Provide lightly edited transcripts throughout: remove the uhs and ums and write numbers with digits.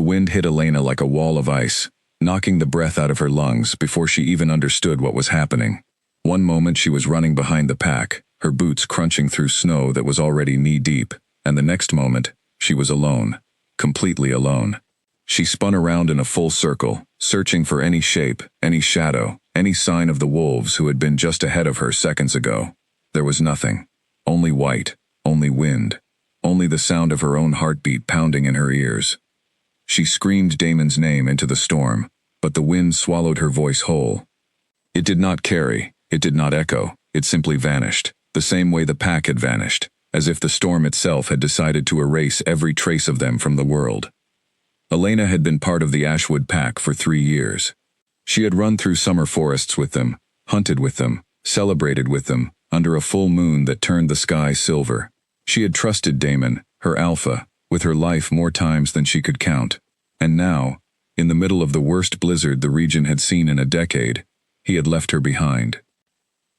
The wind hit Elena like a wall of ice, knocking the breath out of her lungs before she even understood what was happening. One moment she was running behind the pack, her boots crunching through snow that was already knee-deep, and the next moment, she was alone, completely alone. She spun around in a full circle, searching for any shape, any shadow, any sign of the wolves who had been just ahead of her seconds ago. There was nothing. Only white, only wind, only the sound of her own heartbeat pounding in her ears. She screamed Damon's name into the storm, but the wind swallowed her voice whole. It did not carry, it did not echo, it simply vanished, the same way the pack had vanished, as if the storm itself had decided to erase every trace of them from the world. Elena had been part of the Ashwood pack for 3 years. She had run through summer forests with them, hunted with them, celebrated with them, under a full moon that turned the sky silver. She had trusted Damon, her alpha, with her life more times than she could count. And now, in the middle of the worst blizzard the region had seen in a decade, he had left her behind.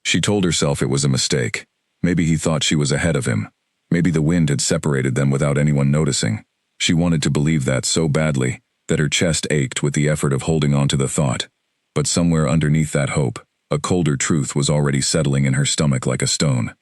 She told herself it was a mistake. Maybe he thought she was ahead of him. Maybe the wind had separated them without anyone noticing. She wanted to believe that so badly that her chest ached with the effort of holding on to the thought. But somewhere underneath that hope, a colder truth was already settling in her stomach like a stone.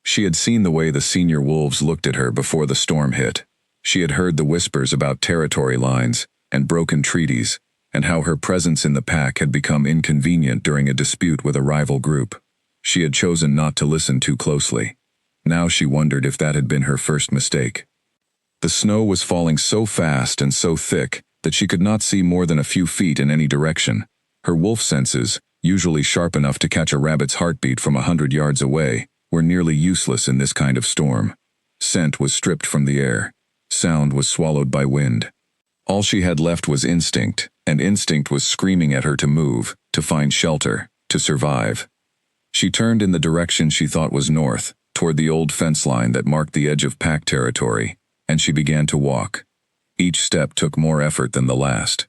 She had seen the way the senior wolves looked at her before the storm hit. She had heard the whispers about territory lines and broken treaties, and how her presence in the pack had become inconvenient during a dispute with a rival group. She had chosen not to listen too closely. Now she wondered if that had been her first mistake. The snow was falling so fast and so thick that she could not see more than a few feet in any direction. Her wolf senses, usually sharp enough to catch a rabbit's heartbeat from 100 yards away, were nearly useless in this kind of storm. Scent was stripped from the air. Sound was swallowed by wind. All she had left was instinct, and instinct was screaming at her to move, to find shelter, to survive. She turned in the direction she thought was north, toward the old fence line that marked the edge of pack territory, and she began to walk. Each step took more effort than the last.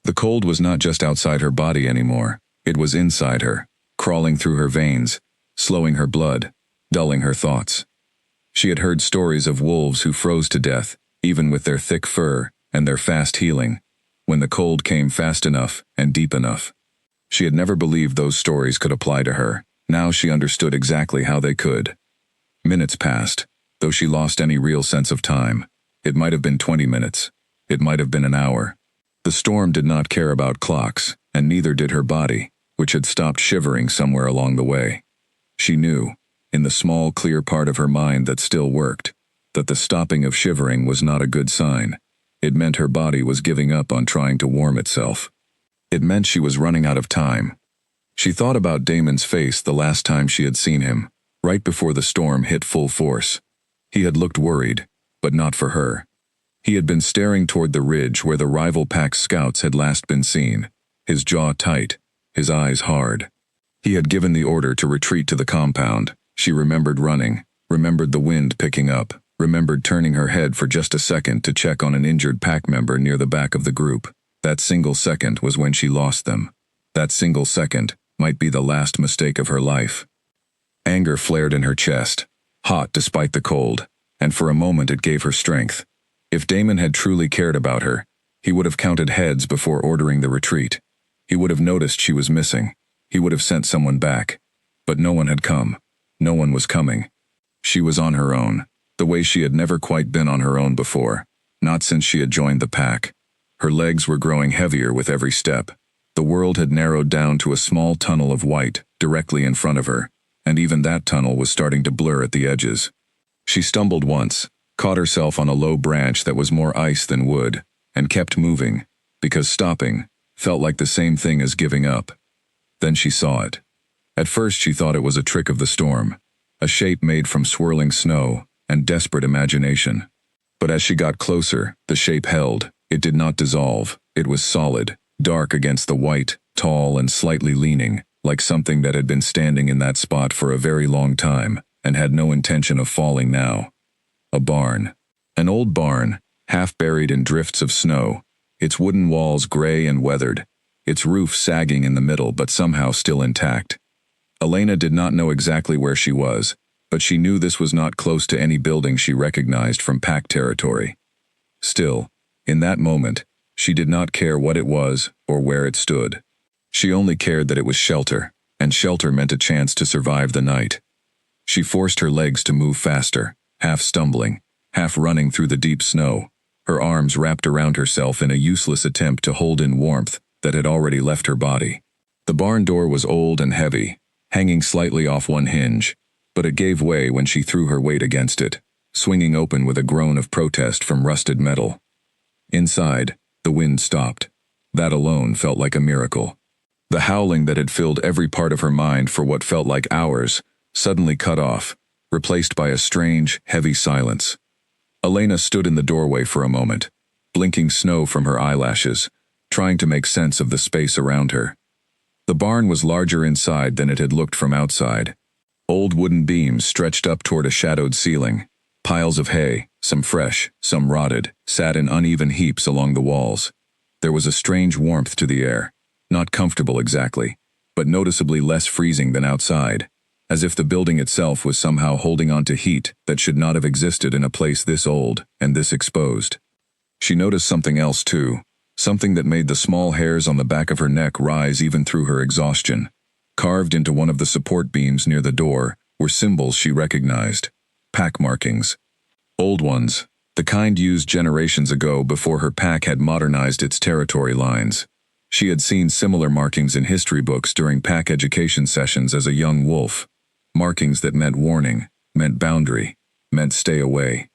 The cold was not just outside her body anymore, it was inside her, crawling through her veins, slowing her blood, dulling her thoughts. She had heard stories of wolves who froze to death, even with their thick fur and their fast healing, when the cold came fast enough and deep enough. She had never believed those stories could apply to her. Now she understood exactly how they could. Minutes passed, though she lost any real sense of time. It might have been 20 minutes. It might have been an hour. The storm did not care about clocks, and neither did her body, which had stopped shivering somewhere along the way. She knew, in the small, clear part of her mind that still worked, that the stopping of shivering was not a good sign. It meant her body was giving up on trying to warm itself. It meant she was running out of time. She thought about Damon's face the last time she had seen him, right before the storm hit full force. He had looked worried, but not for her. He had been staring toward the ridge where the rival pack's scouts had last been seen, his jaw tight, his eyes hard. He had given the order to retreat to the compound. She remembered running, remembered the wind picking up, remembered turning her head for just a second to check on an injured pack member near the back of the group. That single second was when she lost them. That single second might be the last mistake of her life. Anger flared in her chest, hot despite the cold, and for a moment it gave her strength. If Damon had truly cared about her, he would have counted heads before ordering the retreat. He would have noticed she was missing. He would have sent someone back. But no one had come. No one was coming. She was on her own, the way she had never quite been on her own before, not since she had joined the pack. Her legs were growing heavier with every step. The world had narrowed down to a small tunnel of white directly in front of her, and even that tunnel was starting to blur at the edges. She stumbled once, caught herself on a low branch that was more ice than wood, and kept moving, because stopping felt like the same thing as giving up. Then she saw it. At first she thought it was a trick of the storm, a shape made from swirling snow and desperate imagination. But as she got closer, the shape held. It did not dissolve. It was solid, dark against the white, tall and slightly leaning, like something that had been standing in that spot for a very long time and had no intention of falling now. A barn. An old barn, half buried in drifts of snow, its wooden walls gray and weathered, its roof sagging in the middle but somehow still intact. Elena did not know exactly where she was, but she knew this was not close to any building she recognized from pack territory. Still, in that moment, She did not care what it was or where it stood. She only cared that it was shelter, and shelter meant a chance to survive the night. She forced her legs to move faster, half stumbling, half running through the deep snow, her arms wrapped around herself in a useless attempt to hold in warmth that had already left her body. The barn door was old and heavy, hanging slightly off one hinge, but it gave way when she threw her weight against it, swinging open with a groan of protest from rusted metal. Inside, the wind stopped. That alone felt like a miracle. The howling that had filled every part of her mind for what felt like hours suddenly cut off, replaced by a strange, heavy silence. Elena stood in the doorway for a moment, blinking snow from her eyelashes, trying to make sense of the space around her. The barn was larger inside than it had looked from outside. Old wooden beams stretched up toward a shadowed ceiling. Piles of hay, some fresh, some rotted, sat in uneven heaps along the walls. There was a strange warmth to the air, not comfortable exactly, but noticeably less freezing than outside, as if the building itself was somehow holding on to heat that should not have existed in a place this old and this exposed. She noticed something else too, something that made the small hairs on the back of her neck rise even through her exhaustion. Carved into one of the support beams near the door were symbols she recognized. Pack markings. Old ones, the kind used generations ago before her pack had modernized its territory lines. She had seen similar markings in history books during pack education sessions as a young wolf. Markings that meant warning, meant boundary, meant stay away.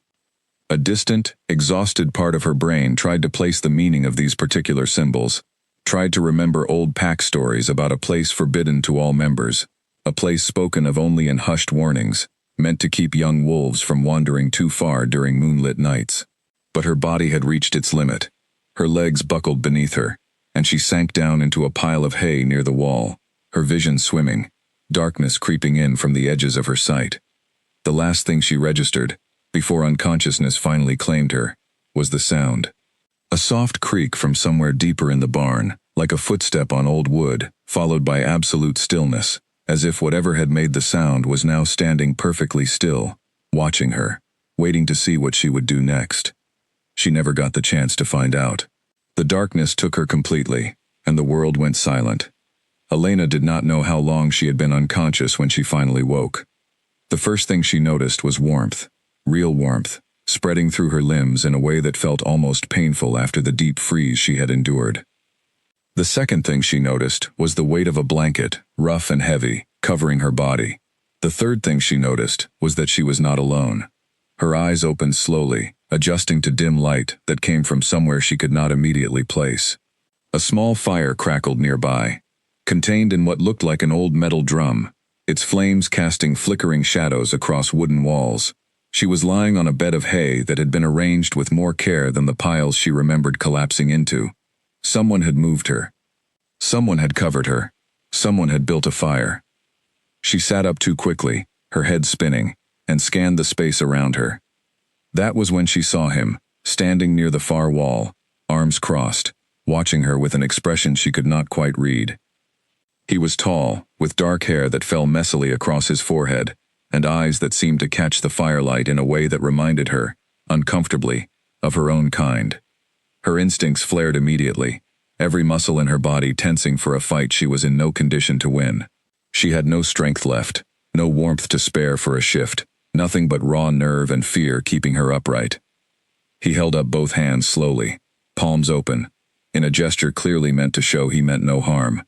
A distant, exhausted part of her brain tried to place the meaning of these particular symbols, tried to remember old pack stories about a place forbidden to all members, a place spoken of only in hushed warnings, meant to keep young wolves from wandering too far during moonlit nights. But her body had reached its limit. Her legs buckled beneath her, and she sank down into a pile of hay near the wall, her vision swimming, darkness creeping in from the edges of her sight. The last thing she registered, before unconsciousness finally claimed her, was the sound. A soft creak from somewhere deeper in the barn, like a footstep on old wood, followed by absolute stillness, as if whatever had made the sound was now standing perfectly still, watching her, waiting to see what she would do next. She never got the chance to find out. The darkness took her completely, and the world went silent. Elena did not know how long she had been unconscious when she finally woke. The first thing she noticed was warmth, real warmth, spreading through her limbs in a way that felt almost painful after the deep freeze she had endured. The second thing she noticed was the weight of a blanket, rough and heavy, covering her body. The third thing she noticed was that she was not alone. Her eyes opened slowly, adjusting to dim light that came from somewhere she could not immediately place. A small fire crackled nearby, contained in what looked like an old metal drum, its flames casting flickering shadows across wooden walls. She was lying on a bed of hay that had been arranged with more care than the piles she remembered collapsing into. Someone had moved her. Someone had covered her. Someone had built a fire. She sat up too quickly, her head spinning, and scanned the space around her. That was when she saw him, standing near the far wall, arms crossed, watching her with an expression she could not quite read. He was tall, with dark hair that fell messily across his forehead, and eyes that seemed to catch the firelight in a way that reminded her, uncomfortably, of her own kind. Her instincts flared immediately, every muscle in her body tensing for a fight she was in no condition to win. She had no strength left, no warmth to spare for a shift, nothing but raw nerve and fear keeping her upright. He held up both hands slowly, palms open, in a gesture clearly meant to show he meant no harm.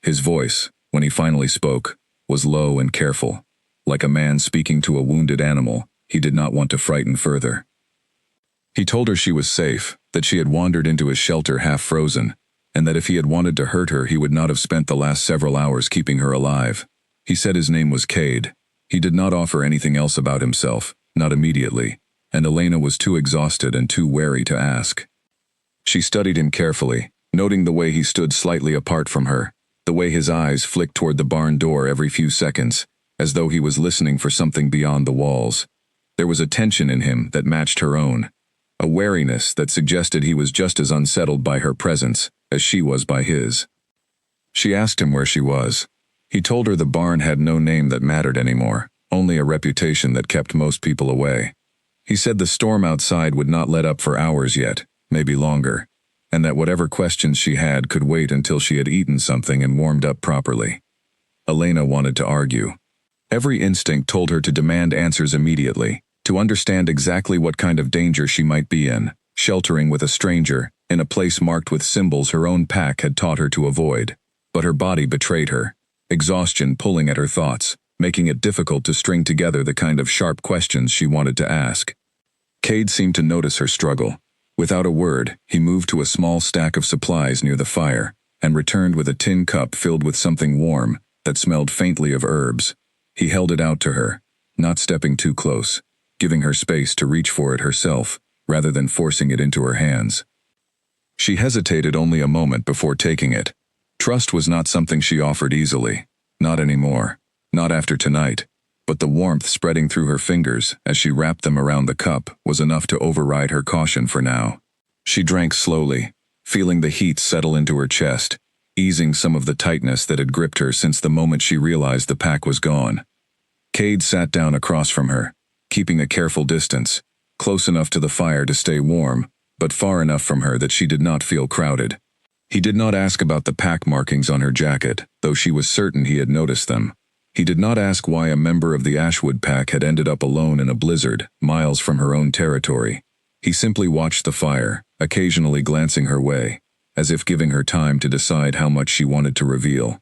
His voice, when he finally spoke, was low and careful. Like a man speaking to a wounded animal, he did not want to frighten further. He told her she was safe, that she had wandered into his shelter half frozen, and that if he had wanted to hurt her he would not have spent the last several hours keeping her alive. He said his name was Cade. He did not offer anything else about himself, not immediately, and Elena was too exhausted and too wary to ask. She studied him carefully, noting the way he stood slightly apart from her, the way his eyes flicked toward the barn door every few seconds, as though he was listening for something beyond the walls. There was a tension in him that matched her own, a wariness that suggested he was just as unsettled by her presence as she was by his. She asked him where she was. He told her the barn had no name that mattered anymore, only a reputation that kept most people away. He said the storm outside would not let up for hours yet, maybe longer. and that whatever questions she had could wait until she had eaten something and warmed up properly. Elena wanted to argue. Every instinct told her to demand answers immediately, to understand exactly what kind of danger she might be in, sheltering with a stranger, in a place marked with symbols her own pack had taught her to avoid. But her body betrayed her, exhaustion pulling at her thoughts, making it difficult to string together the kind of sharp questions she wanted to ask. Cade seemed to notice her struggle. Without a word, he moved to a small stack of supplies near the fire, and returned with a tin cup filled with something warm that smelled faintly of herbs. He held it out to her, not stepping too close, giving her space to reach for it herself, rather than forcing it into her hands. She hesitated only a moment before taking it. Trust was not something she offered easily. Not anymore. Not after tonight. But the warmth spreading through her fingers as she wrapped them around the cup was enough to override her caution for now. She drank slowly, feeling the heat settle into her chest, easing some of the tightness that had gripped her since the moment she realized the pack was gone. Cade sat down across from her, keeping a careful distance, close enough to the fire to stay warm, but far enough from her that she did not feel crowded. He did not ask about the pack markings on her jacket, though she was certain he had noticed them. He did not ask why a member of the Ashwood pack had ended up alone in a blizzard, miles from her own territory. He simply watched the fire, occasionally glancing her way, as if giving her time to decide how much she wanted to reveal.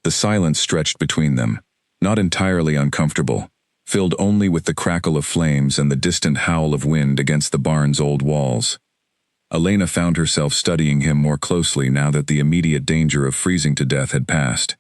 The silence stretched between them, not entirely uncomfortable, filled only with the crackle of flames and the distant howl of wind against the barn's old walls. Elena found herself studying him more closely now that the immediate danger of freezing to death had passed.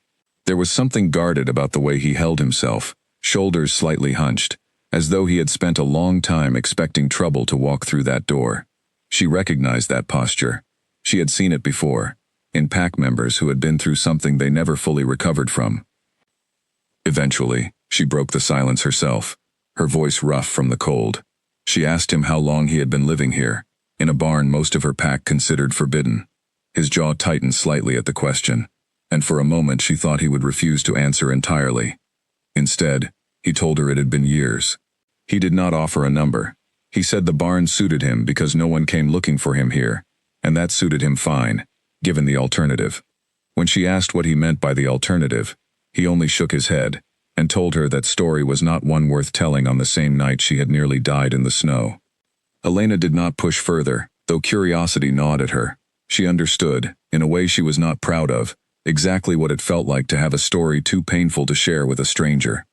There was something guarded about the way he held himself, shoulders slightly hunched, as though he had spent a long time expecting trouble to walk through that door. She recognized that posture. She had seen it before, in pack members who had been through something they never fully recovered from. Eventually, she broke the silence herself, her voice rough from the cold. She asked him how long he had been living here, in a barn most of her pack considered forbidden. His jaw tightened slightly at the question, and for a moment she thought he would refuse to answer entirely. Instead, he told her it had been years. He did not offer a number. He said the barn suited him because no one came looking for him here, and that suited him fine, given the alternative. When she asked what he meant by the alternative, he only shook his head, and told her that story was not one worth telling on the same night she had nearly died in the snow. Elena did not push further, though curiosity gnawed at her. She understood, in a way she was not proud of, exactly what it felt like to have a story too painful to share with a stranger.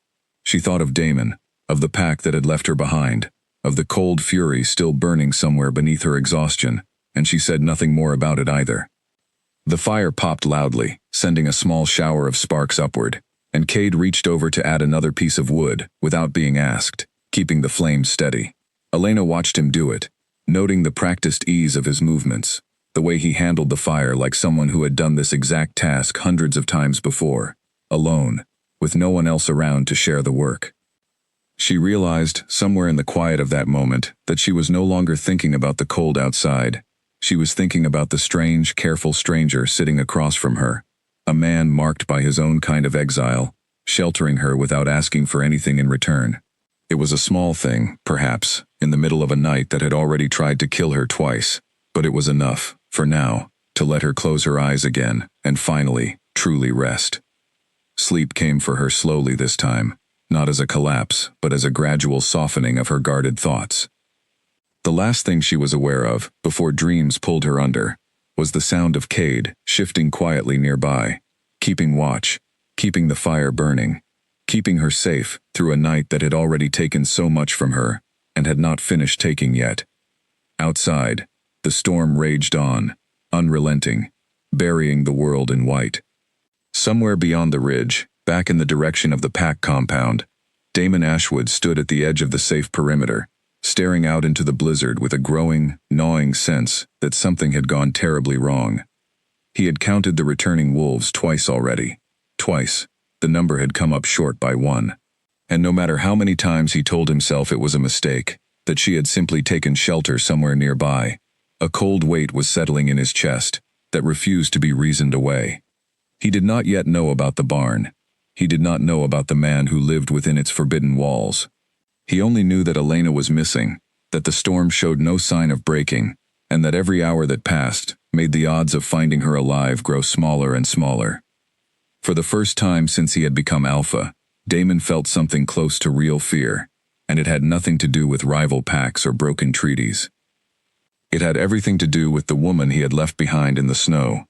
She thought of Damon, of the pack that had left her behind, of the cold fury still burning somewhere beneath her exhaustion, and she said nothing more about it either. The fire popped loudly, sending a small shower of sparks upward, and Cade reached over to add another piece of wood, without being asked, keeping the flames steady. Elena watched him do it, noting the practiced ease of his movements, the way he handled the fire like someone who had done this exact task hundreds of times before, alone, with no one else around to share the work. She realized, somewhere in the quiet of that moment, that she was no longer thinking about the cold outside. She was thinking about the strange, careful stranger sitting across from her, a man marked by his own kind of exile, sheltering her without asking for anything in return. It was a small thing, perhaps, in the middle of a night that had already tried to kill her twice, but it was enough, for now, to let her close her eyes again, and finally, truly rest. Sleep came for her slowly this time, not as a collapse, but as a gradual softening of her guarded thoughts. The last thing she was aware of, before dreams pulled her under, was the sound of Cade shifting quietly nearby, keeping watch, keeping the fire burning, keeping her safe through a night that had already taken so much from her, and had not finished taking yet. Outside, the storm raged on, unrelenting, burying the world in white. Somewhere beyond the ridge, back in the direction of the pack compound, Damon Ashwood stood at the edge of the safe perimeter, staring out into the blizzard with a growing, gnawing sense that something had gone terribly wrong. He had counted the returning wolves twice already. Twice, the number had come up short by one. And no matter how many times he told himself it was a mistake, that she had simply taken shelter somewhere nearby, a cold weight was settling in his chest that refused to be reasoned away. He did not yet know about the barn. He did not know about the man who lived within its forbidden walls. He only knew that Elena was missing, that the storm showed no sign of breaking, and that every hour that passed made the odds of finding her alive grow smaller and smaller. For the first time since he had become alpha, Damon felt something close to real fear, and it had nothing to do with rival packs or broken treaties. It had everything to do with the woman he had left behind in the snow.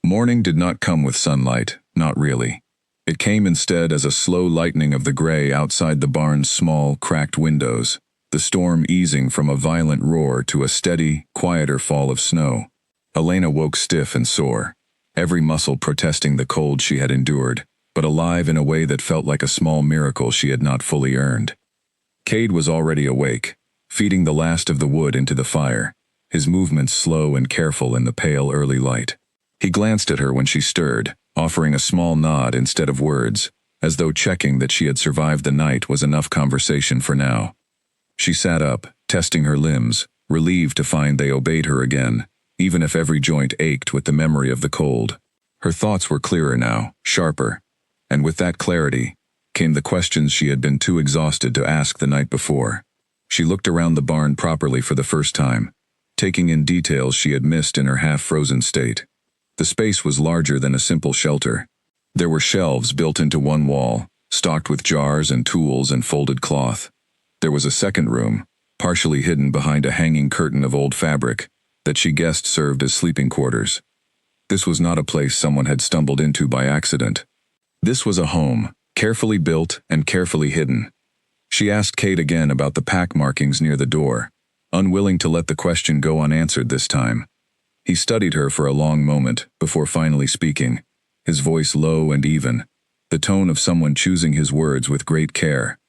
Morning did not come with sunlight, not really. It came instead as a slow lightening of the gray outside the barn's small, cracked windows, the storm easing from a violent roar to a steady, quieter fall of snow. Elena woke stiff and sore, every muscle protesting the cold she had endured, but alive in a way that felt like a small miracle she had not fully earned. Cade was already awake, feeding the last of the wood into the fire, his movements slow and careful in the pale early light. He glanced at her when she stirred, offering a small nod instead of words, as though checking that she had survived the night was enough conversation for now. She sat up, testing her limbs, relieved to find they obeyed her again, even if every joint ached with the memory of the cold. Her thoughts were clearer now, sharper, and with that clarity came the questions she had been too exhausted to ask the night before. She looked around the barn properly for the first time, taking in details she had missed in her half-frozen state. The space was larger than a simple shelter. There were shelves built into one wall, stocked with jars and tools and folded cloth. There was a second room, partially hidden behind a hanging curtain of old fabric, that she guessed served as sleeping quarters. This was not a place someone had stumbled into by accident. This was a home, carefully built and carefully hidden. She asked Cade again about the pack markings near the door, unwilling to let the question go unanswered this time. He studied her for a long moment before finally speaking, his voice low and even, the tone of someone choosing his words with great care.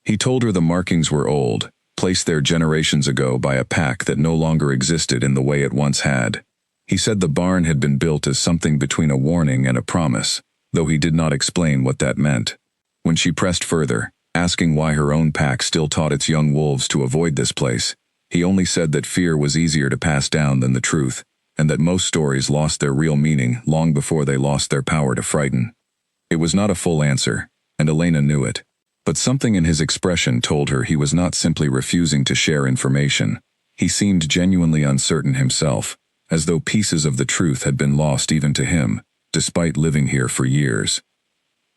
He told her the markings were old, placed there generations ago by a pack that no longer existed in the way it once had. He said the barn had been built as something between a warning and a promise, though he did not explain what that meant. When she pressed further, asking why her own pack still taught its young wolves to avoid this place, he only said that fear was easier to pass down than the truth, and that most stories lost their real meaning long before they lost their power to frighten. It was not a full answer, and Elena knew it. But something in his expression told her he was not simply refusing to share information. He seemed genuinely uncertain himself, as though pieces of the truth had been lost even to him, despite living here for years.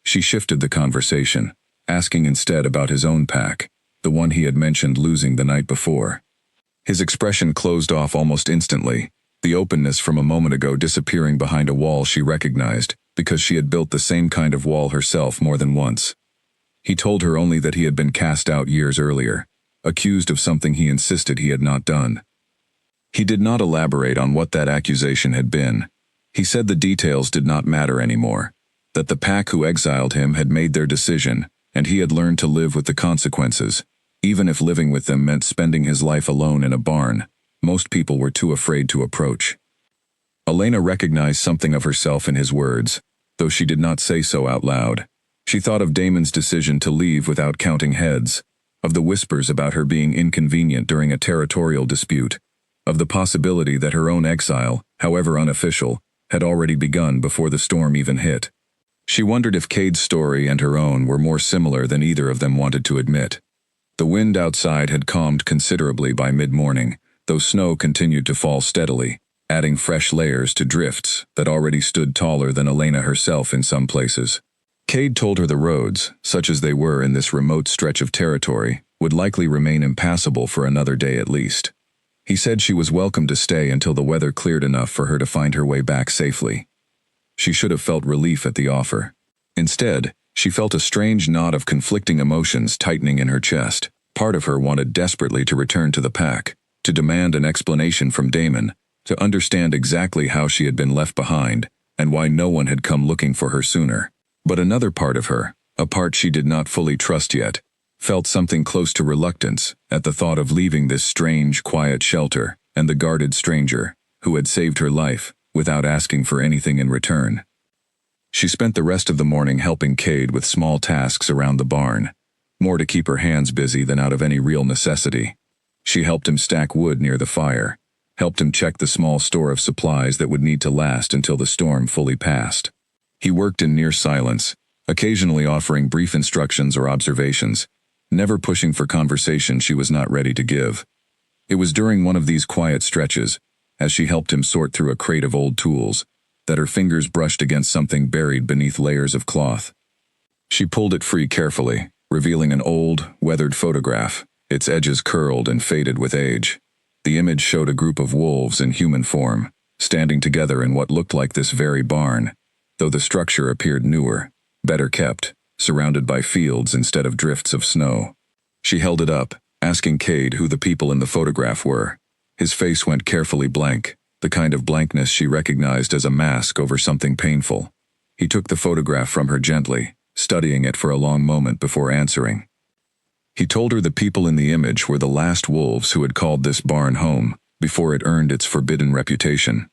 She shifted the conversation, asking instead about his own pack, the one he had mentioned losing the night before. His expression closed off almost instantly, the openness from a moment ago disappearing behind a wall she recognized, because she had built the same kind of wall herself more than once. He told her only that he had been cast out years earlier, accused of something he insisted he had not done. He did not elaborate on what that accusation had been. He said the details did not matter anymore, that the pack who exiled him had made their decision, and he had learned to live with the consequences, even if living with them meant spending his life alone in a barn most people were too afraid to approach. Elena recognized something of herself in his words, though she did not say so out loud. She thought of Damon's decision to leave without counting heads, of the whispers about her being inconvenient during a territorial dispute, of the possibility that her own exile, however unofficial, had already begun before the storm even hit. She wondered if Cade's story and her own were more similar than either of them wanted to admit. The wind outside had calmed considerably by mid-morning, though snow continued to fall steadily, adding fresh layers to drifts that already stood taller than Elena herself in some places. Cade told her the roads, such as they were in this remote stretch of territory, would likely remain impassable for another day at least. He said she was welcome to stay until the weather cleared enough for her to find her way back safely. She should have felt relief at the offer. Instead, she felt a strange knot of conflicting emotions tightening in her chest. Part of her wanted desperately to return to the pack, to demand an explanation from Damon, to understand exactly how she had been left behind, and why no one had come looking for her sooner. But another part of her, a part she did not fully trust yet, felt something close to reluctance at the thought of leaving this strange, quiet shelter and the guarded stranger who had saved her life without asking for anything in return. She spent the rest of the morning helping Cade with small tasks around the barn, more to keep her hands busy than out of any real necessity. She helped him stack wood near the fire, helped him check the small store of supplies that would need to last until the storm fully passed. He worked in near silence, occasionally offering brief instructions or observations, never pushing for conversation she was not ready to give. It was during one of these quiet stretches, as she helped him sort through a crate of old tools, that her fingers brushed against something buried beneath layers of cloth. She pulled it free carefully, revealing an old, weathered photograph, its edges curled and faded with age. The image showed a group of wolves in human form, standing together in what looked like this very barn, though the structure appeared newer, better kept, surrounded by fields instead of drifts of snow. She held it up, asking Cade who the people in the photograph were. His face went carefully blank, the kind of blankness she recognized as a mask over something painful. He took the photograph from her gently, studying it for a long moment before answering. He told her the people in the image were the last wolves who had called this barn home, before it earned its forbidden reputation.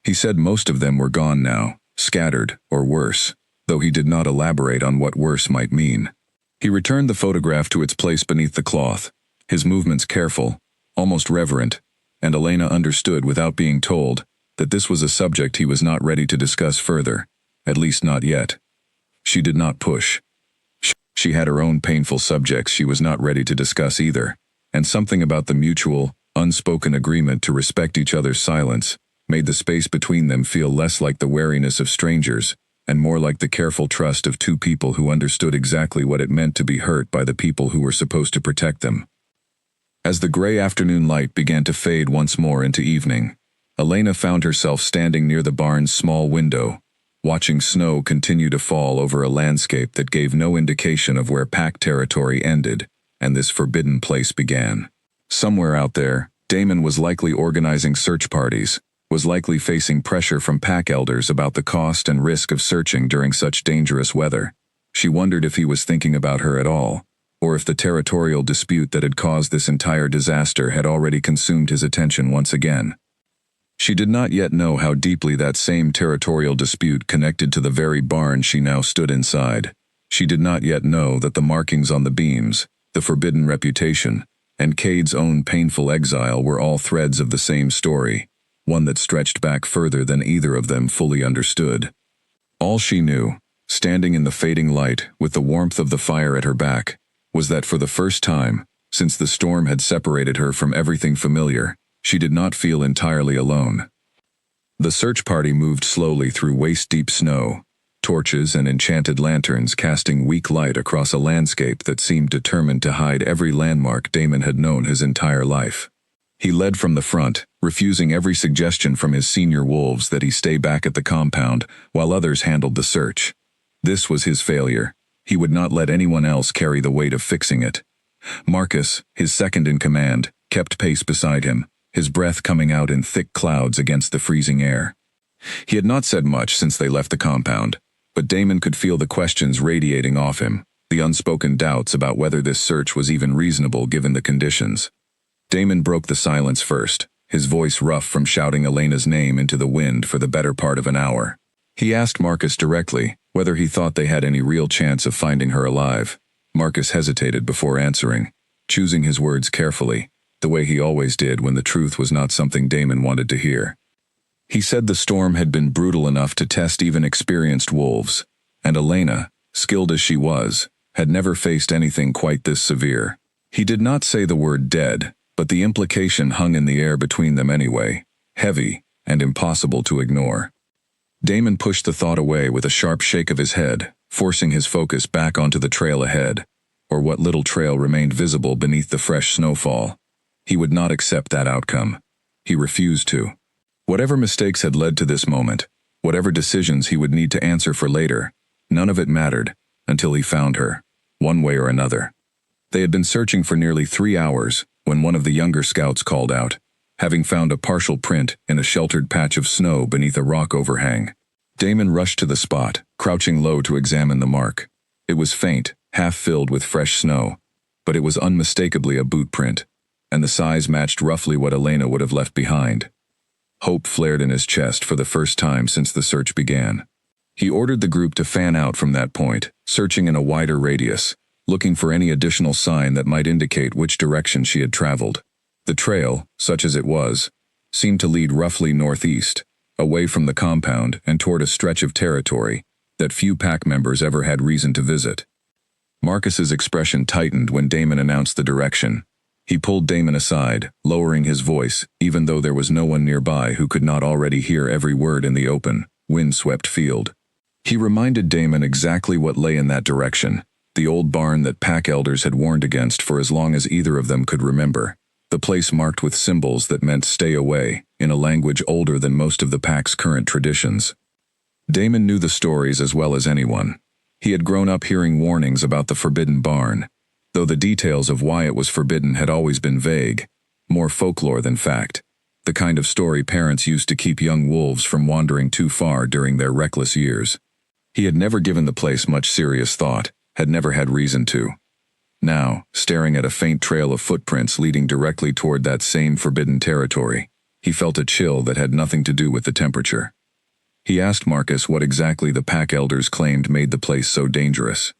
He said most of them were gone now, scattered, or worse, though he did not elaborate on what worse might mean. He returned the photograph to its place beneath the cloth, his movements careful, almost reverent, and Elena understood without being told that this was a subject he was not ready to discuss further, at least not yet. She did not push. She had her own painful subjects she was not ready to discuss either, and something about the mutual, unspoken agreement to respect each other's silence made the space between them feel less like the wariness of strangers and more like the careful trust of two people who understood exactly what it meant to be hurt by the people who were supposed to protect them. As the gray afternoon light began to fade once more into evening, Elena found herself standing near the barn's small window, watching snow continue to fall over a landscape that gave no indication of where pack territory ended and this forbidden place began. Somewhere out there, Damon was likely organizing search parties, was likely facing pressure from pack elders about the cost and risk of searching during such dangerous weather. She wondered if he was thinking about her at all, or if the territorial dispute that had caused this entire disaster had already consumed his attention once again. She did not yet know how deeply that same territorial dispute connected to the very barn she now stood inside. She did not yet know that the markings on the beams, the forbidden reputation, and Cade's own painful exile were all threads of the same story, one that stretched back further than either of them fully understood. All she knew, standing in the fading light with the warmth of the fire at her back, was that for the first time, since the storm had separated her from everything familiar, she did not feel entirely alone. The search party moved slowly through waist-deep snow, torches and enchanted lanterns casting weak light across a landscape that seemed determined to hide every landmark Damon had known his entire life. He led from the front, refusing every suggestion from his senior wolves that he stay back at the compound while others handled the search. This was his failure. He would not let anyone else carry the weight of fixing it. Marcus, his second in command, kept pace beside him, his breath coming out in thick clouds against the freezing air. He had not said much since they left the compound, but Damon could feel the questions radiating off him, the unspoken doubts about whether this search was even reasonable given the conditions. Damon broke the silence first, his voice rough from shouting Elena's name into the wind for the better part of an hour. He asked Marcus directly whether he thought they had any real chance of finding her alive. Marcus hesitated before answering, choosing his words carefully, the way he always did when the truth was not something Damon wanted to hear. He said the storm had been brutal enough to test even experienced wolves, and Elena, skilled as she was, had never faced anything quite this severe. He did not say the word dead, but the implication hung in the air between them anyway, heavy and impossible to ignore. Damon pushed the thought away with a sharp shake of his head, forcing his focus back onto the trail ahead, or what little trail remained visible beneath the fresh snowfall. He would not accept that outcome. He refused to. Whatever mistakes had led to this moment, whatever decisions he would need to answer for later, none of it mattered until he found her, one way or another. They had been searching for nearly 3 hours when one of the younger scouts called out, having found a partial print in a sheltered patch of snow beneath a rock overhang. Damon rushed to the spot, crouching low to examine the mark. It was faint, half filled with fresh snow, but it was unmistakably a boot print, and the size matched roughly what Elena would have left behind. Hope flared in his chest for the first time since the search began. He ordered the group to fan out from that point, searching in a wider radius, looking for any additional sign that might indicate which direction she had traveled. The trail, such as it was, seemed to lead roughly northeast, away from the compound and toward a stretch of territory that few pack members ever had reason to visit. Marcus's expression tightened when Damon announced the direction. He pulled Damon aside, lowering his voice, even though there was no one nearby who could not already hear every word in the open, wind-swept field. He reminded Damon exactly what lay in that direction, the old barn that pack elders had warned against for as long as either of them could remember, the place marked with symbols that meant stay away, in a language older than most of the pack's current traditions. Damon knew the stories as well as anyone. He had grown up hearing warnings about the forbidden barn, though the details of why it was forbidden had always been vague, more folklore than fact, the kind of story parents used to keep young wolves from wandering too far during their reckless years. He had never given the place much serious thought, had never had reason to. Now, staring at a faint trail of footprints leading directly toward that same forbidden territory, he felt a chill that had nothing to do with the temperature. He asked Marcus what exactly the pack elders claimed made the place so dangerous.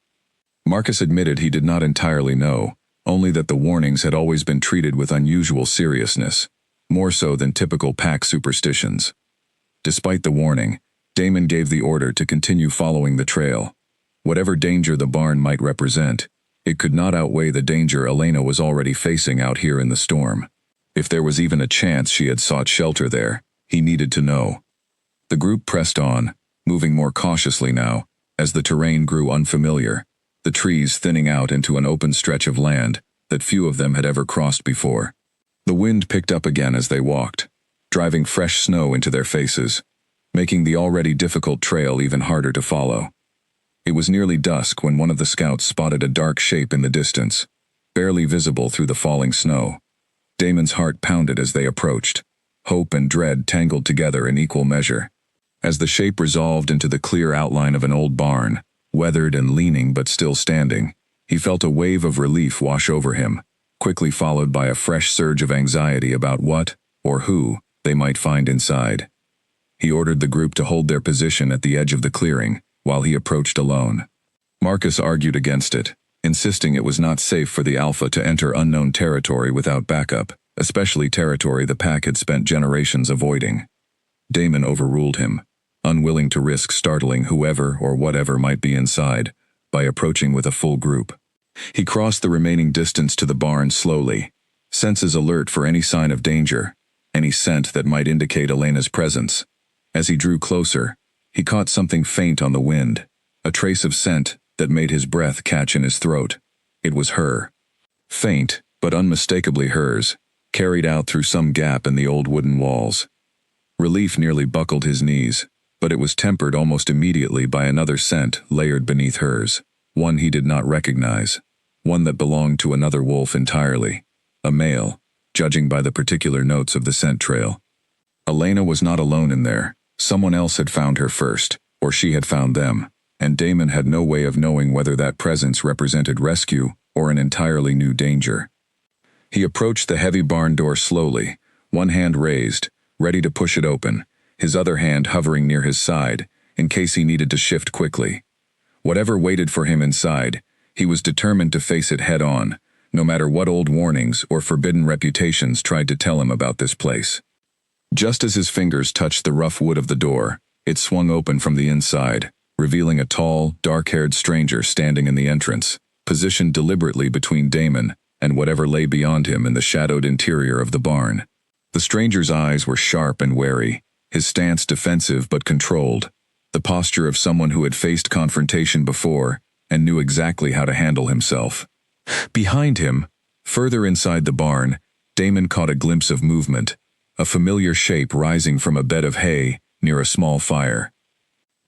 Marcus admitted he did not entirely know, only that the warnings had always been treated with unusual seriousness, more so than typical pack superstitions. Despite the warning, Damon gave the order to continue following the trail. Whatever danger the barn might represent, it could not outweigh the danger Elena was already facing out here in the storm. If there was even a chance she had sought shelter there, he needed to know. The group pressed on, moving more cautiously now, as the terrain grew unfamiliar, the trees thinning out into an open stretch of land that few of them had ever crossed before. The wind picked up again as they walked, driving fresh snow into their faces, making the already difficult trail even harder to follow. It was nearly dusk when one of the scouts spotted a dark shape in the distance, barely visible through the falling snow. Damon's heart pounded as they approached, hope and dread tangled together in equal measure. As the shape resolved into the clear outline of an old barn, weathered and leaning but still standing, he felt a wave of relief wash over him, quickly followed by a fresh surge of anxiety about what, or who, they might find inside. He ordered the group to hold their position at the edge of the clearing, while he approached alone. Marcus argued against it, insisting it was not safe for the Alpha to enter unknown territory without backup, especially territory the pack had spent generations avoiding. Damon overruled him, unwilling to risk startling whoever or whatever might be inside, by approaching with a full group. He crossed the remaining distance to the barn slowly, senses alert for any sign of danger, any scent that might indicate Elena's presence. As he drew closer, he caught something faint on the wind, a trace of scent that made his breath catch in his throat. It was her. Faint, but unmistakably hers, carried out through some gap in the old wooden walls. Relief nearly buckled his knees, but it was tempered almost immediately by another scent layered beneath hers, one he did not recognize, one that belonged to another wolf entirely, a male, judging by the particular notes of the scent trail. Elena was not alone in there. Someone else had found her first, or she had found them, and Damon had no way of knowing whether that presence represented rescue or an entirely new danger. He approached the heavy barn door slowly, one hand raised, ready to push it open, his other hand hovering near his side, in case he needed to shift quickly. Whatever waited for him inside, he was determined to face it head-on, no matter what old warnings or forbidden reputations tried to tell him about this place. Just as his fingers touched the rough wood of the door, it swung open from the inside, revealing a tall, dark-haired stranger standing in the entrance, positioned deliberately between Damon and whatever lay beyond him in the shadowed interior of the barn. The stranger's eyes were sharp and wary, his stance defensive but controlled, the posture of someone who had faced confrontation before and knew exactly how to handle himself. Behind him, further inside the barn, Damon caught a glimpse of movement, a familiar shape rising from a bed of hay near a small fire.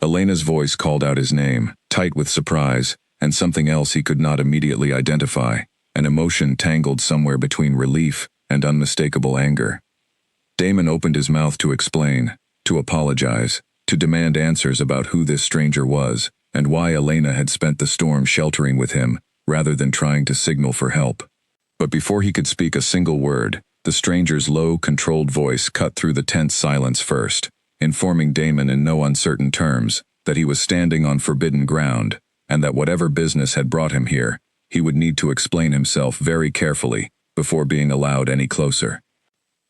Elena's voice called out his name, tight with surprise, and something else he could not immediately identify, an emotion tangled somewhere between relief and unmistakable anger. Damon opened his mouth to explain, to apologize, to demand answers about who this stranger was, and why Elena had spent the storm sheltering with him, rather than trying to signal for help. But before he could speak a single word, the stranger's low, controlled voice cut through the tense silence first, informing Damon in no uncertain terms that he was standing on forbidden ground, and that whatever business had brought him here, he would need to explain himself very carefully before being allowed any closer.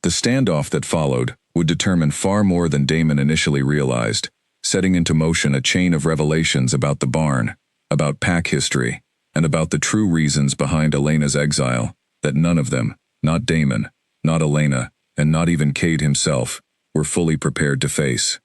The standoff that followed would determine far more than Damon initially realized, setting into motion a chain of revelations about the barn, about pack history, and about the true reasons behind Elena's exile that none of them, not Damon, not Elena, and not even Cade himself, were fully prepared to face.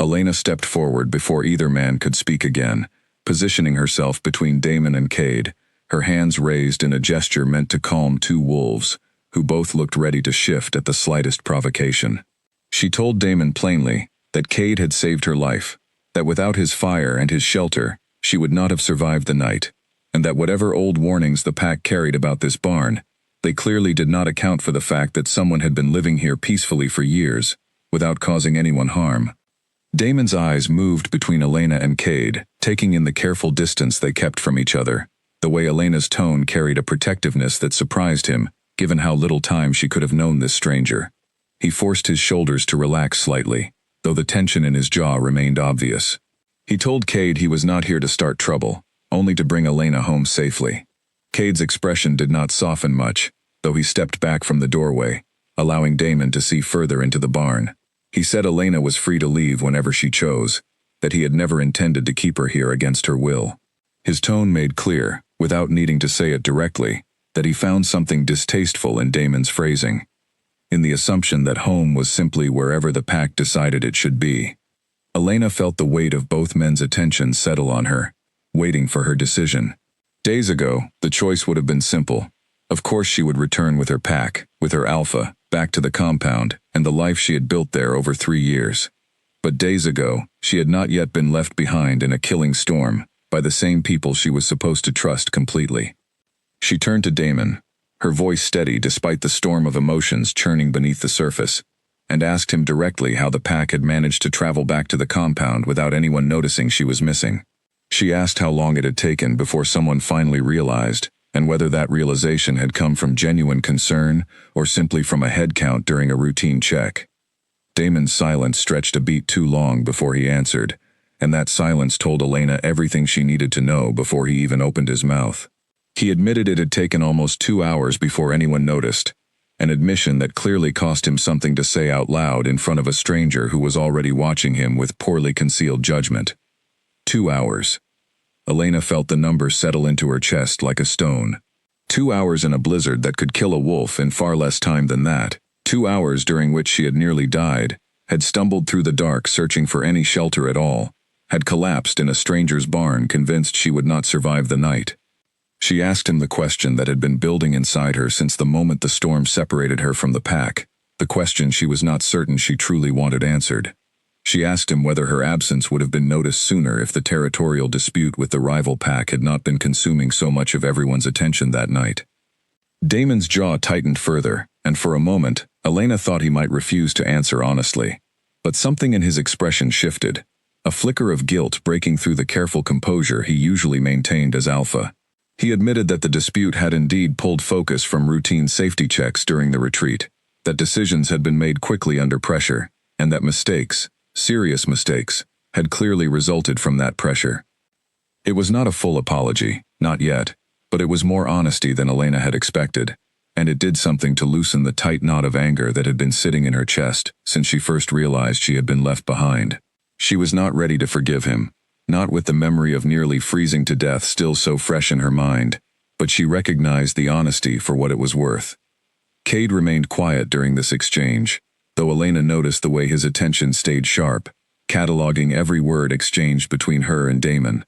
Elena stepped forward before either man could speak again, positioning herself between Damon and Cade, her hands raised in a gesture meant to calm two wolves, who both looked ready to shift at the slightest provocation. She told Damon plainly that Cade had saved her life, that without his fire and his shelter, she would not have survived the night, and that whatever old warnings the pack carried about this barn, they clearly did not account for the fact that someone had been living here peacefully for years, without causing anyone harm. Damon's eyes moved between Elena and Cade, taking in the careful distance they kept from each other. The way Elena's tone carried a protectiveness that surprised him, given how little time she could have known this stranger. He forced his shoulders to relax slightly, though the tension in his jaw remained obvious. He told Cade he was not here to start trouble, only to bring Elena home safely. Cade's expression did not soften much, though he stepped back from the doorway, allowing Damon to see further into the barn. He said Elena was free to leave whenever she chose, that he had never intended to keep her here against her will. His tone made clear, without needing to say it directly, that he found something distasteful in Damon's phrasing, in the assumption that home was simply wherever the pack decided it should be. Elena felt the weight of both men's attention settle on her, waiting for her decision. Days ago, the choice would have been simple. Of course she would return with her pack, with her alpha, back to the compound, and the life she had built there over 3 years. But days ago, she had not yet been left behind in a killing storm, by the same people she was supposed to trust completely. She turned to Damon, her voice steady despite the storm of emotions churning beneath the surface, and asked him directly how the pack had managed to travel back to the compound without anyone noticing she was missing. She asked how long it had taken before someone finally realized, and whether that realization had come from genuine concern or simply from a head count during a routine check. Damon's silence stretched a beat too long before he answered, and that silence told Elena everything she needed to know before he even opened his mouth. He admitted it had taken almost 2 hours before anyone noticed, an admission that clearly cost him something to say out loud in front of a stranger who was already watching him with poorly concealed judgment. 2 hours. Elena felt the number settle into her chest like a stone. 2 hours in a blizzard that could kill a wolf in far less time than that. 2 hours during which she had nearly died, had stumbled through the dark searching for any shelter at all, had collapsed in a stranger's barn convinced she would not survive the night. She asked him the question that had been building inside her since the moment the storm separated her from the pack, the question she was not certain she truly wanted answered. She asked him whether her absence would have been noticed sooner if the territorial dispute with the rival pack had not been consuming so much of everyone's attention that night. Damon's jaw tightened further, and for a moment, Elena thought he might refuse to answer honestly. But something in his expression shifted, a flicker of guilt breaking through the careful composure he usually maintained as alpha. He admitted that the dispute had indeed pulled focus from routine safety checks during the retreat, that decisions had been made quickly under pressure, and that mistakes, serious mistakes, had clearly resulted from that pressure. It was not a full apology, not yet, but it was more honesty than Elena had expected, and it did something to loosen the tight knot of anger that had been sitting in her chest since she first realized she had been left behind. She was not ready to forgive him, not with the memory of nearly freezing to death still so fresh in her mind, but she recognized the honesty for what it was worth. Cade remained quiet during this exchange, though Elena noticed the way his attention stayed sharp, cataloging every word exchanged between her and Damon.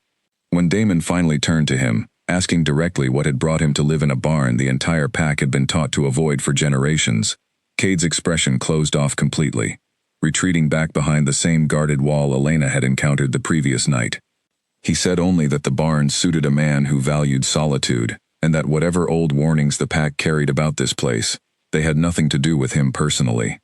When Damon finally turned to him, asking directly what had brought him to live in a barn the entire pack had been taught to avoid for generations, Cade's expression closed off completely, retreating back behind the same guarded wall Elena had encountered the previous night. He said only that the barn suited a man who valued solitude, and that whatever old warnings the pack carried about this place, they had nothing to do with him personally.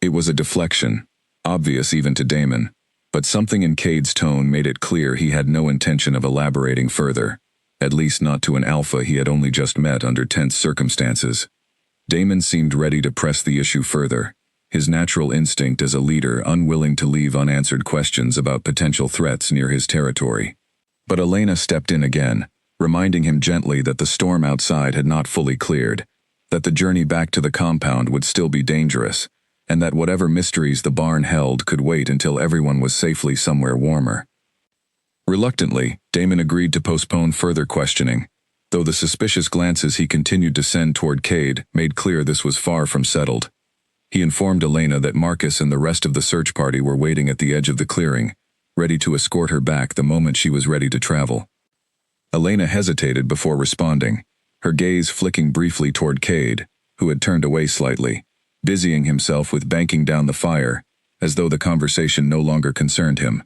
It was a deflection, obvious even to Damon, but something in Cade's tone made it clear he had no intention of elaborating further, at least not to an alpha he had only just met under tense circumstances. Damon seemed ready to press the issue further, his natural instinct as a leader unwilling to leave unanswered questions about potential threats near his territory. But Elena stepped in again, reminding him gently that the storm outside had not fully cleared, that the journey back to the compound would still be dangerous, and that whatever mysteries the barn held could wait until everyone was safely somewhere warmer. Reluctantly, Damon agreed to postpone further questioning, though the suspicious glances he continued to send toward Cade made clear this was far from settled. He informed Elena that Marcus and the rest of the search party were waiting at the edge of the clearing, ready to escort her back the moment she was ready to travel. Elena hesitated before responding, her gaze flicking briefly toward Cade, who had turned away slightly, busying himself with banking down the fire, as though the conversation no longer concerned him.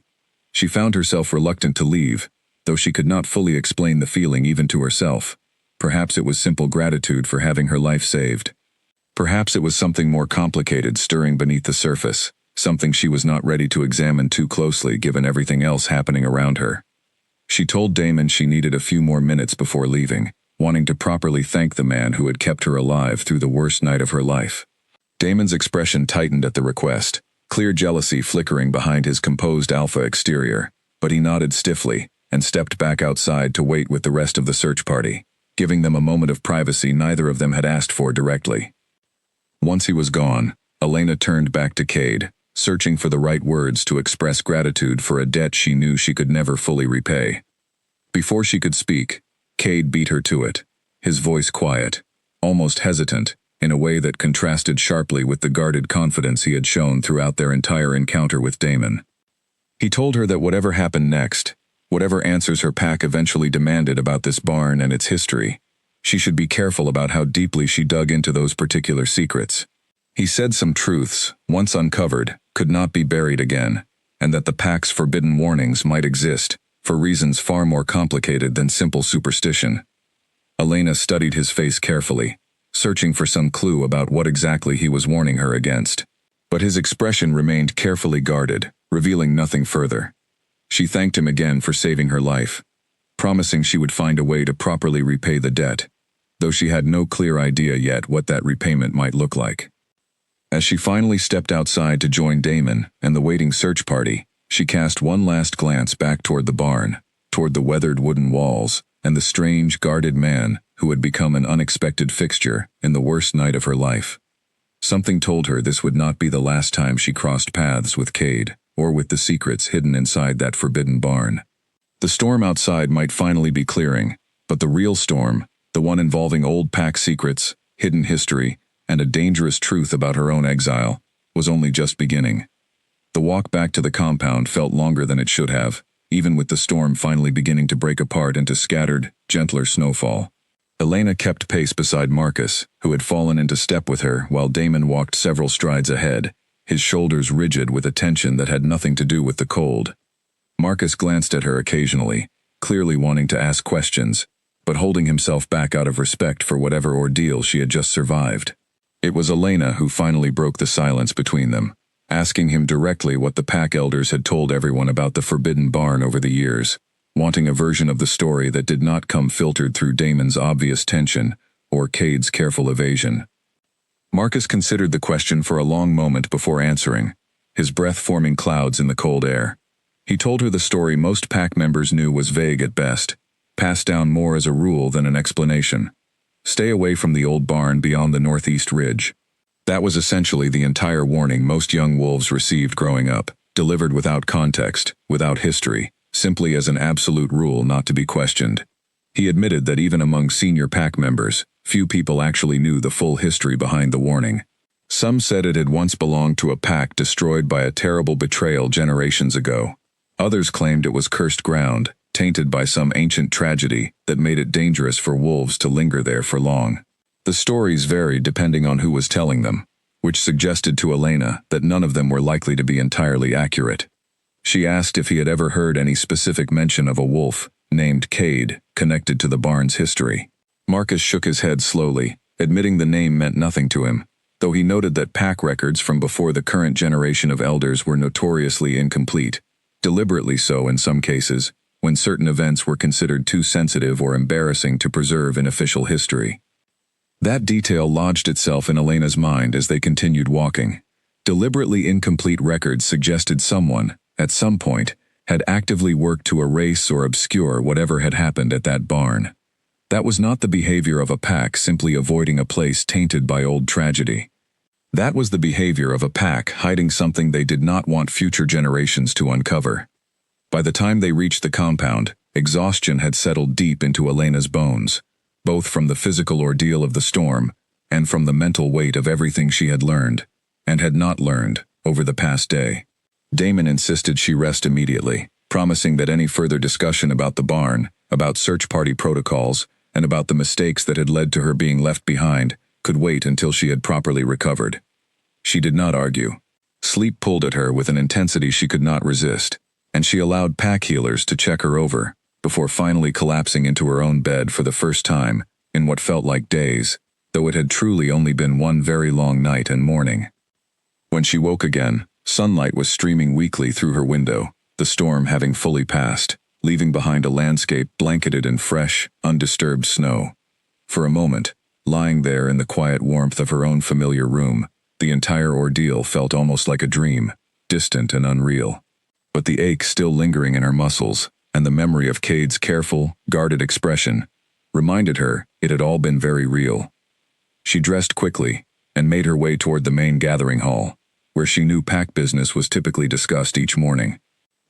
She found herself reluctant to leave, though she could not fully explain the feeling even to herself. Perhaps it was simple gratitude for having her life saved. Perhaps it was something more complicated stirring beneath the surface, something she was not ready to examine too closely given everything else happening around her. She told Damon she needed a few more minutes before leaving, wanting to properly thank the man who had kept her alive through the worst night of her life. Damon's expression tightened at the request, clear jealousy flickering behind his composed alpha exterior, but he nodded stiffly and stepped back outside to wait with the rest of the search party, giving them a moment of privacy neither of them had asked for directly. Once he was gone, Elena turned back to Cade, searching for the right words to express gratitude for a debt she knew she could never fully repay. Before she could speak, Cade beat her to it, his voice quiet, almost hesitant, in a way that contrasted sharply with the guarded confidence he had shown throughout their entire encounter with Damon. He told her that whatever happened next, whatever answers her pack eventually demanded about this barn and its history, she should be careful about how deeply she dug into those particular secrets. He said some truths, once uncovered, could not be buried again, and that the pack's forbidden warnings might exist, for reasons far more complicated than simple superstition. Elena studied his face carefully, searching for some clue about what exactly he was warning her against. But his expression remained carefully guarded, revealing nothing further. She thanked him again for saving her life, promising she would find a way to properly repay the debt, though she had no clear idea yet what that repayment might look like. As she finally stepped outside to join Damon and the waiting search party, she cast one last glance back toward the barn, toward the weathered wooden walls, and the strange, guarded man who had become an unexpected fixture in the worst night of her life. Something told her this would not be the last time she crossed paths with Cade, or with the secrets hidden inside that forbidden barn. The storm outside might finally be clearing, but the real storm, the one involving old pack secrets, hidden history, and a dangerous truth about her own exile, was only just beginning. The walk back to the compound felt longer than it should have, even with the storm finally beginning to break apart into scattered, gentler snowfall. Elena kept pace beside Marcus, who had fallen into step with her while Damon walked several strides ahead, his shoulders rigid with a tension that had nothing to do with the cold. Marcus glanced at her occasionally, clearly wanting to ask questions, but holding himself back out of respect for whatever ordeal she had just survived. It was Elena who finally broke the silence between them, asking him directly what the pack elders had told everyone about the forbidden barn over the years, wanting a version of the story that did not come filtered through Damon's obvious tension or Cade's careful evasion. Marcus considered the question for a long moment before answering, his breath forming clouds in the cold air. He told her the story most pack members knew was vague at best, passed down more as a rule than an explanation. Stay away from the old barn beyond the northeast ridge. That was essentially the entire warning most young wolves received growing up, delivered without context, without history, simply as an absolute rule not to be questioned. He admitted that even among senior pack members, few people actually knew the full history behind the warning. Some said it had once belonged to a pack destroyed by a terrible betrayal generations ago. Others claimed it was cursed ground, tainted by some ancient tragedy that made it dangerous for wolves to linger there for long. The stories varied depending on who was telling them, which suggested to Elena that none of them were likely to be entirely accurate. She asked if he had ever heard any specific mention of a wolf, named Cade, connected to the barn's history. Marcus shook his head slowly, admitting the name meant nothing to him, though he noted that pack records from before the current generation of elders were notoriously incomplete, deliberately so in some cases, when certain events were considered too sensitive or embarrassing to preserve in official history. That detail lodged itself in Elena's mind as they continued walking. Deliberately incomplete records suggested someone, at some point, had actively worked to erase or obscure whatever had happened at that barn. That was not the behavior of a pack simply avoiding a place tainted by old tragedy. That was the behavior of a pack hiding something they did not want future generations to uncover. By the time they reached the compound, exhaustion had settled deep into Elena's bones, both from the physical ordeal of the storm and from the mental weight of everything she had learned, and had not learned, over the past day. Damon insisted she rest immediately, promising that any further discussion about the barn, about search party protocols, and about the mistakes that had led to her being left behind, could wait until she had properly recovered. She did not argue. Sleep pulled at her with an intensity she could not resist, and she allowed pack healers to check her over, before finally collapsing into her own bed for the first time, in what felt like days, though it had truly only been one very long night and morning. When she woke again, sunlight was streaming weakly through her window, the storm having fully passed, leaving behind a landscape blanketed in fresh, undisturbed snow. For a moment, lying there in the quiet warmth of her own familiar room, the entire ordeal felt almost like a dream, distant and unreal. But the ache still lingering in her muscles, and the memory of Cade's careful, guarded expression, reminded her it had all been very real. She dressed quickly, and made her way toward the main gathering hall, where she knew pack business was typically discussed each morning.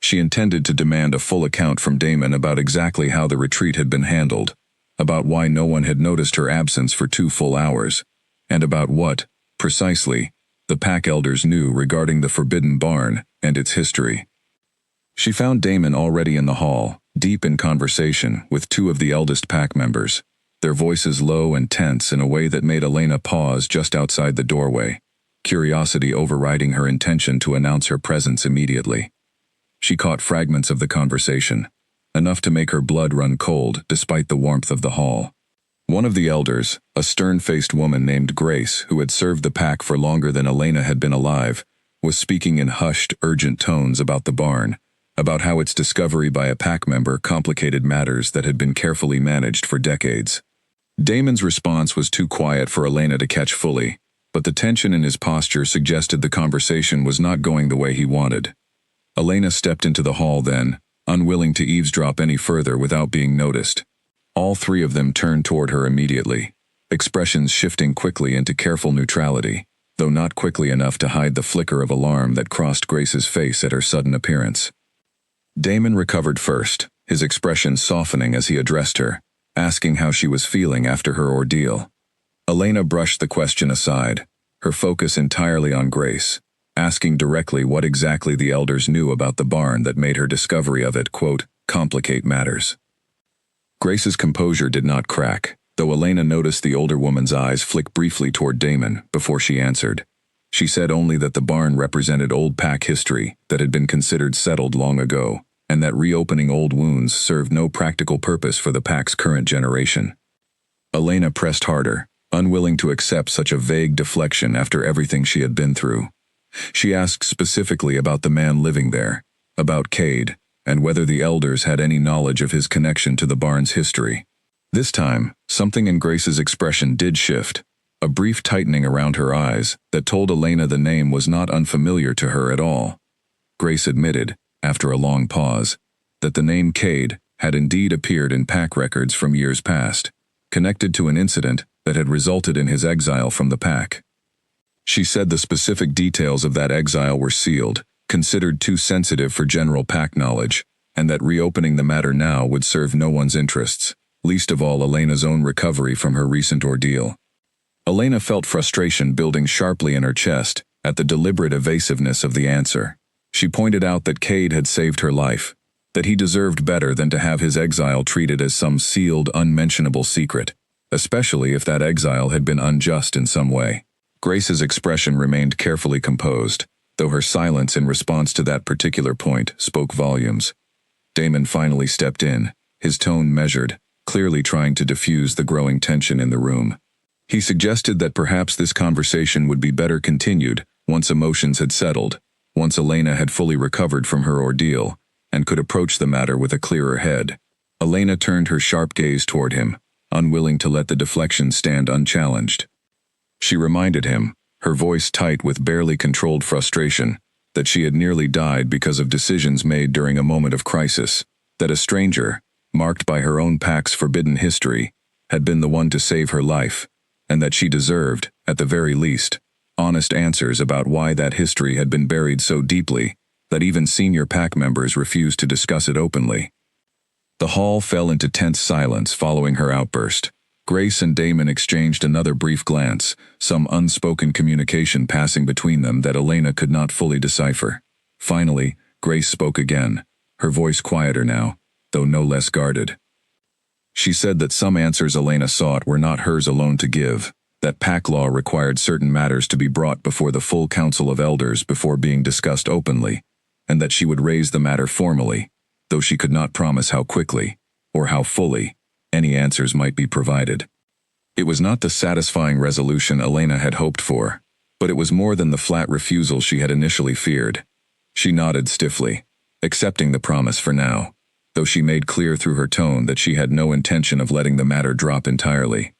She intended to demand a full account from Damon about exactly how the retreat had been handled, about why no one had noticed her absence for 2 full hours, and about what, precisely, the pack elders knew regarding the forbidden barn and its history. She found Damon already in the hall, deep in conversation with 2 of the eldest pack members, their voices low and tense in a way that made Elena pause just outside the doorway, curiosity overriding her intention to announce her presence immediately. She caught fragments of the conversation, enough to make her blood run cold despite the warmth of the hall. One of the elders, a stern-faced woman named Grace who had served the pack for longer than Elena had been alive, was speaking in hushed, urgent tones about the barn, about how its discovery by a pack member complicated matters that had been carefully managed for decades. Damon's response was too quiet for Elena to catch fully, but the tension in his posture suggested the conversation was not going the way he wanted. Elena stepped into the hall then, unwilling to eavesdrop any further without being noticed. All 3 of them turned toward her immediately, expressions shifting quickly into careful neutrality, though not quickly enough to hide the flicker of alarm that crossed Grace's face at her sudden appearance. Damon recovered first, his expression softening as he addressed her, asking how she was feeling after her ordeal. Elena brushed the question aside, her focus entirely on Grace, asking directly what exactly the elders knew about the barn that made her discovery of it, quote, complicate matters. Grace's composure did not crack, though Elena noticed the older woman's eyes flick briefly toward Damon before she answered. She said only that the barn represented old pack history that had been considered settled long ago, and that reopening old wounds served no practical purpose for the pack's current generation. Elena pressed harder, unwilling to accept such a vague deflection after everything she had been through. She asked specifically about the man living there, about Cade, and whether the elders had any knowledge of his connection to the barn's history. This time, something in Grace's expression did shift, a brief tightening around her eyes that told Elena the name was not unfamiliar to her at all. Grace admitted, after a long pause, that the name Cade had indeed appeared in pack records from years past, connected to an incident that had resulted in his exile from the pack. She said the specific details of that exile were sealed, considered too sensitive for general pack knowledge, and that reopening the matter now would serve no one's interests, least of all Elena's own recovery from her recent ordeal. Elena felt frustration building sharply in her chest at the deliberate evasiveness of the answer. She pointed out that Cade had saved her life, that he deserved better than to have his exile treated as some sealed, unmentionable secret, especially if that exile had been unjust in some way. Grace's expression remained carefully composed, though her silence in response to that particular point spoke volumes. Damon finally stepped in, his tone measured, clearly trying to diffuse the growing tension in the room. He suggested that perhaps this conversation would be better continued once emotions had settled, once Elena had fully recovered from her ordeal, and could approach the matter with a clearer head. Elena turned her sharp gaze toward him, unwilling to let the deflection stand unchallenged. She reminded him, her voice tight with barely controlled frustration, that she had nearly died because of decisions made during a moment of crisis, that a stranger, marked by her own pack's forbidden history, had been the one to save her life, and that she deserved, at the very least, honest answers about why that history had been buried so deeply that even senior pack members refused to discuss it openly. The hall fell into tense silence following her outburst. Grace and Damon exchanged another brief glance, some unspoken communication passing between them that Elena could not fully decipher. Finally, Grace spoke again, her voice quieter now, though no less guarded. She said that some answers Elena sought were not hers alone to give, that pack law required certain matters to be brought before the full council of elders before being discussed openly, and that she would raise the matter formally, though she could not promise how quickly, or how fully, any answers might be provided. It was not the satisfying resolution Elena had hoped for, but it was more than the flat refusal she had initially feared. She nodded stiffly, accepting the promise for now, though she made clear through her tone that she had no intention of letting the matter drop entirely.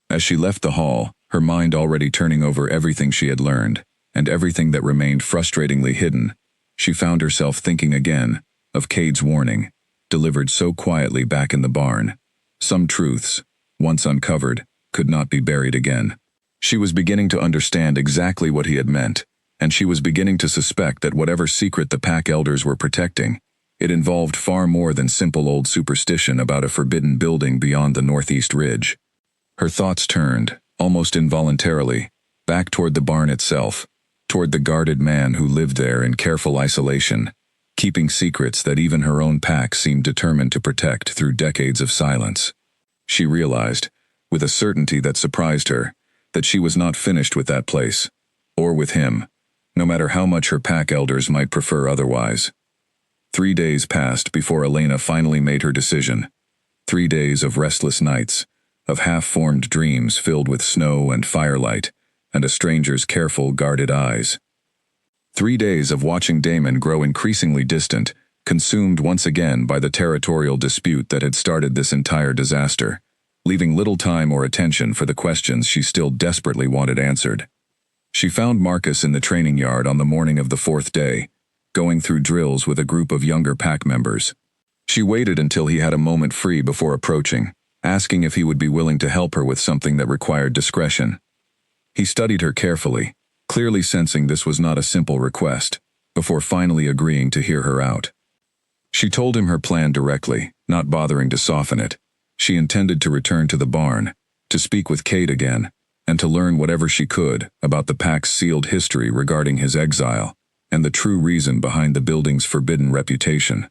As she left the hall, her mind already turning over everything she had learned, and everything that remained frustratingly hidden, she found herself thinking again of Cade's warning, delivered so quietly back in the barn. Some truths, once uncovered, could not be buried again. She was beginning to understand exactly what he had meant, and she was beginning to suspect that whatever secret the pack elders were protecting, it involved far more than simple old superstition about a forbidden building beyond the northeast ridge. Her thoughts turned, almost involuntarily, back toward the barn itself, toward the guarded man who lived there in careful isolation, keeping secrets that even her own pack seemed determined to protect through decades of silence. She realized, with a certainty that surprised her, that she was not finished with that place, or with him, no matter how much her pack elders might prefer otherwise. 3 days passed before Elena finally made her decision. 3 days of restless nights, of half-formed dreams filled with snow and firelight, and a stranger's careful, guarded eyes. 3 days of watching Damon grow increasingly distant, consumed once again by the territorial dispute that had started this entire disaster, leaving little time or attention for the questions she still desperately wanted answered. She found Marcus in the training yard on the morning of the 4th day, going through drills with a group of younger pack members. She waited until he had a moment free before approaching, asking if he would be willing to help her with something that required discretion. He studied her carefully, clearly sensing this was not a simple request, before finally agreeing to hear her out. She told him her plan directly, not bothering to soften it. She intended to return to the barn, to speak with Cade again, and to learn whatever she could about the pack's sealed history regarding his exile, and the true reason behind the building's forbidden reputation.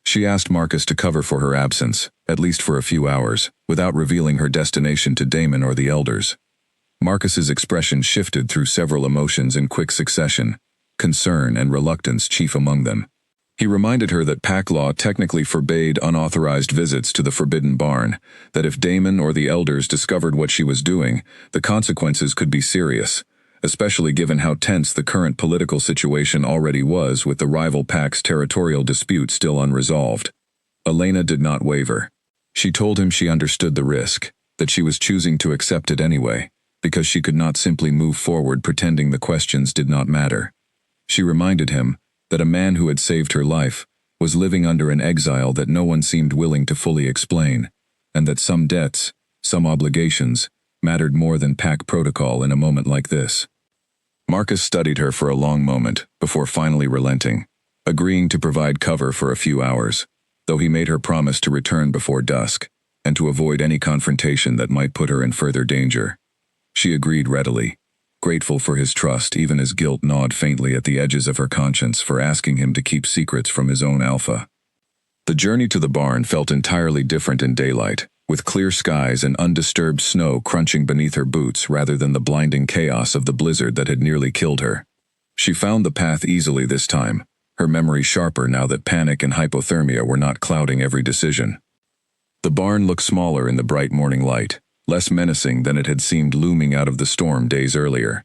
She asked Marcus to cover for her absence, at least for a few hours, without revealing her destination to Damon or the elders. Marcus's expression shifted through several emotions in quick succession, concern and reluctance chief among them. He reminded her that pack law technically forbade unauthorized visits to the forbidden barn, that if Damon or the elders discovered what she was doing, the consequences could be serious, especially given how tense the current political situation already was with the rival pack's territorial dispute still unresolved. Elena did not waver. She told him she understood the risk, that she was choosing to accept it anyway, because she could not simply move forward pretending the questions did not matter. She reminded him that a man who had saved her life was living under an exile that no one seemed willing to fully explain, and that some debts, some obligations, mattered more than pack protocol in a moment like this. Marcus studied her for a long moment before finally relenting, agreeing to provide cover for a few hours, though he made her promise to return before dusk, and to avoid any confrontation that might put her in further danger. She agreed readily, grateful for his trust even as guilt gnawed faintly at the edges of her conscience for asking him to keep secrets from his own alpha. The journey to the barn felt entirely different in daylight, with clear skies and undisturbed snow crunching beneath her boots rather than the blinding chaos of the blizzard that had nearly killed her. She found the path easily this time, her memory sharper now that panic and hypothermia were not clouding every decision. The barn looked smaller in the bright morning light, less menacing than it had seemed looming out of the storm days earlier.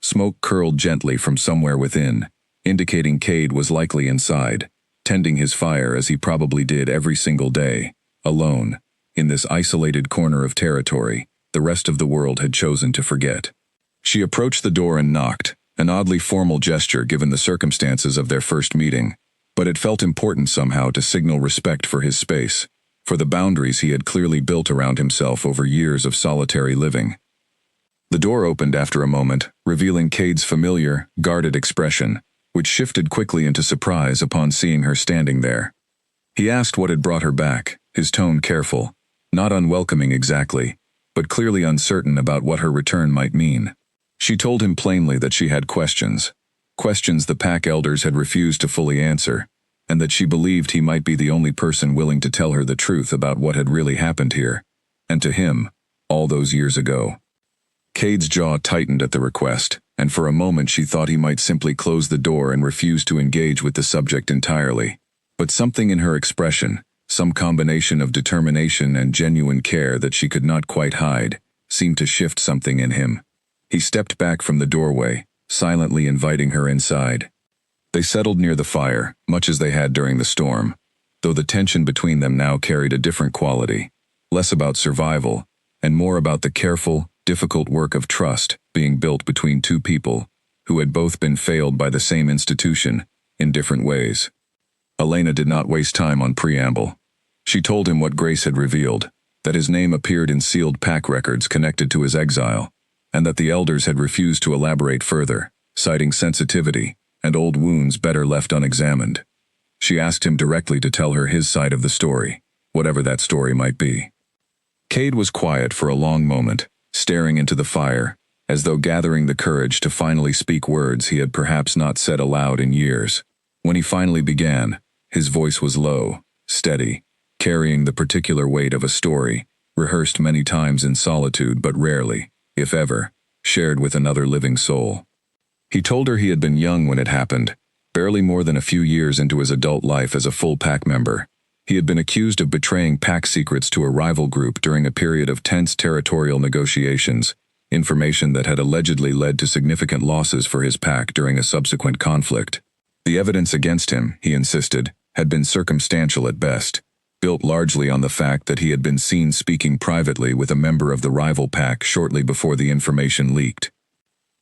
Smoke curled gently from somewhere within, indicating Cade was likely inside, tending his fire as he probably did every single day, alone, in this isolated corner of territory the rest of the world had chosen to forget. She approached the door and knocked, an oddly formal gesture given the circumstances of their first meeting, but it felt important somehow to signal respect for his space, for the boundaries he had clearly built around himself over years of solitary living. The door opened after a moment, revealing Cade's familiar, guarded expression, which shifted quickly into surprise upon seeing her standing there. He asked what had brought her back, his tone careful, not unwelcoming exactly, but clearly uncertain about what her return might mean. She told him plainly that she had questions the pack elders had refused to fully answer, and that she believed he might be the only person willing to tell her the truth about what had really happened here, and to him, all those years ago. Cade's jaw tightened at the request, and for a moment she thought he might simply close the door and refuse to engage with the subject entirely. But something in her expression, some combination of determination and genuine care that she could not quite hide, seemed to shift something in him. He stepped back from the doorway, silently inviting her inside. They settled near the fire, much as they had during the storm, though the tension between them now carried a different quality, less about survival, and more about the careful, difficult work of trust being built between two people who had both been failed by the same institution in different ways. Elena did not waste time on preamble. She told him what Grace had revealed, that his name appeared in sealed pack records connected to his exile, and that the elders had refused to elaborate further, citing sensitivity and old wounds better left unexamined. She asked him directly to tell her his side of the story, whatever that story might be. Cade was quiet for a long moment, staring into the fire, as though gathering the courage to finally speak words he had perhaps not said aloud in years. When he finally began, his voice was low, steady, carrying the particular weight of a story, rehearsed many times in solitude but rarely, if ever, shared with another living soul. He told her he had been young when it happened, barely more than a few years into his adult life as a full pack member. He had been accused of betraying pack secrets to a rival group during a period of tense territorial negotiations, information that had allegedly led to significant losses for his pack during a subsequent conflict. The evidence against him, he insisted, had been circumstantial at best, built largely on the fact that he had been seen speaking privately with a member of the rival pack shortly before the information leaked.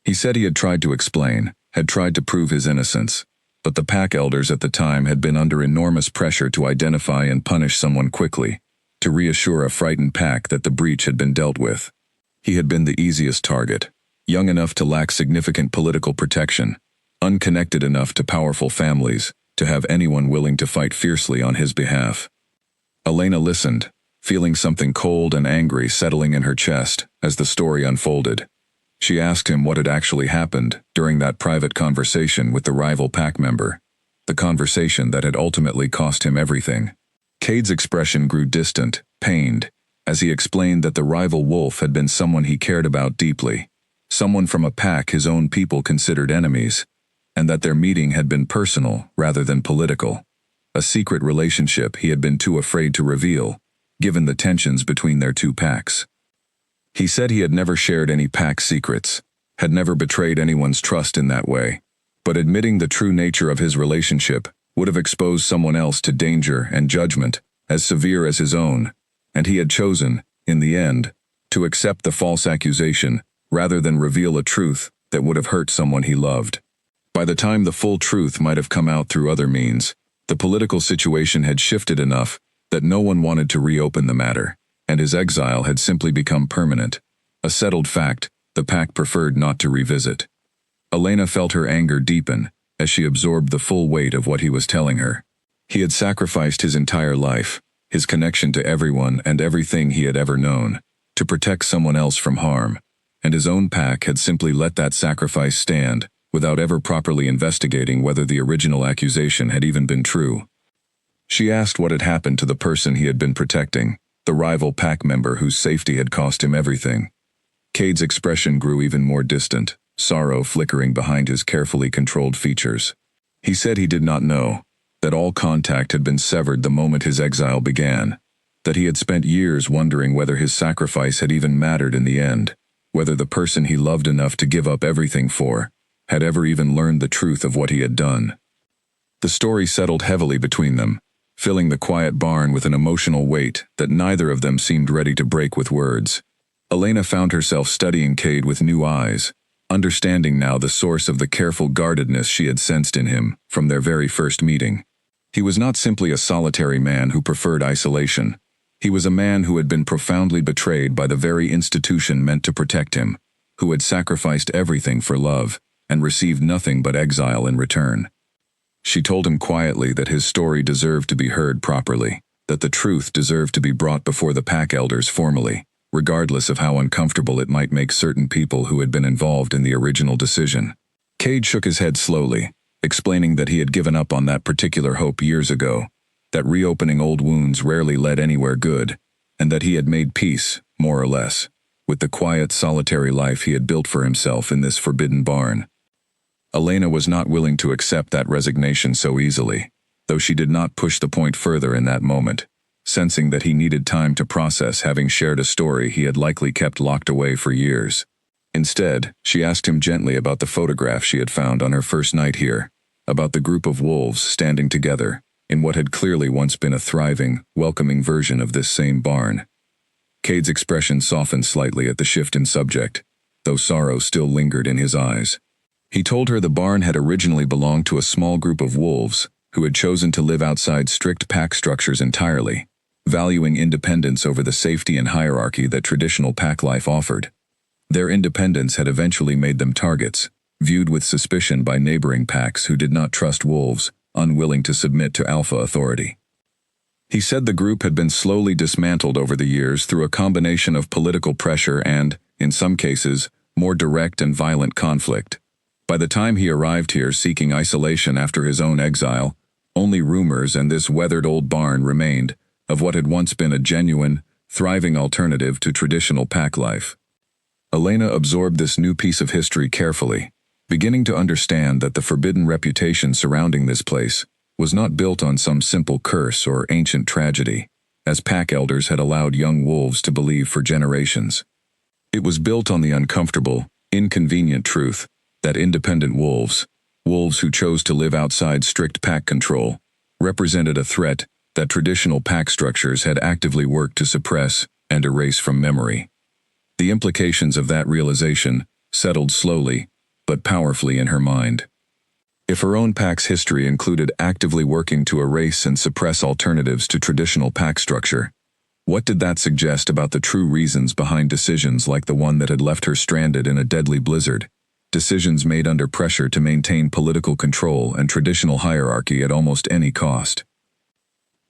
He said he had tried to explain, had tried to prove his innocence, but the pack elders at the time had been under enormous pressure to identify and punish someone quickly, to reassure a frightened pack that the breach had been dealt with. He had been the easiest target, young enough to lack significant political protection, unconnected enough to powerful families, to have anyone willing to fight fiercely on his behalf. Elena listened, feeling something cold and angry settling in her chest as the story unfolded. She asked him what had actually happened during that private conversation with the rival pack member, the conversation that had ultimately cost him everything. Cade's expression grew distant, pained, as he explained that the rival wolf had been someone he cared about deeply, someone from a pack his own people considered enemies, and that their meeting had been personal rather than political, a secret relationship he had been too afraid to reveal, given the tensions between their two packs. He said he had never shared any pack secrets, had never betrayed anyone's trust in that way, but admitting the true nature of his relationship would have exposed someone else to danger and judgment as severe as his own, and he had chosen, in the end, to accept the false accusation rather than reveal a truth that would have hurt someone he loved. By the time the full truth might have come out through other means, the political situation had shifted enough that no one wanted to reopen the matter, and his exile had simply become permanent, a settled fact the pack preferred not to revisit. Elena felt her anger deepen as she absorbed the full weight of what he was telling her. He had sacrificed his entire life, his connection to everyone and everything he had ever known, to protect someone else from harm, and his own pack had simply let that sacrifice stand without ever properly investigating whether the original accusation had even been true. She asked what had happened to the person he had been protecting, the rival pack member whose safety had cost him everything. Cade's expression grew even more distant, sorrow flickering behind his carefully controlled features. He said he did not know, that all contact had been severed the moment his exile began, that he had spent years wondering whether his sacrifice had even mattered in the end, whether the person he loved enough to give up everything for had ever even learned the truth of what he had done. The story settled heavily between them, filling the quiet barn with an emotional weight that neither of them seemed ready to break with words. Elena found herself studying Cade with new eyes, understanding now the source of the careful guardedness she had sensed in him from their very first meeting. He was not simply a solitary man who preferred isolation. He was a man who had been profoundly betrayed by the very institution meant to protect him, who had sacrificed everything for love and received nothing but exile in return. She told him quietly that his story deserved to be heard properly, that the truth deserved to be brought before the pack elders formally, regardless of how uncomfortable it might make certain people who had been involved in the original decision. Cade shook his head slowly, explaining that he had given up on that particular hope years ago, that reopening old wounds rarely led anywhere good, and that he had made peace, more or less, with the quiet, solitary life he had built for himself in this forbidden barn. Elena was not willing to accept that resignation so easily, though she did not push the point further in that moment, sensing that he needed time to process having shared a story he had likely kept locked away for years. Instead, she asked him gently about the photograph she had found on her first night here, about the group of wolves standing together in what had clearly once been a thriving, welcoming version of this same barn. Cade's expression softened slightly at the shift in subject, though sorrow still lingered in his eyes. He told her the barn had originally belonged to a small group of wolves who had chosen to live outside strict pack structures entirely, valuing independence over the safety and hierarchy that traditional pack life offered. Their independence had eventually made them targets, viewed with suspicion by neighboring packs who did not trust wolves, unwilling to submit to alpha authority. He said the group had been slowly dismantled over the years through a combination of political pressure and, in some cases, more direct and violent conflict. By the time he arrived here seeking isolation after his own exile, only rumors and this weathered old barn remained of what had once been a genuine, thriving alternative to traditional pack life. Elena absorbed this new piece of history carefully, beginning to understand that the forbidden reputation surrounding this place was not built on some simple curse or ancient tragedy, as pack elders had allowed young wolves to believe for generations. It was built on the uncomfortable, inconvenient truth that independent wolves who chose to live outside strict pack control, represented a threat that traditional pack structures had actively worked to suppress and erase from memory. The implications of that realization settled slowly, but powerfully in her mind. If her own pack's history included actively working to erase and suppress alternatives to traditional pack structure, what did that suggest about the true reasons behind decisions like the one that had left her stranded in a deadly blizzard? Decisions made under pressure to maintain political control and traditional hierarchy at almost any cost.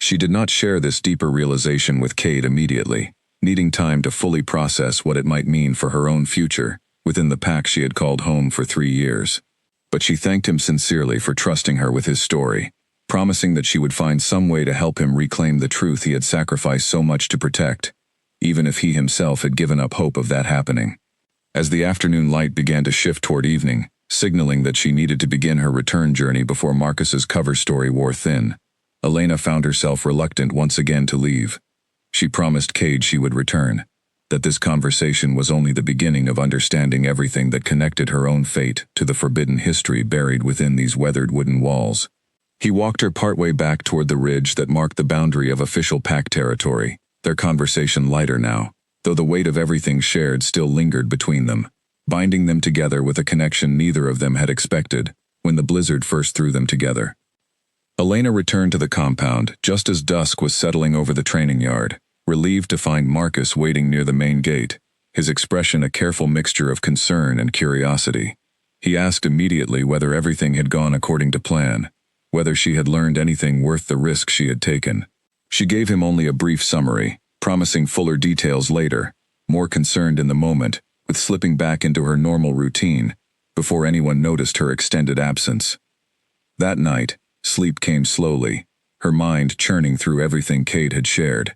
She did not share this deeper realization with Cade immediately, needing time to fully process what it might mean for her own future within the pack she had called home for 3 years. But she thanked him sincerely for trusting her with his story, promising that she would find some way to help him reclaim the truth he had sacrificed so much to protect, even if he himself had given up hope of that happening. As the afternoon light began to shift toward evening, signaling that she needed to begin her return journey before Marcus's cover story wore thin, Elena found herself reluctant once again to leave. She promised Cade she would return, that this conversation was only the beginning of understanding everything that connected her own fate to the forbidden history buried within these weathered wooden walls. He walked her partway back toward the ridge that marked the boundary of official pack territory, their conversation lighter now, though the weight of everything shared still lingered between them, binding them together with a connection neither of them had expected when the blizzard first threw them together. Elena returned to the compound just as dusk was settling over the training yard, relieved to find Marcus waiting near the main gate, his expression a careful mixture of concern and curiosity. He asked immediately whether everything had gone according to plan, whether she had learned anything worth the risk she had taken. She gave him only a brief summary, promising fuller details later, more concerned in the moment with slipping back into her normal routine before anyone noticed her extended absence. That night, sleep came slowly, her mind churning through everything Cade had shared.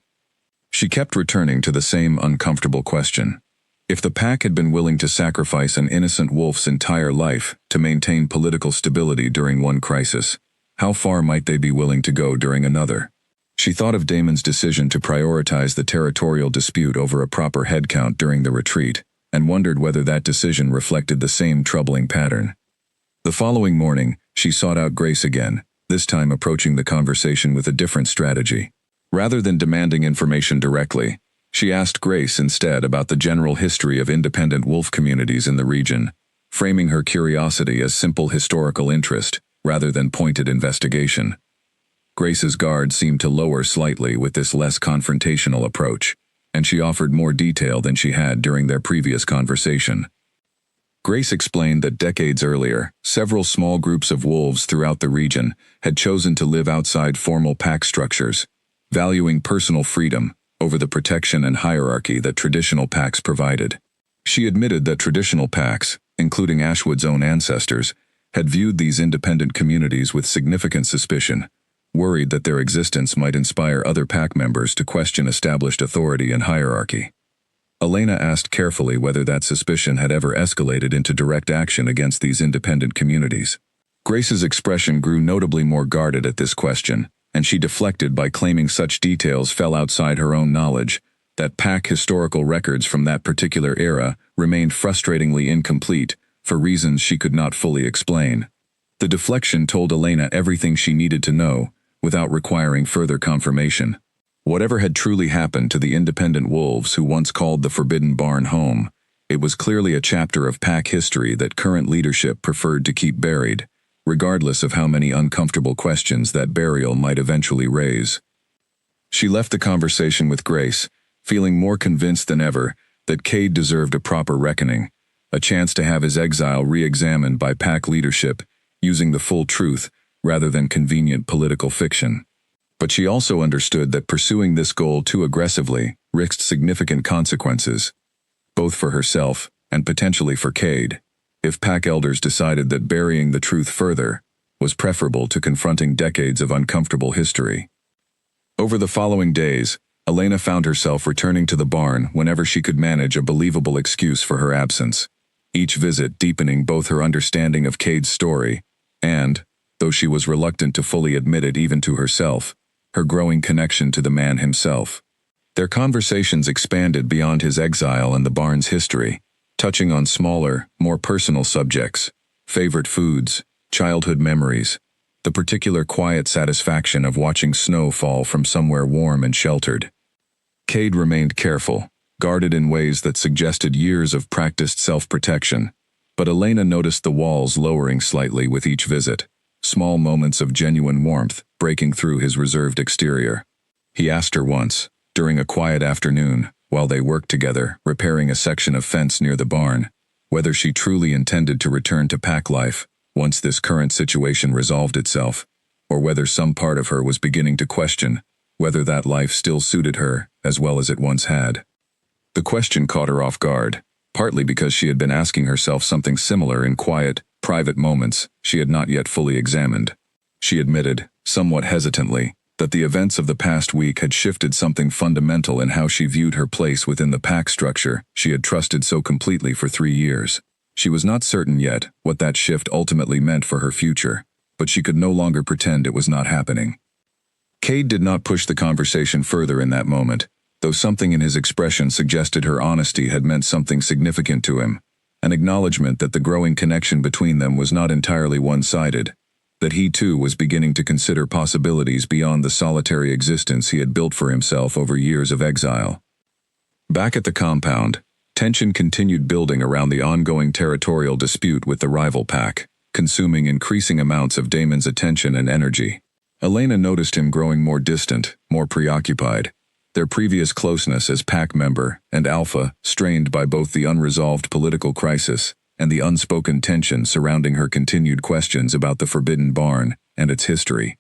She kept returning to the same uncomfortable question. If the pack had been willing to sacrifice an innocent wolf's entire life to maintain political stability during one crisis, how far might they be willing to go during another? She thought of Damon's decision to prioritize the territorial dispute over a proper headcount during the retreat, and wondered whether that decision reflected the same troubling pattern. The following morning, she sought out Grace again, this time approaching the conversation with a different strategy. Rather than demanding information directly, she asked Grace instead about the general history of independent wolf communities in the region, framing her curiosity as simple historical interest rather than pointed investigation. Grace's guard seemed to lower slightly with this less confrontational approach, and she offered more detail than she had during their previous conversation. Grace explained that decades earlier, several small groups of wolves throughout the region had chosen to live outside formal pack structures, valuing personal freedom over the protection and hierarchy that traditional packs provided. She admitted that traditional packs, including Ashwood's own ancestors, had viewed these independent communities with significant suspicion, worried that their existence might inspire other pack members to question established authority and hierarchy. Elena asked carefully whether that suspicion had ever escalated into direct action against these independent communities. Grace's expression grew notably more guarded at this question, and she deflected by claiming such details fell outside her own knowledge, that pack historical records from that particular era remained frustratingly incomplete for reasons she could not fully explain. The deflection told Elena everything she needed to know, without requiring further confirmation. Whatever had truly happened to the independent wolves who once called the Forbidden Barn home, it was clearly a chapter of pack history that current leadership preferred to keep buried, regardless of how many uncomfortable questions that burial might eventually raise. She left the conversation with Grace, feeling more convinced than ever that Cade deserved a proper reckoning, a chance to have his exile re-examined by pack leadership using the full truth rather than convenient political fiction. But she also understood that pursuing this goal too aggressively risked significant consequences, both for herself and potentially for Cade, if pack elders decided that burying the truth further was preferable to confronting decades of uncomfortable history. Over the following days, Elena found herself returning to the barn whenever she could manage a believable excuse for her absence, each visit deepening both her understanding of Cade's story and, though she was reluctant to fully admit it even to herself, her growing connection to the man himself. Their conversations expanded beyond his exile and the barn's history, touching on smaller, more personal subjects, favorite foods, childhood memories, the particular quiet satisfaction of watching snow fall from somewhere warm and sheltered. Cade remained careful, guarded in ways that suggested years of practiced self-protection, but Elena noticed the walls lowering slightly with each visit, small moments of genuine warmth breaking through his reserved exterior. He asked her once, during a quiet afternoon, while they worked together, repairing a section of fence near the barn, whether she truly intended to return to pack life once this current situation resolved itself, or whether some part of her was beginning to question whether that life still suited her as well as it once had. The question caught her off guard, partly because she had been asking herself something similar in quiet, private moments she had not yet fully examined. She admitted, somewhat hesitantly, that the events of the past week had shifted something fundamental in how she viewed her place within the pack structure she had trusted so completely for 3 years. She was not certain yet what that shift ultimately meant for her future, but she could no longer pretend it was not happening. Cade did not push the conversation further in that moment, though something in his expression suggested her honesty had meant something significant to him, an acknowledgement that the growing connection between them was not entirely one-sided, that he too was beginning to consider possibilities beyond the solitary existence he had built for himself over years of exile. Back at the compound, tension continued building around the ongoing territorial dispute with the rival pack, consuming increasing amounts of Damon's attention and energy. Elena noticed him growing more distant, more preoccupied, their previous closeness as pack member and alpha strained by both the unresolved political crisis and the unspoken tension surrounding her continued questions about the Forbidden Barn and its history.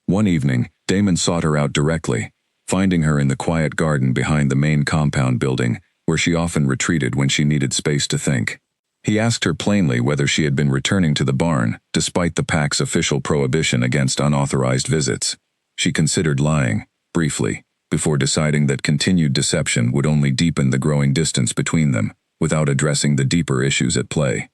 One evening, Damon sought her out directly, finding her in the quiet garden behind the main compound building, where she often retreated when she needed space to think. He asked her plainly whether she had been returning to the barn, despite the pack's official prohibition against unauthorized visits. She considered lying, briefly, before deciding that continued deception would only deepen the growing distance between them, without addressing the deeper issues at play.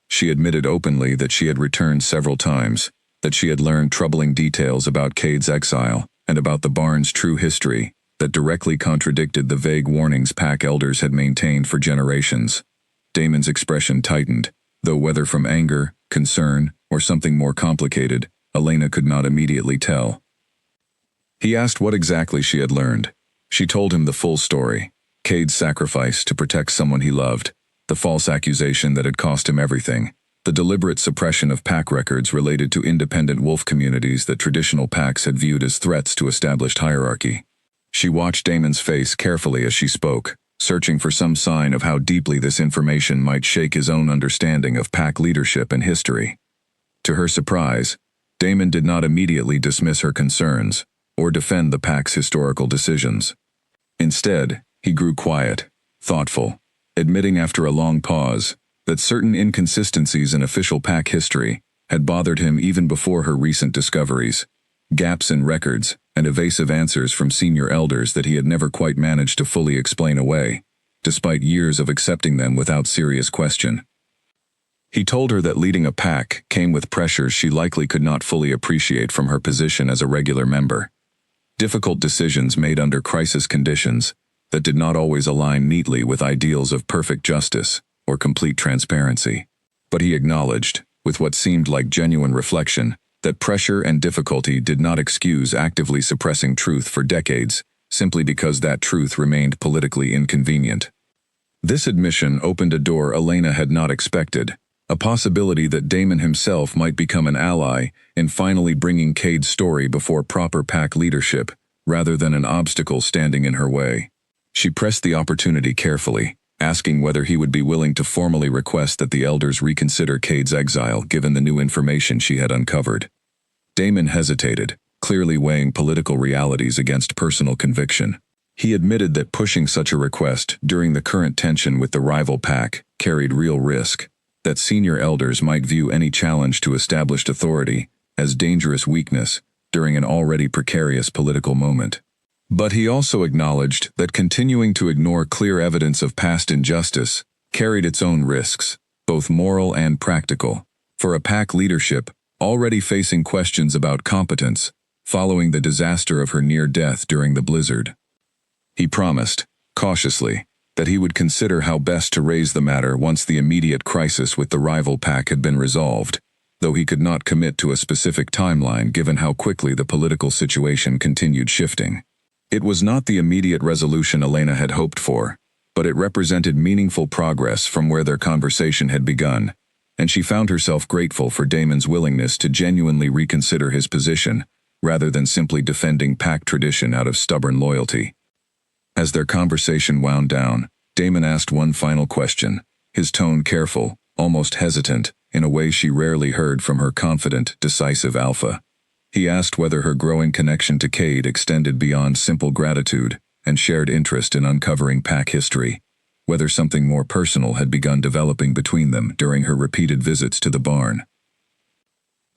She admitted openly that she had returned several times, that she had learned troubling details about Cade's exile and about the barn's true history that directly contradicted the vague warnings pack elders had maintained for generations. Damon's expression tightened, though whether from anger, concern, or something more complicated, Elena could not immediately tell. He asked what exactly she had learned. She told him the full story, Cade's sacrifice to protect someone he loved, the false accusation that had cost him everything, the deliberate suppression of pack records related to independent wolf communities that traditional packs had viewed as threats to established hierarchy. She watched Damon's face carefully as she spoke, searching for some sign of how deeply this information might shake his own understanding of pack leadership and history. To her surprise, Damon did not immediately dismiss her concerns or defend the pack's historical decisions. Instead, he grew quiet, thoughtful, admitting after a long pause that certain inconsistencies in official pack history had bothered him even before her recent discoveries, gaps in records and evasive answers from senior elders that he had never quite managed to fully explain away, despite years of accepting them without serious question. He told her that leading a pack came with pressures she likely could not fully appreciate from her position as a regular member. Difficult decisions made under crisis conditions that did not always align neatly with ideals of perfect justice or complete transparency. But he acknowledged, with what seemed like genuine reflection, that pressure and difficulty did not excuse actively suppressing truth for decades, simply because that truth remained politically inconvenient. This admission opened a door Elena had not expected, a possibility that Damon himself might become an ally in finally bringing Cade's story before proper pack leadership, rather than an obstacle standing in her way. She pressed the opportunity carefully, asking whether he would be willing to formally request that the elders reconsider Cade's exile given the new information she had uncovered. Damon hesitated, clearly weighing political realities against personal conviction. He admitted that pushing such a request during the current tension with the rival pack carried real risk, that senior elders might view any challenge to established authority as dangerous weakness during an already precarious political moment. But he also acknowledged that continuing to ignore clear evidence of past injustice carried its own risks, both moral and practical, for a pack leadership already facing questions about competence following the disaster of her near death during the blizzard. He promised, cautiously, that he would consider how best to raise the matter once the immediate crisis with the rival pack had been resolved, though he could not commit to a specific timeline given how quickly the political situation continued shifting. It was not the immediate resolution Elena had hoped for, but it represented meaningful progress from where their conversation had begun, and she found herself grateful for Damon's willingness to genuinely reconsider his position, rather than simply defending pack tradition out of stubborn loyalty. As their conversation wound down, Damon asked one final question, his tone careful, almost hesitant, in a way she rarely heard from her confident, decisive alpha. He asked whether her growing connection to Cade extended beyond simple gratitude and shared interest in uncovering pack history, whether something more personal had begun developing between them during her repeated visits to the barn.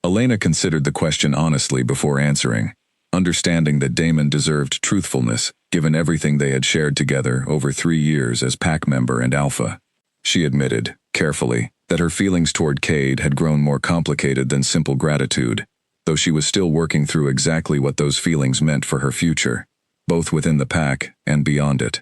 Elena considered the question honestly before answering, understanding that Damon deserved truthfulness given everything they had shared together over 3 years as pack member and alpha. She admitted, carefully, that her feelings toward Cade had grown more complicated than simple gratitude, though she was still working through exactly what those feelings meant for her future, both within the pack and beyond it.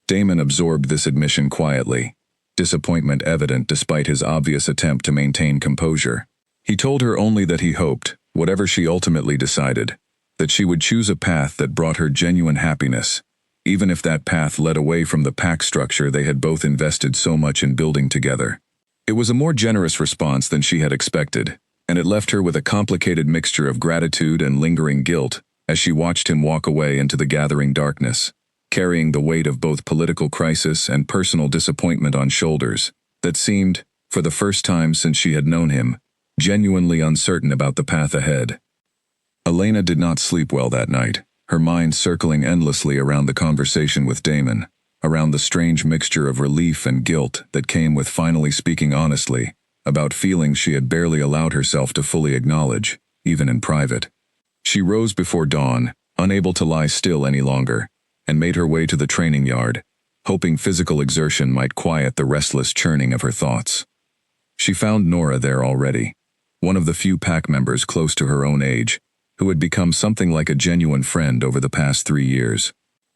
Damon absorbed this admission quietly, disappointment evident despite his obvious attempt to maintain composure. He told her only that he hoped, whatever she ultimately decided, that she would choose a path that brought her genuine happiness, even if that path led away from the pack structure they had both invested so much in building together. It was a more generous response than she had expected, and it left her with a complicated mixture of gratitude and lingering guilt as she watched him walk away into the gathering darkness, carrying the weight of both political crisis and personal disappointment on shoulders that seemed, for the first time since she had known him, genuinely uncertain about the path ahead. Elena did not sleep well that night, her mind circling endlessly around the conversation with Damon, around the strange mixture of relief and guilt that came with finally speaking honestly about feelings she had barely allowed herself to fully acknowledge, even in private. She rose before dawn, unable to lie still any longer, and made her way to the training yard, hoping physical exertion might quiet the restless churning of her thoughts. She found Nora there already, one of the few pack members close to her own age, who had become something like a genuine friend over the past 3 years.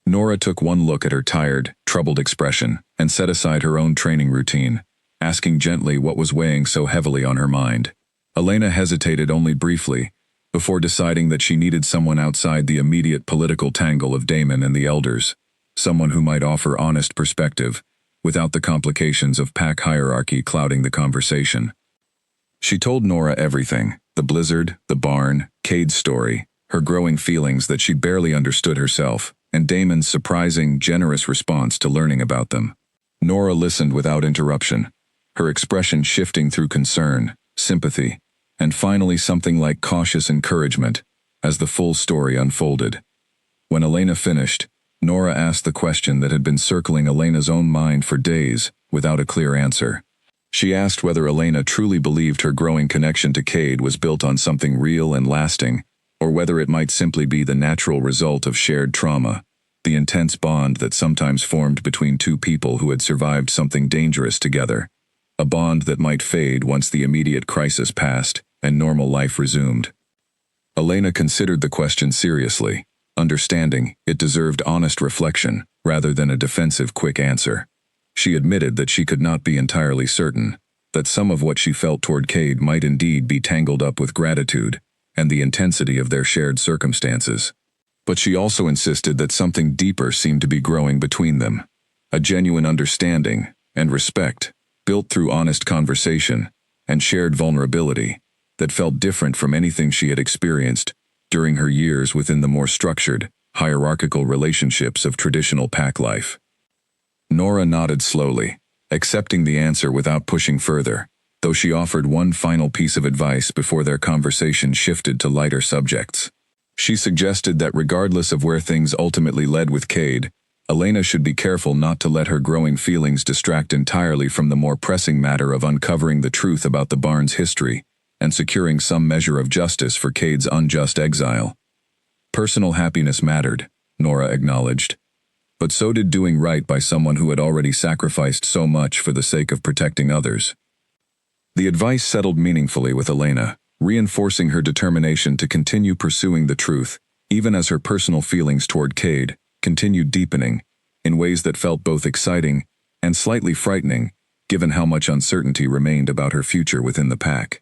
Nora took one look at her tired, troubled expression and set aside her own training routine, asking gently what was weighing so heavily on her mind. Elena hesitated only briefly, before deciding that she needed someone outside the immediate political tangle of Damon and the elders, someone who might offer honest perspective, without the complications of pack hierarchy clouding the conversation. She told Nora everything, the blizzard, the barn, Cade's story, her growing feelings that she barely understood herself, and Damon's surprising, generous response to learning about them. Nora listened without interruption, her expression shifting through concern, sympathy, and finally something like cautious encouragement as the full story unfolded. When Elena finished, Nora asked the question that had been circling Elena's own mind for days, without a clear answer. She asked whether Elena truly believed her growing connection to Cade was built on something real and lasting, or whether it might simply be the natural result of shared trauma, the intense bond that sometimes formed between two people who had survived something dangerous together, a bond that might fade once the immediate crisis passed and normal life resumed. Elena considered the question seriously, understanding it deserved honest reflection rather than a defensive quick answer. She admitted that she could not be entirely certain, that some of what she felt toward Cade might indeed be tangled up with gratitude and the intensity of their shared circumstances. But she also insisted that something deeper seemed to be growing between them, a genuine understanding and respect, built through honest conversation and shared vulnerability, that felt different from anything she had experienced during her years within the more structured, hierarchical relationships of traditional pack life. Nora nodded slowly, accepting the answer without pushing further, though she offered one final piece of advice before their conversation shifted to lighter subjects. She suggested that regardless of where things ultimately led with Cade, Elena should be careful not to let her growing feelings distract entirely from the more pressing matter of uncovering the truth about the barn's history and securing some measure of justice for Cade's unjust exile. Personal happiness mattered, Nora acknowledged, but so did doing right by someone who had already sacrificed so much for the sake of protecting others. The advice settled meaningfully with Elena, reinforcing her determination to continue pursuing the truth, even as her personal feelings toward Cade continued deepening in ways that felt both exciting and slightly frightening, given how much uncertainty remained about her future within the pack.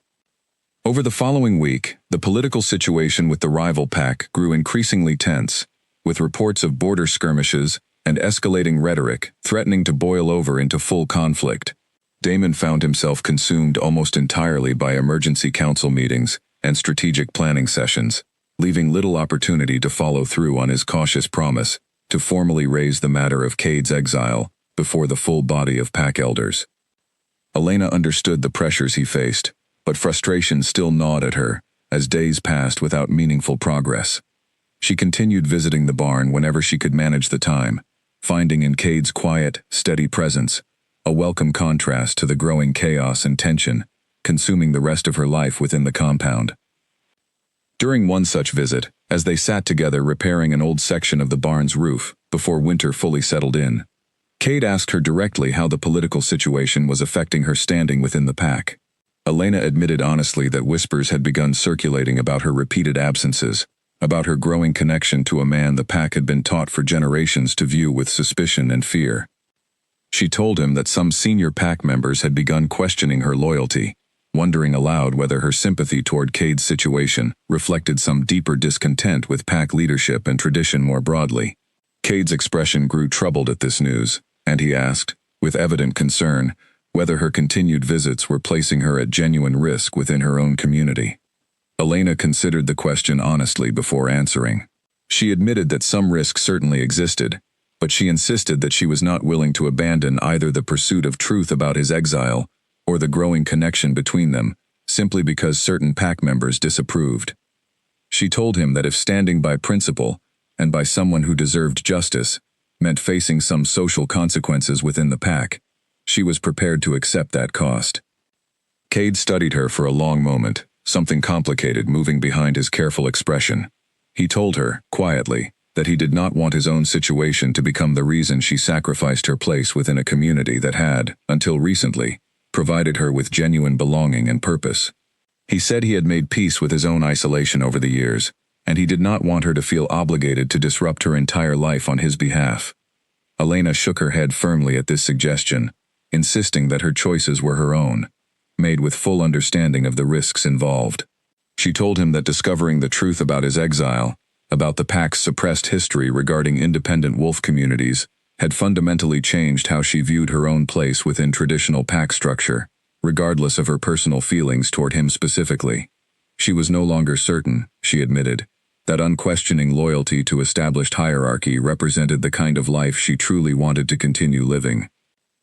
Over the following week, the political situation with the rival pack grew increasingly tense, with reports of border skirmishes and escalating rhetoric threatening to boil over into full conflict. Damon found himself consumed almost entirely by emergency council meetings and strategic planning sessions, leaving little opportunity to follow through on his cautious promise to formally raise the matter of Cade's exile before the full body of pack elders. Elena understood the pressures he faced, but frustration still gnawed at her as days passed without meaningful progress. She continued visiting the barn whenever she could manage the time, finding in Cade's quiet, steady presence a welcome contrast to the growing chaos and tension consuming the rest of her life within the compound. During one such visit, as they sat together repairing an old section of the barn's roof before winter fully settled in, Cade asked her directly how the political situation was affecting her standing within the pack. Elena admitted honestly that whispers had begun circulating about her repeated absences, about her growing connection to a man the pack had been taught for generations to view with suspicion and fear. She told him that some senior pack members had begun questioning her loyalty, wondering aloud whether her sympathy toward Cade's situation reflected some deeper discontent with pack leadership and tradition more broadly. Cade's expression grew troubled at this news, and he asked, with evident concern, whether her continued visits were placing her at genuine risk within her own community. Elena considered the question honestly before answering. She admitted that some risk certainly existed, but she insisted that she was not willing to abandon either the pursuit of truth about his exile or the growing connection between them, simply because certain pack members disapproved. She told him that if standing by principle, and by someone who deserved justice, meant facing some social consequences within the pack, she was prepared to accept that cost. Cade studied her for a long moment, something complicated moving behind his careful expression. He told her, quietly, that he did not want his own situation to become the reason she sacrificed her place within a community that had, until recently, provided her with genuine belonging and purpose. He said he had made peace with his own isolation over the years, and he did not want her to feel obligated to disrupt her entire life on his behalf. Elena shook her head firmly at this suggestion, insisting that her choices were her own, made with full understanding of the risks involved. She told him that discovering the truth about his exile, about the pack's suppressed history regarding independent wolf communities, had fundamentally changed how she viewed her own place within traditional pack structure, regardless of her personal feelings toward him specifically. She was no longer certain, she admitted, that unquestioning loyalty to established hierarchy represented the kind of life she truly wanted to continue living.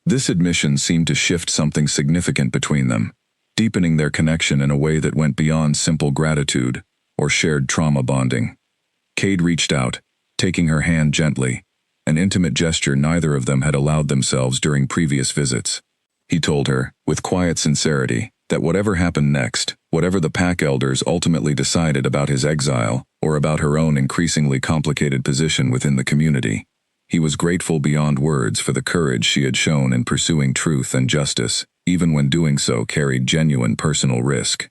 This admission seemed to shift something significant between them, deepening their connection in a way that went beyond simple gratitude or shared trauma bonding. Cade reached out, taking her hand gently, an intimate gesture neither of them had allowed themselves during previous visits. He told her, with quiet sincerity, that whatever happened next, whatever the pack elders ultimately decided about his exile, or about her own increasingly complicated position within the community, he was grateful beyond words for the courage she had shown in pursuing truth and justice, even when doing so carried genuine personal risk.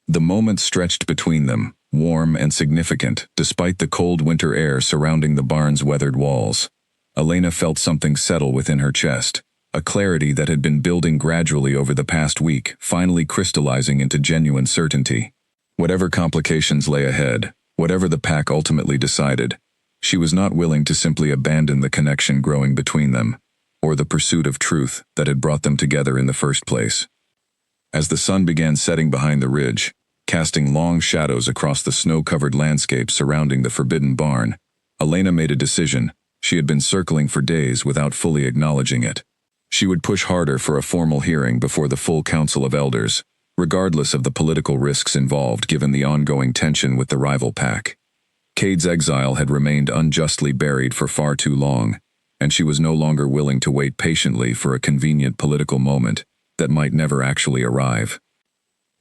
The moment stretched between them, warm and significant, despite the cold winter air surrounding the barn's weathered walls. Elena felt something settle within her chest, a clarity that had been building gradually over the past week, finally crystallizing into genuine certainty. Whatever complications lay ahead, whatever the pack ultimately decided, she was not willing to simply abandon the connection growing between them, or the pursuit of truth that had brought them together in the first place. As the sun began setting behind the ridge, casting long shadows across the snow-covered landscape surrounding the forbidden barn, Elena made a decision she had been circling for days without fully acknowledging it. She would push harder for a formal hearing before the full council of elders, regardless of the political risks involved given the ongoing tension with the rival pack. Cade's exile had remained unjustly buried for far too long, and she was no longer willing to wait patiently for a convenient political moment that might never actually arrive.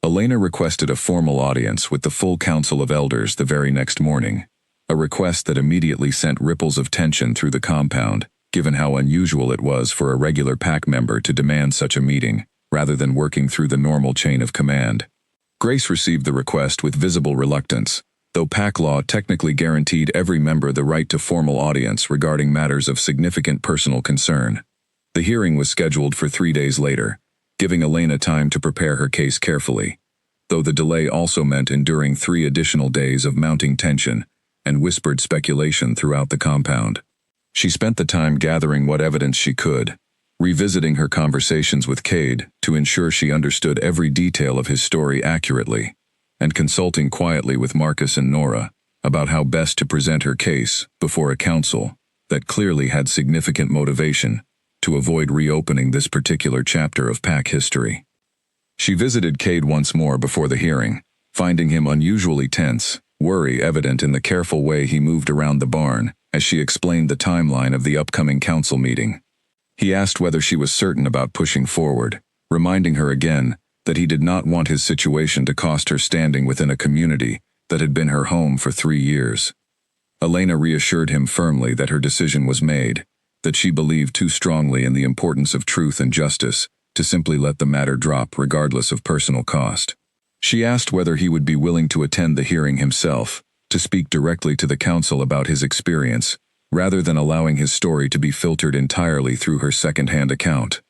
Elena requested a formal audience with the full council of elders the very next morning, a request that immediately sent ripples of tension through the compound, given how unusual it was for a regular pack member to demand such a meeting, rather than working through the normal chain of command. Grace received the request with visible reluctance, though pack law technically guaranteed every member the right to formal audience regarding matters of significant personal concern. The hearing was scheduled for 3 days later, giving Elena time to prepare her case carefully, though the delay also meant enduring 3 additional days of mounting tension and whispered speculation throughout the compound. She spent the time gathering what evidence she could, revisiting her conversations with Cade to ensure she understood every detail of his story accurately, and consulting quietly with Marcus and Nora about how best to present her case before a council that clearly had significant motivation to avoid reopening this particular chapter of pack history. She visited Cade once more before the hearing, finding him unusually tense, worry evident in the careful way he moved around the barn as she explained the timeline of the upcoming council meeting. He asked whether she was certain about pushing forward, reminding her again that he did not want his situation to cost her standing within a community that had been her home for 3 years. Elena reassured him firmly that her decision was made, that she believed too strongly in the importance of truth and justice to simply let the matter drop regardless of personal cost. She asked whether he would be willing to attend the hearing himself, to speak directly to the council about his experience, rather than allowing his story to be filtered entirely through her second-hand account.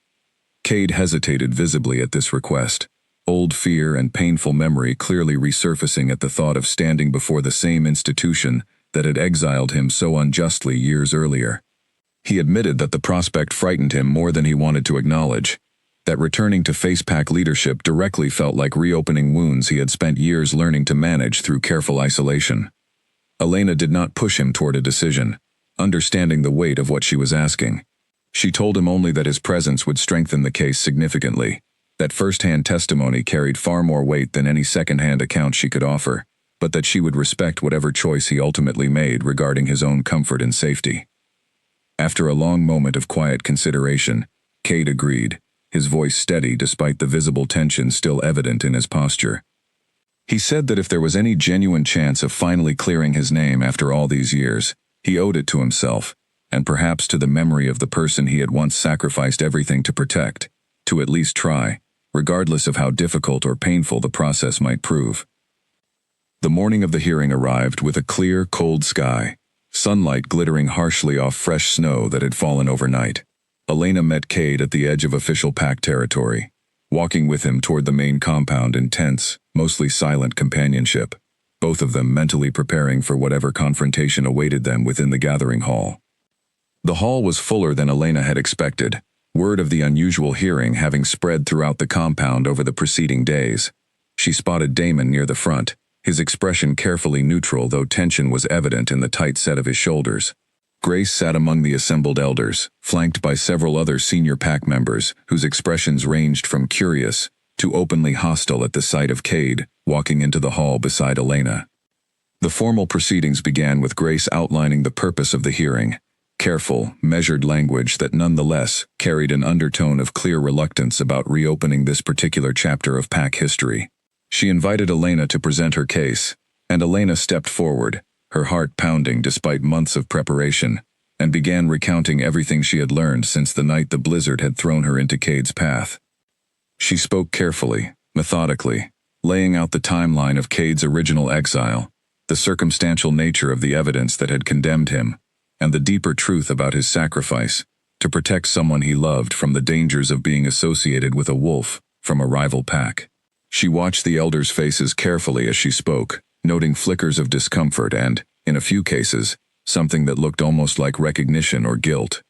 Cade hesitated visibly at this request, old fear and painful memory clearly resurfacing at the thought of standing before the same institution that had exiled him so unjustly years earlier. He admitted that the prospect frightened him more than he wanted to acknowledge, that returning to face-pack leadership directly felt like reopening wounds he had spent years learning to manage through careful isolation. Elena did not push him toward a decision, understanding the weight of what she was asking. She told him only that his presence would strengthen the case significantly, that first-hand testimony carried far more weight than any second-hand account she could offer, but that she would respect whatever choice he ultimately made regarding his own comfort and safety. After a long moment of quiet consideration, Cade agreed, his voice steady despite the visible tension still evident in his posture. He said that if there was any genuine chance of finally clearing his name after all these years, he owed it to himself, and perhaps to the memory of the person he had once sacrificed everything to protect, to at least try, regardless of how difficult or painful the process might prove. The morning of the hearing arrived with a clear, cold sky, sunlight glittering harshly off fresh snow that had fallen overnight. Elena met Cade at the edge of official pack territory, walking with him toward the main compound in tense, mostly silent companionship, both of them mentally preparing for whatever confrontation awaited them within the gathering hall. The hall was fuller than Elena had expected, word of the unusual hearing having spread throughout the compound over the preceding days. She spotted Damon near the front, his expression carefully neutral though tension was evident in the tight set of his shoulders. Grace sat among the assembled elders, flanked by several other senior pack members whose expressions ranged from curious to openly hostile at the sight of Cade walking into the hall beside Elena. The formal proceedings began with Grace outlining the purpose of the hearing, careful, measured language that nonetheless carried an undertone of clear reluctance about reopening this particular chapter of pack history. She invited Elena to present her case, and Elena stepped forward, her heart pounding despite months of preparation, and began recounting everything she had learned since the night the blizzard had thrown her into Cade's path. She spoke carefully, methodically, laying out the timeline of Cade's original exile, the circumstantial nature of the evidence that had condemned him, and the deeper truth about his sacrifice to protect someone he loved from the dangers of being associated with a wolf from a rival pack. She watched the elders' faces carefully as she spoke, noting flickers of discomfort and, in a few cases, something that looked almost like recognition or guilt.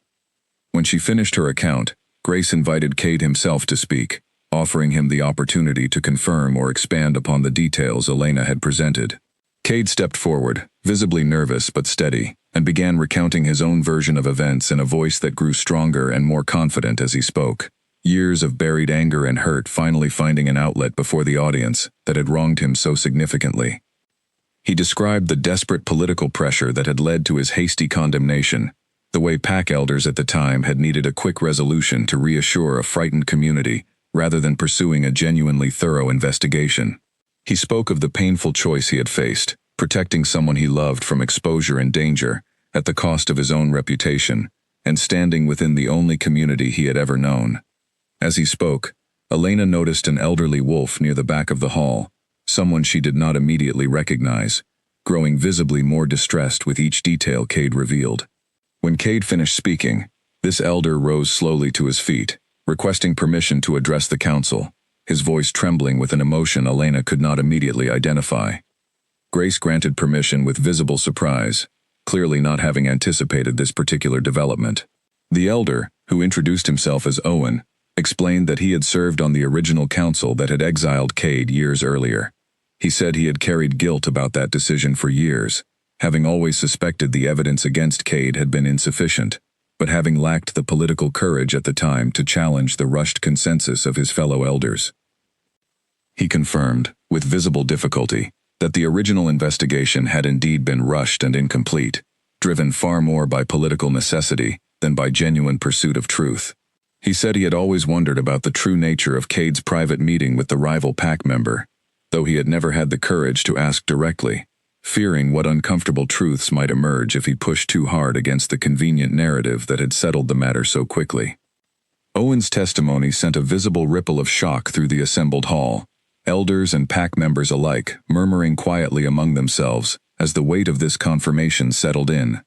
When she finished her account, Grace invited Cade himself to speak, offering him the opportunity to confirm or expand upon the details Elena had presented. Cade stepped forward, visibly nervous but steady, and began recounting his own version of events in a voice that grew stronger and more confident as he spoke. Years of buried anger and hurt finally finding an outlet before the audience that had wronged him so significantly. He described the desperate political pressure that had led to his hasty condemnation, the way pack elders at the time had needed a quick resolution to reassure a frightened community rather than pursuing a genuinely thorough investigation. He spoke of the painful choice he had faced, protecting someone he loved from exposure and danger at the cost of his own reputation, and standing within the only community he had ever known. As he spoke, Elena noticed an elderly wolf near the back of the hall, someone she did not immediately recognize, growing visibly more distressed with each detail Cade revealed. When Cade finished speaking, this elder rose slowly to his feet, requesting permission to address the council, his voice trembling with an emotion Elena could not immediately identify. Grace granted permission with visible surprise, clearly not having anticipated this particular development. The elder, who introduced himself as Owen, explained that he had served on the original council that had exiled Cade years earlier. He said he had carried guilt about that decision for years, having always suspected the evidence against Cade had been insufficient, but having lacked the political courage at the time to challenge the rushed consensus of his fellow elders. He confirmed, with visible difficulty, that the original investigation had indeed been rushed and incomplete, driven far more by political necessity than by genuine pursuit of truth. He said he had always wondered about the true nature of Cade's private meeting with the rival pack member, though he had never had the courage to ask directly, fearing what uncomfortable truths might emerge if he pushed too hard against the convenient narrative that had settled the matter so quickly. Owen's testimony sent a visible ripple of shock through the assembled hall, elders and pack members alike murmuring quietly among themselves as the weight of this confirmation settled in.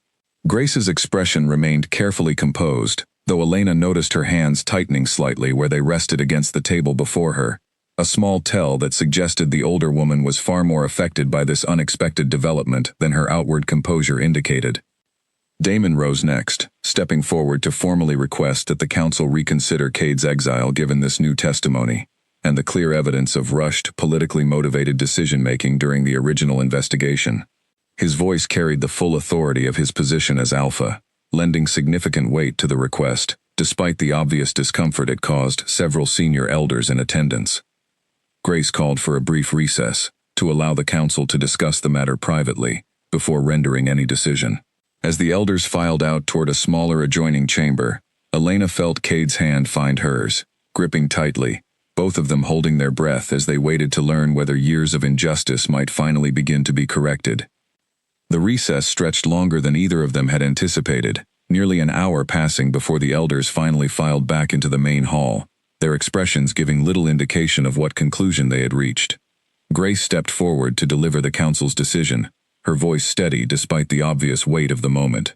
Grace's expression remained carefully composed, though Elena noticed her hands tightening slightly where they rested against the table before her, a small tell that suggested the older woman was far more affected by this unexpected development than her outward composure indicated. Damon rose next, stepping forward to formally request that the council reconsider Cade's exile given this new testimony, and the clear evidence of rushed, politically motivated decision-making during the original investigation. His voice carried the full authority of his position as alpha, lending significant weight to the request, despite the obvious discomfort it caused several senior elders in attendance. Grace called for a brief recess, to allow the council to discuss the matter privately, before rendering any decision. As the elders filed out toward a smaller adjoining chamber, Elena felt Cade's hand find hers, gripping tightly, both of them holding their breath as they waited to learn whether years of injustice might finally begin to be corrected. The recess stretched longer than either of them had anticipated, nearly an hour passing before the elders finally filed back into the main hall, their expressions giving little indication of what conclusion they had reached. Grace stepped forward to deliver the council's decision, her voice steady despite the obvious weight of the moment.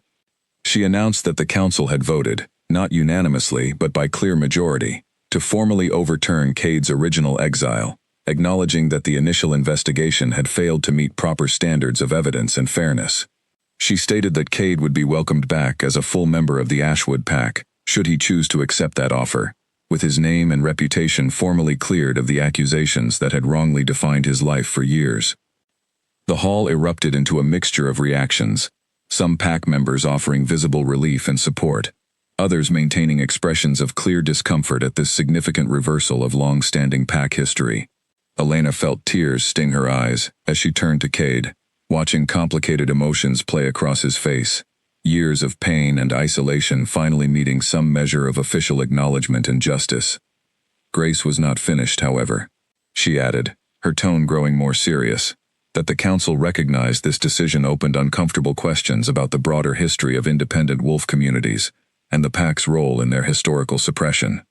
She announced that the council had voted, not unanimously but by clear majority, to formally overturn Cade's original exile, acknowledging that the initial investigation had failed to meet proper standards of evidence and fairness. She stated that Cade would be welcomed back as a full member of the Ashwood Pack, should he choose to accept that offer, with his name and reputation formally cleared of the accusations that had wrongly defined his life for years. The hall erupted into a mixture of reactions, some pack members offering visible relief and support, others maintaining expressions of clear discomfort at this significant reversal of long-standing pack history. Elena felt tears sting her eyes as she turned to Cade, watching complicated emotions play across his face, years of pain and isolation finally meeting some measure of official acknowledgement and justice. Grace was not finished, however. She added, her tone growing more serious, that the council recognized this decision opened uncomfortable questions about the broader history of independent wolf communities and the pack's role in their historical suppression.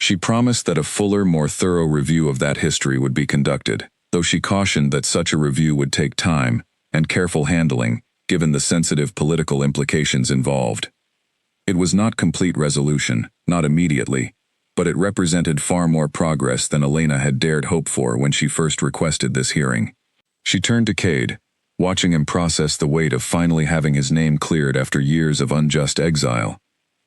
She promised that a fuller, more thorough review of that history would be conducted, though she cautioned that such a review would take time and careful handling, given the sensitive political implications involved. It was not complete resolution, not immediately, but it represented far more progress than Elena had dared hope for when she first requested this hearing. She turned to Cade, watching him process the weight of finally having his name cleared after years of unjust exile,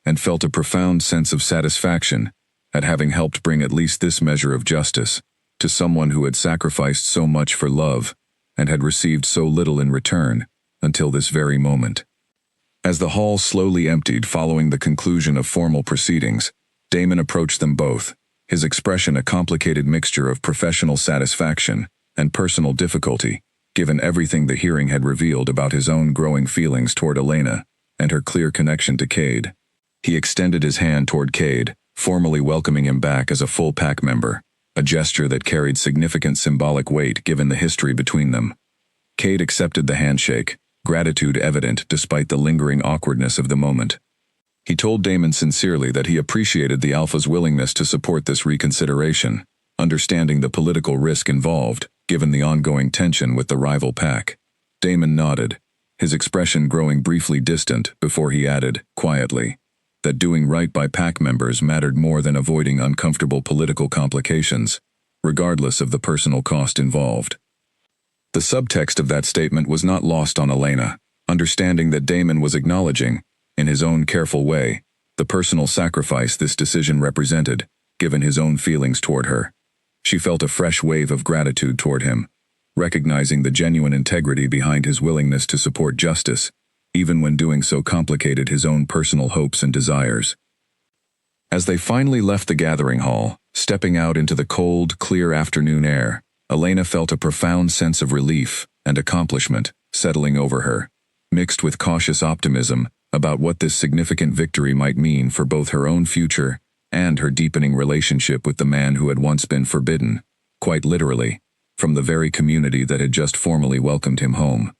and felt a profound sense of satisfaction at having helped bring at least this measure of justice to someone who had sacrificed so much for love and had received so little in return until this very moment. As the hall slowly emptied following the conclusion of formal proceedings, Damon approached them both, his expression a complicated mixture of professional satisfaction and personal difficulty, given everything the hearing had revealed about his own growing feelings toward Elena and her clear connection to Cade. He extended his hand toward Cade, formally welcoming him back as a full pack member, a gesture that carried significant symbolic weight given the history between them. Cade accepted the handshake, gratitude evident despite the lingering awkwardness of the moment. He told Damon sincerely that he appreciated the Alpha's willingness to support this reconsideration, understanding the political risk involved, given the ongoing tension with the rival pack. Damon nodded, his expression growing briefly distant before he added, quietly, that doing right by pack members mattered more than avoiding uncomfortable political complications, regardless of the personal cost involved. The subtext of that statement was not lost on Elena, understanding that Damon was acknowledging, in his own careful way, the personal sacrifice this decision represented, given his own feelings toward her. She felt a fresh wave of gratitude toward him, recognizing the genuine integrity behind his willingness to support justice, even when doing so complicated his own personal hopes and desires. As they finally left the gathering hall, stepping out into the cold, clear afternoon air, Elena felt a profound sense of relief and accomplishment settling over her, mixed with cautious optimism about what this significant victory might mean for both her own future and her deepening relationship with the man who had once been forbidden, quite literally, from the very community that had just formally welcomed him home.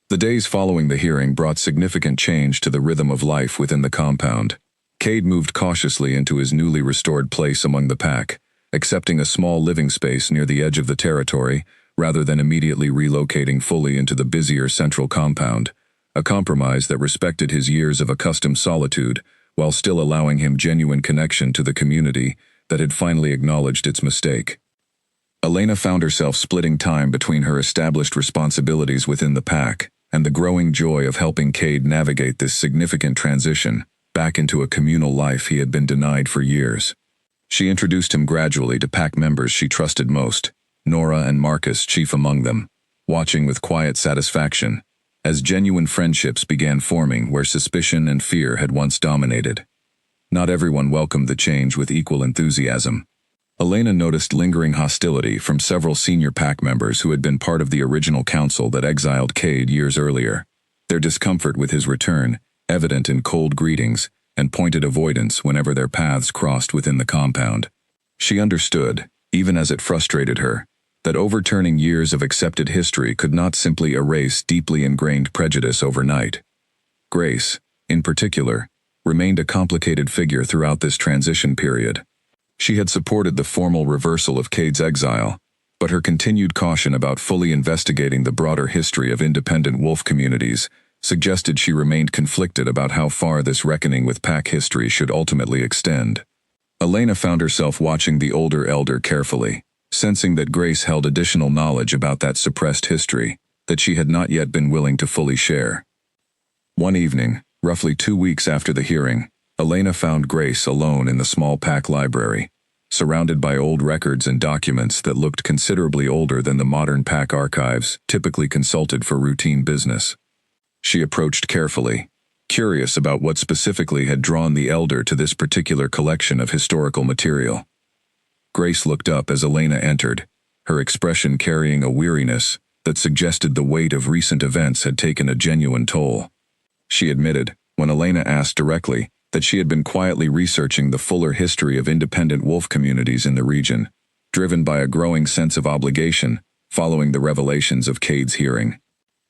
The days following the hearing brought significant change to the rhythm of life within the compound. Cade moved cautiously into his newly restored place among the pack, accepting a small living space near the edge of the territory rather than immediately relocating fully into the busier central compound, a compromise that respected his years of accustomed solitude while still allowing him genuine connection to the community that had finally acknowledged its mistake. Elena found herself splitting time between her established responsibilities within the pack and the growing joy of helping Cade navigate this significant transition back into a communal life he had been denied for years. She introduced him gradually to pack members she trusted most, Nora and Marcus chief among them, watching with quiet satisfaction as genuine friendships began forming where suspicion and fear had once dominated. Not everyone welcomed the change with equal enthusiasm. Elena noticed lingering hostility from several senior pack members who had been part of the original council that exiled Cade years earlier, their discomfort with his return evident in cold greetings and pointed avoidance whenever their paths crossed within the compound. She understood, even as it frustrated her, that overturning years of accepted history could not simply erase deeply ingrained prejudice overnight. Grace, in particular, remained a complicated figure throughout this transition period. She had supported the formal reversal of Cade's exile, but her continued caution about fully investigating the broader history of independent wolf communities suggested she remained conflicted about how far this reckoning with pack history should ultimately extend. Elena found herself watching the older elder carefully, sensing that Grace held additional knowledge about that suppressed history that she had not yet been willing to fully share. One evening, roughly 2 weeks after the hearing, Elena found Grace alone in the small pack library, surrounded by old records and documents that looked considerably older than the modern pack archives typically consulted for routine business. She approached carefully, curious about what specifically had drawn the elder to this particular collection of historical material. Grace looked up as Elena entered, her expression carrying a weariness that suggested the weight of recent events had taken a genuine toll. she admitted, when Elena asked directly, that she had been quietly researching the fuller history of independent wolf communities in the region, driven by a growing sense of obligation following the revelations of Cade's hearing.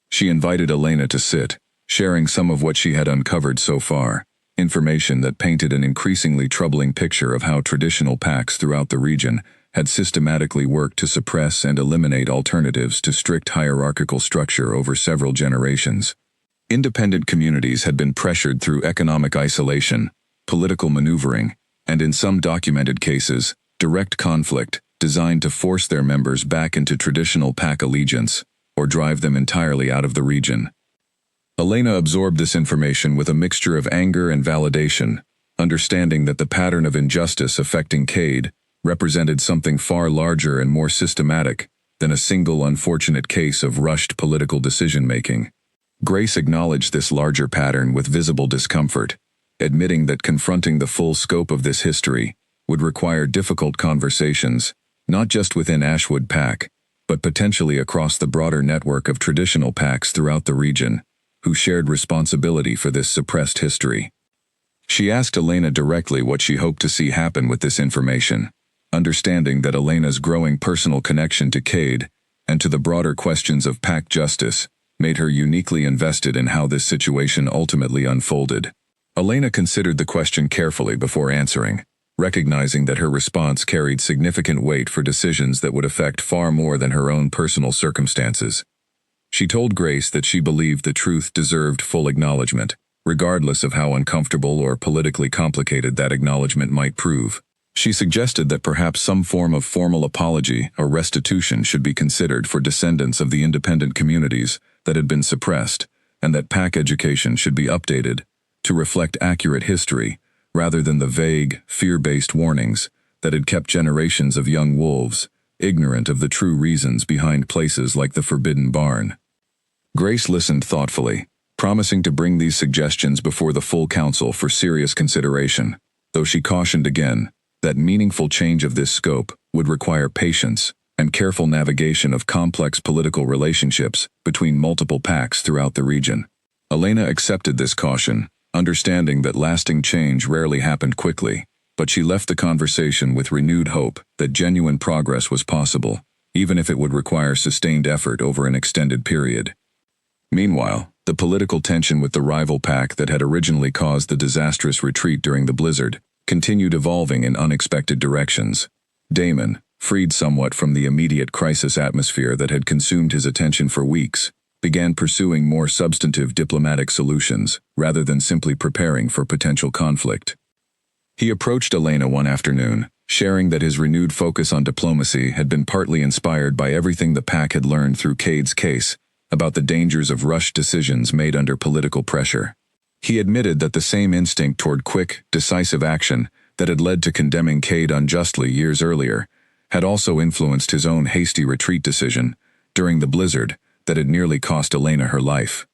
She invited Elena to sit, sharing some of what she had uncovered so far, information that painted an increasingly troubling picture of how traditional packs throughout the region had systematically worked to suppress and eliminate alternatives to strict hierarchical structure over several generations. Independent communities had been pressured through economic isolation, political maneuvering, and in some documented cases, direct conflict designed to force their members back into traditional pack allegiance or drive them entirely out of the region. Elena absorbed this information with a mixture of anger and validation, understanding that the pattern of injustice affecting Cade represented something far larger and more systematic than a single unfortunate case of rushed political decision-making. Grace acknowledged this larger pattern with visible discomfort, admitting that confronting the full scope of this history would require difficult conversations, not just within Ashwood Pack, but potentially across the broader network of traditional packs throughout the region, who shared responsibility for this suppressed history. She asked Elena directly what she hoped to see happen with this information, understanding that Elena's growing personal connection to Cade and to the broader questions of pack justice made her uniquely invested in how this situation ultimately unfolded. Elena considered the question carefully before answering, recognizing that her response carried significant weight for decisions that would affect far more than her own personal circumstances. She told Grace that she believed the truth deserved full acknowledgement, regardless of how uncomfortable or politically complicated that acknowledgement might prove. She suggested that perhaps some form of formal apology or restitution should be considered for descendants of the independent communities that had been suppressed, and that pack education should be updated to reflect accurate history rather than the vague, fear-based warnings that had kept generations of young wolves ignorant of the true reasons behind places like the Forbidden Barn. Grace listened thoughtfully, promising to bring these suggestions before the full council for serious consideration, though she cautioned again that meaningful change of this scope would require patience and careful navigation of complex political relationships between multiple packs throughout the region. Elena accepted this caution, understanding that lasting change rarely happened quickly, but she left the conversation with renewed hope that genuine progress was possible, even if it would require sustained effort over an extended period. Meanwhile, the political tension with the rival pack that had originally caused the disastrous retreat during the blizzard continued evolving in unexpected directions. Damon, freed somewhat from the immediate crisis atmosphere that had consumed his attention for weeks, began pursuing more substantive diplomatic solutions rather than simply preparing for potential conflict. He approached Elena one afternoon, sharing that his renewed focus on diplomacy had been partly inspired by everything the pack had learned through Cade's case about the dangers of rushed decisions made under political pressure. He admitted that the same instinct toward quick, decisive action that had led to condemning Cade unjustly years earlier had also influenced his own hasty retreat decision during the blizzard that had nearly cost Elena her life.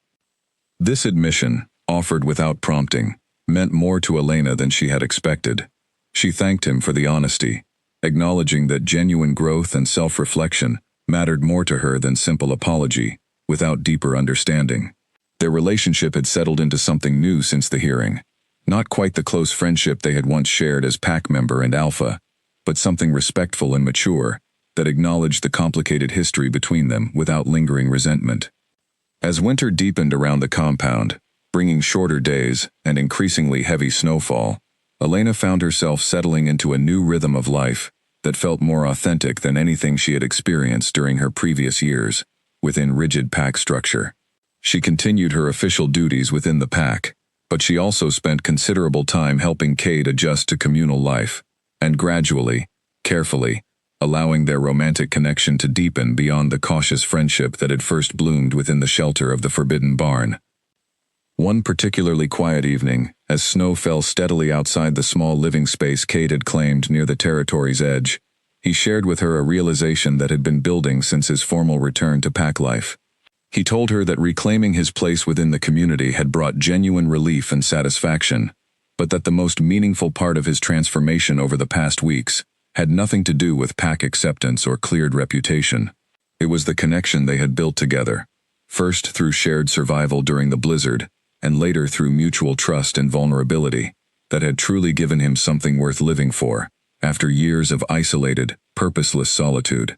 This admission, offered without prompting, meant more to Elena than she had expected. She thanked him for the honesty, acknowledging that genuine growth and self-reflection mattered more to her than simple apology, without deeper understanding. Their relationship had settled into something new since the hearing, not quite the close friendship they had once shared as pack member and alpha, but something respectful and mature that acknowledged the complicated history between them without lingering resentment. As winter deepened around the compound, bringing shorter days and increasingly heavy snowfall, Elena found herself settling into a new rhythm of life that felt more authentic than anything she had experienced during her previous years within rigid pack structure. She continued her official duties within the pack, but she also spent considerable time helping Cade adjust to communal life, and gradually, carefully, allowing their romantic connection to deepen beyond the cautious friendship that had first bloomed within the shelter of the Forbidden Barn. One particularly quiet evening, as snow fell steadily outside the small living space Cade had claimed near the territory's edge, he shared with her a realization that had been building since his formal return to pack life. He told her that reclaiming his place within the community had brought genuine relief and satisfaction, but that the most meaningful part of his transformation over the past weeks had nothing to do with pack acceptance or cleared reputation. It was the connection they had built together, first through shared survival during the blizzard, and later through mutual trust and vulnerability, that had truly given him something worth living for, after years of isolated, purposeless solitude.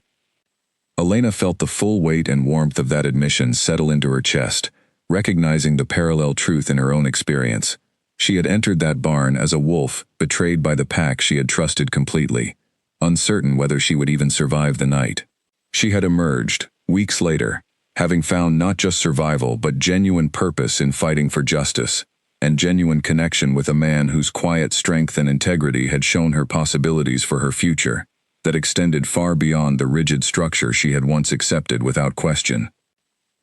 Elena felt the full weight and warmth of that admission settle into her chest, recognizing the parallel truth in her own experience. She had entered that barn as a wolf, betrayed by the pack she had trusted completely, uncertain whether she would even survive the night. She had emerged, weeks later, having found not just survival but genuine purpose in fighting for justice, and genuine connection with a man whose quiet strength and integrity had shown her possibilities for her future, that extended far beyond the rigid structure she had once accepted without question.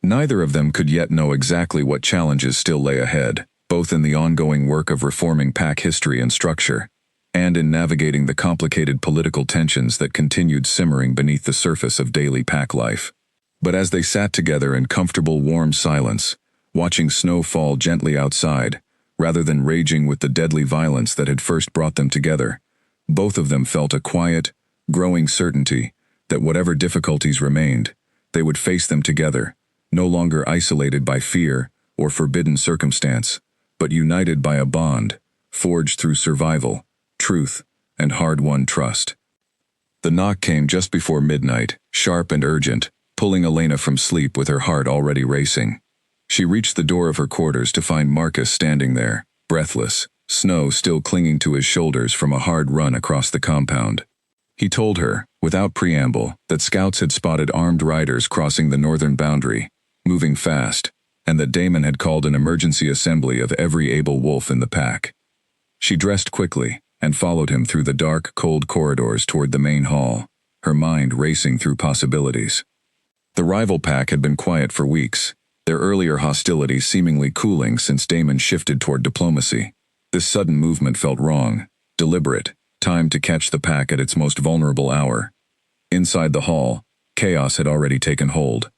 Neither of them could yet know exactly what challenges still lay ahead, both in the ongoing work of reforming pack history and structure, and in navigating the complicated political tensions that continued simmering beneath the surface of daily pack life. But as they sat together in comfortable warm silence, watching snow fall gently outside, rather than raging with the deadly violence that had first brought them together, both of them felt a quiet, growing certainty that whatever difficulties remained, they would face them together, no longer isolated by fear or forbidden circumstance, but united by a bond, forged through survival, truth, and hard-won trust. The knock came just before midnight, sharp and urgent, pulling Elena from sleep with her heart already racing. She reached the door of her quarters to find Marcus standing there, breathless, snow still clinging to his shoulders from a hard run across the compound. He told her, without preamble, that scouts had spotted armed riders crossing the northern boundary, moving fast, and that Damon had called an emergency assembly of every able wolf in the pack. She dressed quickly and followed him through the dark, cold corridors toward the main hall, her mind racing through possibilities. The rival pack had been quiet for weeks, their earlier hostilities seemingly cooling since Damon shifted toward diplomacy. This sudden movement felt wrong, deliberate, timed to catch the pack at its most vulnerable hour. Inside the hall, chaos had already taken hold.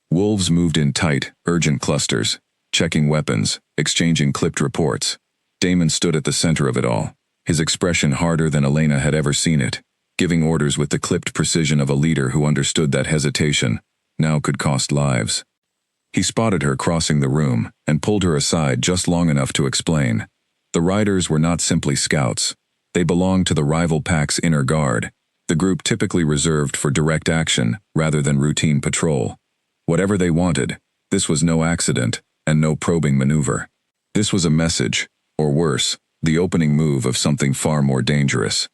Wolves moved in tight, urgent clusters, checking weapons, exchanging clipped reports. Damon stood at the center of it all, his expression harder than Elena had ever seen it, giving orders with the clipped precision of a leader who understood that hesitation now could cost lives. He spotted her crossing the room and pulled her aside just long enough to explain. The riders were not simply scouts. They belonged to the rival pack's inner guard, the group typically reserved for direct action rather than routine patrol. Whatever they wanted, this was no accident and no probing maneuver. This was a message, or worse, the opening move of something far more dangerous.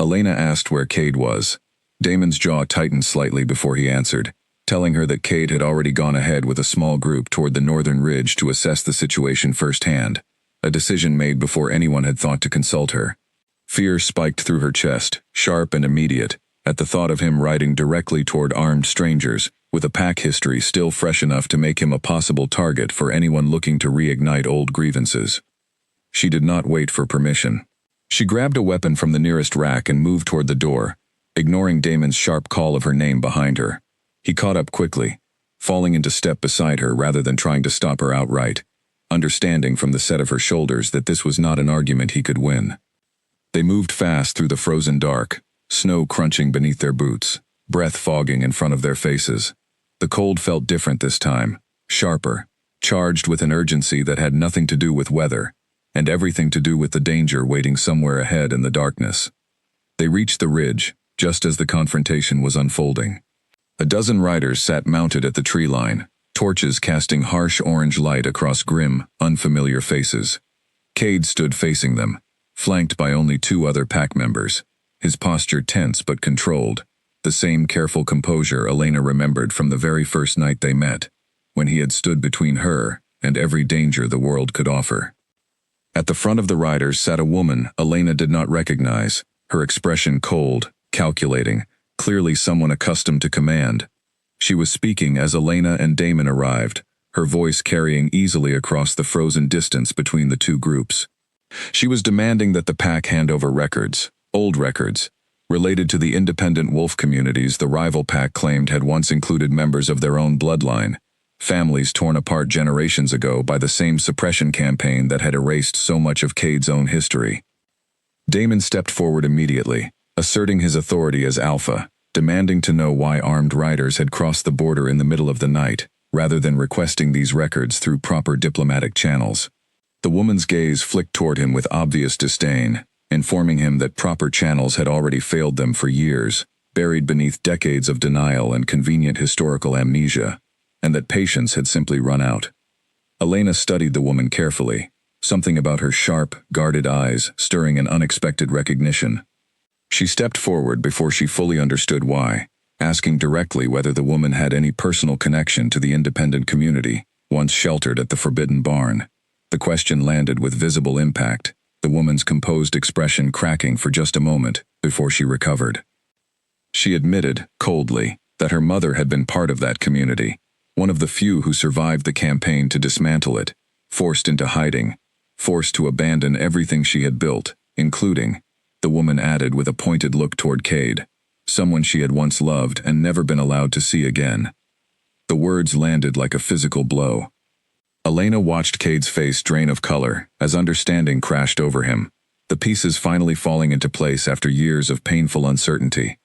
Elena asked where Cade was. Damon's jaw tightened slightly before he answered, telling her that Cade had already gone ahead with a small group toward the northern ridge to assess the situation firsthand, a decision made before anyone had thought to consult her. Fear spiked through her chest, sharp and immediate, at the thought of him riding directly toward armed strangers, with a pack history still fresh enough to make him a possible target for anyone looking to reignite old grievances. She did not wait for permission. She grabbed a weapon from the nearest rack and moved toward the door, ignoring Damon's sharp call of her name behind her. He caught up quickly, falling into step beside her rather than trying to stop her outright, understanding from the set of her shoulders that this was not an argument he could win. They moved fast through the frozen dark, snow crunching beneath their boots, breath fogging in front of their faces. The cold felt different this time, sharper, charged with an urgency that had nothing to do with weather, and everything to do with the danger waiting somewhere ahead in the darkness. They reached the ridge, just as the confrontation was unfolding. A dozen riders sat mounted at the tree line, torches casting harsh orange light across grim, unfamiliar faces. Cade stood facing them, flanked by only two other pack members, his posture tense but controlled, the same careful composure Elena remembered from the very first night they met, when he had stood between her and every danger the world could offer. At the front of the riders sat a woman Elena did not recognize, her expression cold, calculating, clearly someone accustomed to command. She was speaking as Elena and Damon arrived, her voice carrying easily across the frozen distance between the two groups. She was demanding that the pack hand over records, old records, related to the independent wolf communities the rival pack claimed had once included members of their own bloodline, families torn apart generations ago by the same suppression campaign that had erased so much of Cade's own history. Damon stepped forward immediately, asserting his authority as alpha, demanding to know why armed riders had crossed the border in the middle of the night, rather than requesting these records through proper diplomatic channels. The woman's gaze flicked toward him with obvious disdain, informing him that proper channels had already failed them for years, buried beneath decades of denial and convenient historical amnesia, and that patience had simply run out. Elena studied the woman carefully, something about her sharp, guarded eyes stirring an unexpected recognition. She stepped forward before she fully understood why, asking directly whether the woman had any personal connection to the independent community, once sheltered at the Forbidden Barn. The question landed with visible impact, the woman's composed expression cracking for just a moment before she recovered. She admitted, coldly, that her mother had been part of that community, one of the few who survived the campaign to dismantle it, forced into hiding, forced to abandon everything she had built, including, the woman added with a pointed look toward Cade, someone she had once loved and never been allowed to see again. The words landed like a physical blow. Elena watched Cade's face drain of color as understanding crashed over him, the pieces finally falling into place after years of painful uncertainty.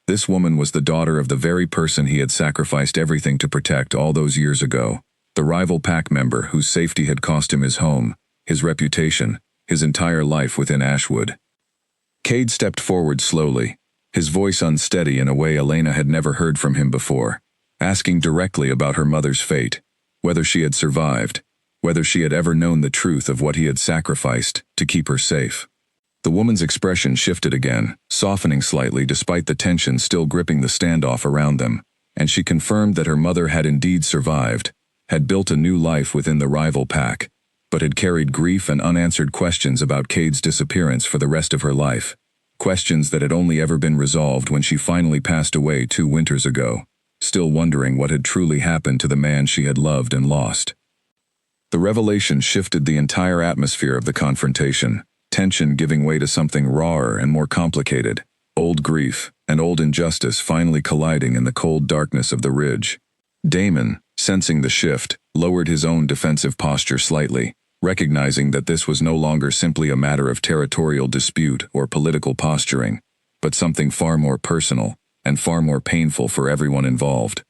This woman was the daughter of the very person he had sacrificed everything to protect all those years ago, the rival pack member whose safety had cost him his home, his reputation, his entire life within Ashwood. Cade stepped forward slowly, his voice unsteady in a way Elena had never heard from him before, asking directly about her mother's fate, whether she had survived, whether she had ever known the truth of what he had sacrificed to keep her safe. The woman's expression shifted again, softening slightly despite the tension still gripping the standoff around them, and she confirmed that her mother had indeed survived, had built a new life within the rival pack, but had carried grief and unanswered questions about Cade's disappearance for the rest of her life, questions that had only ever been resolved when she finally passed away 2 winters ago, still wondering what had truly happened to the man she had loved and lost. The revelation shifted the entire atmosphere of the confrontation, tension giving way to something rawer and more complicated, old grief and old injustice finally colliding in the cold darkness of the ridge. Damon, sensing the shift, lowered his own defensive posture slightly, recognizing that this was no longer simply a matter of territorial dispute or political posturing, but something far more personal and far more painful for everyone involved.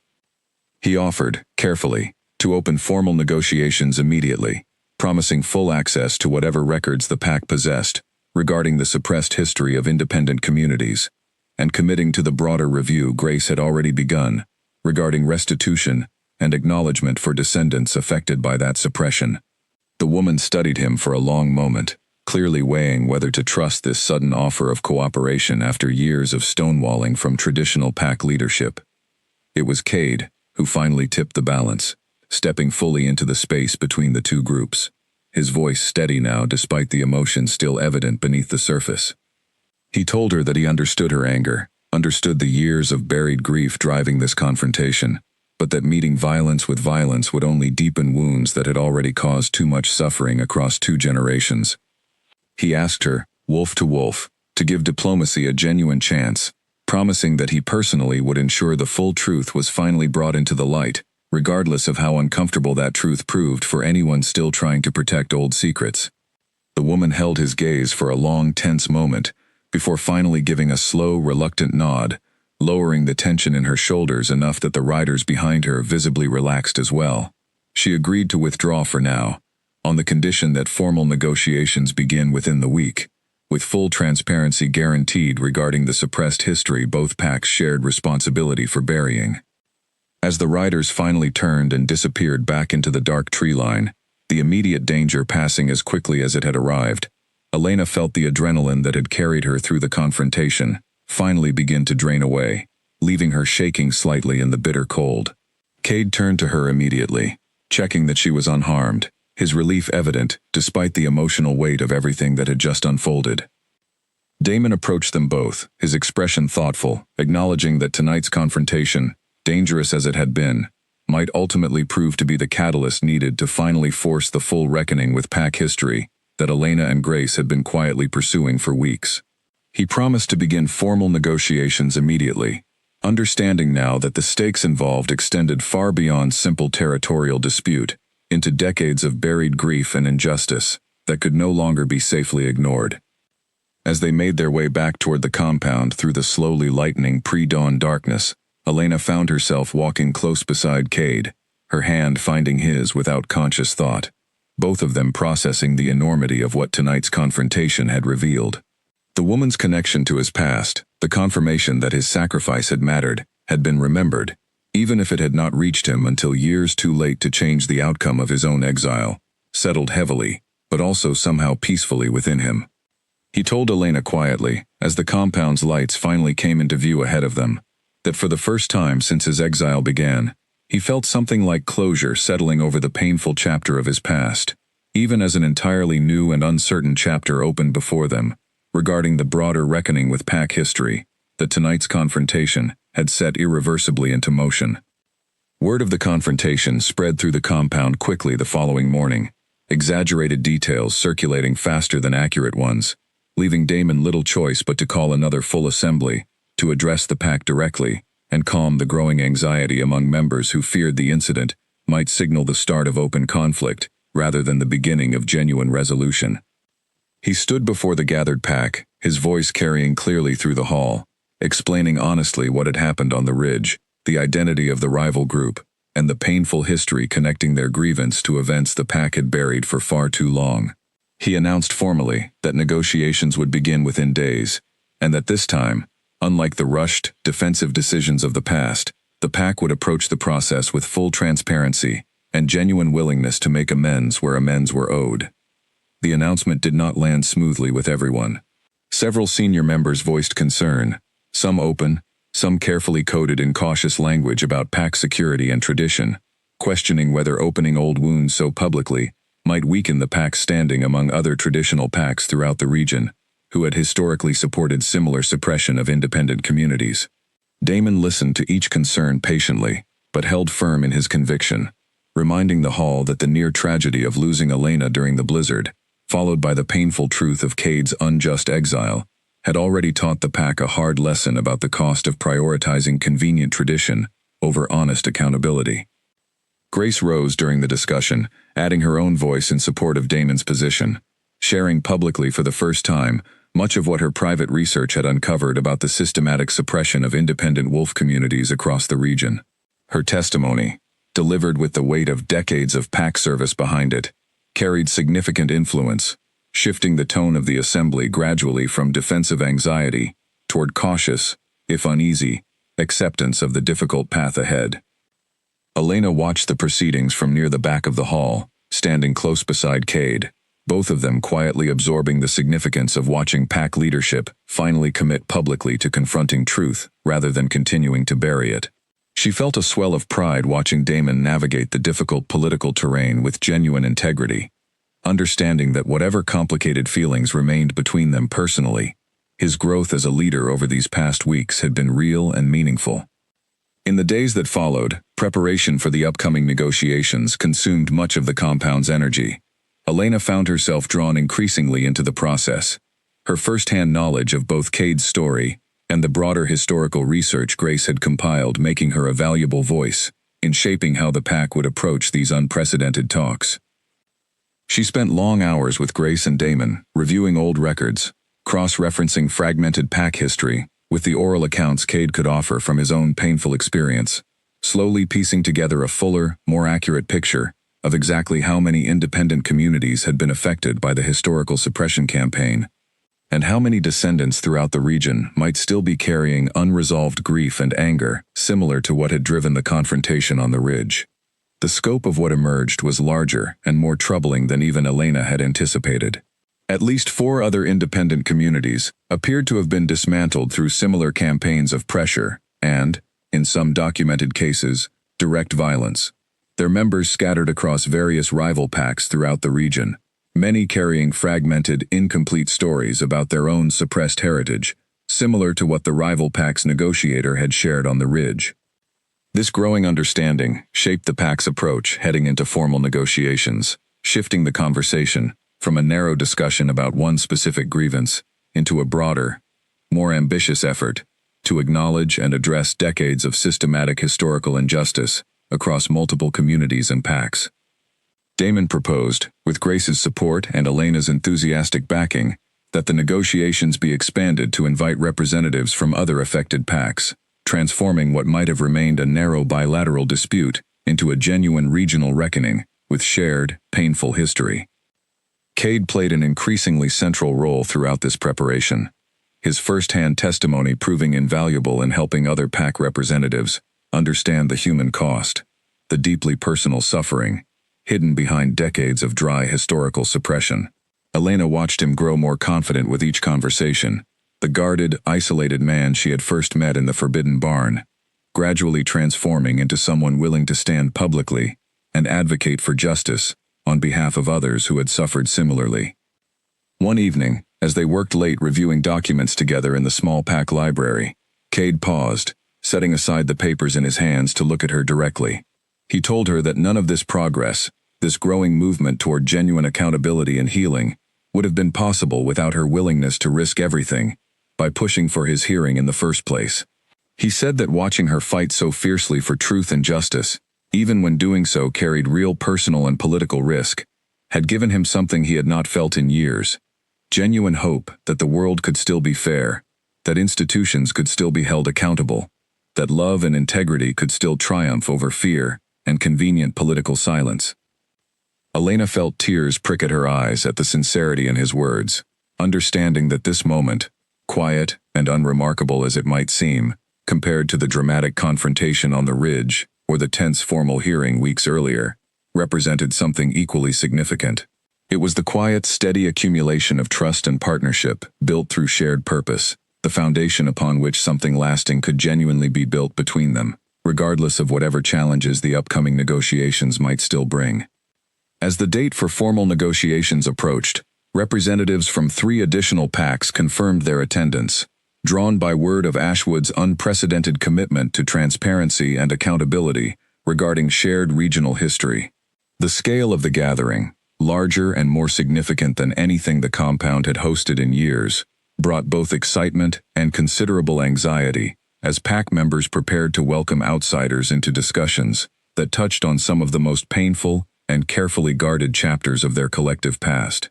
He offered, carefully, to open formal negotiations immediately, promising full access to whatever records the pack possessed regarding the suppressed history of independent communities, and committing to the broader review Grace had already begun regarding restitution and acknowledgement for descendants affected by that suppression. The woman studied him for a long moment, clearly weighing whether to trust this sudden offer of cooperation after years of stonewalling from traditional pack leadership. It was Cade who finally tipped the balance, stepping fully into the space between the two groups, his voice steady now despite the emotion still evident beneath the surface. He told her that he understood her anger, understood the years of buried grief driving this confrontation, but that meeting violence with violence would only deepen wounds that had already caused too much suffering across 2 generations. He asked her, wolf to wolf, to give diplomacy a genuine chance, promising that he personally would ensure the full truth was finally brought into the light, regardless of how uncomfortable that truth proved for anyone still trying to protect old secrets. The woman held his gaze for a long, tense moment, before finally giving a slow, reluctant nod, lowering the tension in her shoulders enough that the riders behind her visibly relaxed as well. She agreed to withdraw for now, on the condition that formal negotiations begin within the week, with full transparency guaranteed regarding the suppressed history both packs shared responsibility for burying. As the riders finally turned and disappeared back into the dark tree line, the immediate danger passing as quickly as it had arrived, Elena felt the adrenaline that had carried her through the confrontation finally begin to drain away, leaving her shaking slightly in the bitter cold. Cade turned to her immediately, checking that she was unharmed, his relief evident despite the emotional weight of everything that had just unfolded. Damon approached them both, his expression thoughtful, acknowledging that tonight's confrontation, dangerous as it had been, might ultimately prove to be the catalyst needed to finally force the full reckoning with pack history that Elena and Grace had been quietly pursuing for weeks. He promised to begin formal negotiations immediately, understanding now that the stakes involved extended far beyond simple territorial dispute, into decades of buried grief and injustice that could no longer be safely ignored. As they made their way back toward the compound through the slowly lightening pre-dawn darkness, Elena found herself walking close beside Cade, her hand finding his without conscious thought, both of them processing the enormity of what tonight's confrontation had revealed. The woman's connection to his past, the confirmation that his sacrifice had mattered, had been remembered, even if it had not reached him until years too late to change the outcome of his own exile, settled heavily, but also somehow peacefully within him. He told Elena quietly, as the compound's lights finally came into view ahead of them, that for the first time since his exile began, he felt something like closure settling over the painful chapter of his past, even as an entirely new and uncertain chapter opened before them, regarding the broader reckoning with pack history that tonight's confrontation had set irreversibly into motion. Word of the confrontation spread through the compound quickly the following morning, exaggerated details circulating faster than accurate ones, leaving Damon little choice but to call another full assembly, to address the pack directly, and calm the growing anxiety among members who feared the incident might signal the start of open conflict rather than the beginning of genuine resolution. He stood before the gathered pack, his voice carrying clearly through the hall, explaining honestly what had happened on the ridge, the identity of the rival group, and the painful history connecting their grievance to events the pack had buried for far too long. He announced formally that negotiations would begin within days, and that this time, unlike the rushed, defensive decisions of the past, the pack would approach the process with full transparency and genuine willingness to make amends where amends were owed. The announcement did not land smoothly with everyone. Several senior members voiced concern, some open, some carefully coded in cautious language about pack security and tradition, questioning whether opening old wounds so publicly might weaken the pack's standing among other traditional packs throughout the region, who had historically supported similar suppression of independent communities. Damon listened to each concern patiently, but held firm in his conviction, reminding the hall that the near tragedy of losing Elena during the blizzard, followed by the painful truth of Cade's unjust exile, had already taught the pack a hard lesson about the cost of prioritizing convenient tradition over honest accountability. Grace rose during the discussion, adding her own voice in support of Damon's position, sharing publicly for the first time much of what her private research had uncovered about the systematic suppression of independent wolf communities across the region. Her testimony, delivered with the weight of decades of pack service behind it, carried significant influence, shifting the tone of the assembly gradually from defensive anxiety toward cautious, if uneasy, acceptance of the difficult path ahead. Elena watched the proceedings from near the back of the hall, standing close beside Cade, both of them quietly absorbing the significance of watching pack leadership finally commit publicly to confronting truth rather than continuing to bury it. She felt a swell of pride watching Damon navigate the difficult political terrain with genuine integrity, understanding that whatever complicated feelings remained between them personally, his growth as a leader over these past weeks had been real and meaningful. In the days that followed, preparation for the upcoming negotiations consumed much of the compound's energy. Elena found herself drawn increasingly into the process, her first-hand knowledge of both Cade's story and the broader historical research Grace had compiled making her a valuable voice in shaping how the pack would approach these unprecedented talks. She spent long hours with Grace and Damon, reviewing old records, cross-referencing fragmented pack history with the oral accounts Cade could offer from his own painful experience, slowly piecing together a fuller, more accurate picture of exactly how many independent communities had been affected by the historical suppression campaign, and how many descendants throughout the region might still be carrying unresolved grief and anger similar to what had driven the confrontation on the ridge. The scope of what emerged was larger and more troubling than even Elena had anticipated. At least 4 other independent communities appeared to have been dismantled through similar campaigns of pressure and, in some documented cases, direct violence. Their members scattered across various rival packs throughout the region, many carrying fragmented, incomplete stories about their own suppressed heritage, similar to what the rival pack's negotiator had shared on the ridge. This growing understanding shaped the pack's approach heading into formal negotiations, shifting the conversation from a narrow discussion about one specific grievance into a broader, more ambitious effort to acknowledge and address decades of systematic historical injustice across multiple communities and packs. Damon proposed, with Grace's support and Elena's enthusiastic backing, that the negotiations be expanded to invite representatives from other affected packs, transforming what might have remained a narrow bilateral dispute into a genuine regional reckoning with shared, painful history. Cade played an increasingly central role throughout this preparation, his first-hand testimony proving invaluable in helping other pack representatives understand the human cost, the deeply personal suffering, hidden behind decades of dry historical suppression. Elena watched him grow more confident with each conversation, the guarded, isolated man she had first met in the Forbidden Barn, gradually transforming into someone willing to stand publicly and advocate for justice on behalf of others who had suffered similarly. One evening, as they worked late reviewing documents together in the small pack library, Cade paused, setting aside the papers in his hands to look at her directly. He told her that none of this progress, this growing movement toward genuine accountability and healing, would have been possible without her willingness to risk everything by pushing for his hearing in the first place. He said that watching her fight so fiercely for truth and justice, even when doing so carried real personal and political risk, had given him something he had not felt in years: genuine hope that the world could still be fair, that institutions could still be held accountable, that love and integrity could still triumph over fear and convenient political silence. Elena felt tears prick at her eyes at the sincerity in his words, understanding that this moment, quiet and unremarkable as it might seem, compared to the dramatic confrontation on the ridge or the tense formal hearing weeks earlier, represented something equally significant. It was the quiet, steady accumulation of trust and partnership, built through shared purpose, the foundation upon which something lasting could genuinely be built between them, regardless of whatever challenges the upcoming negotiations might still bring. As the date for formal negotiations approached, representatives from 3 additional packs confirmed their attendance, drawn by word of Ashwood's unprecedented commitment to transparency and accountability regarding shared regional history. The scale of the gathering, larger and more significant than anything the compound had hosted in years, brought both excitement and considerable anxiety as pack members prepared to welcome outsiders into discussions that touched on some of the most painful and carefully guarded chapters of their collective past.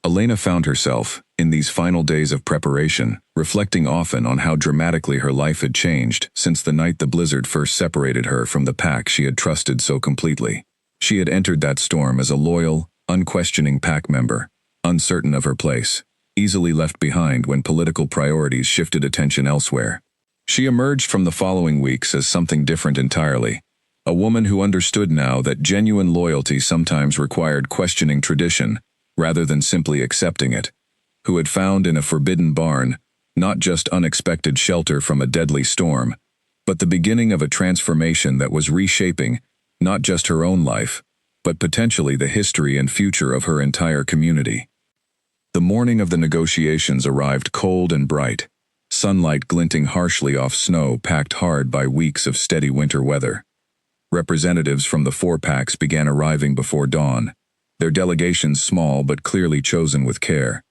Elena found herself, in these final days of preparation, reflecting often on how dramatically her life had changed since the night the blizzard first separated her from the pack she had trusted so completely. She had entered that storm as a loyal, unquestioning pack member, uncertain of her place, easily left behind when political priorities shifted attention elsewhere. She emerged from the following weeks as something different entirely, a woman who understood now that genuine loyalty sometimes required questioning tradition rather than simply accepting it, who had found in a Forbidden Barn not just unexpected shelter from a deadly storm, but the beginning of a transformation that was reshaping not just her own life, but potentially the history and future of her entire community. The morning of the negotiations arrived cold and bright, sunlight glinting harshly off snow packed hard by weeks of steady winter weather. Representatives from the 4 packs began arriving before dawn, their delegations small but clearly chosen with care,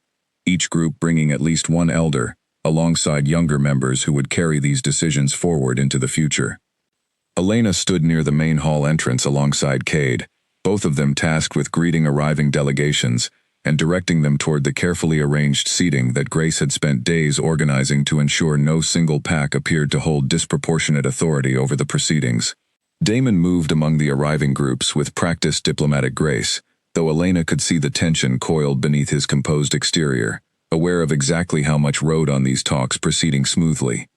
each group bringing at least one elder, alongside younger members who would carry these decisions forward into the future. Elena stood near the main hall entrance alongside Cade, both of them tasked with greeting arriving delegations and directing them toward the carefully arranged seating that Grace had spent days organizing to ensure no single pack appeared to hold disproportionate authority over the proceedings. Damon moved among the arriving groups with practiced diplomatic grace, though Elena could see the tension coiled beneath his composed exterior, aware of exactly how much rode on these talks proceeding smoothly.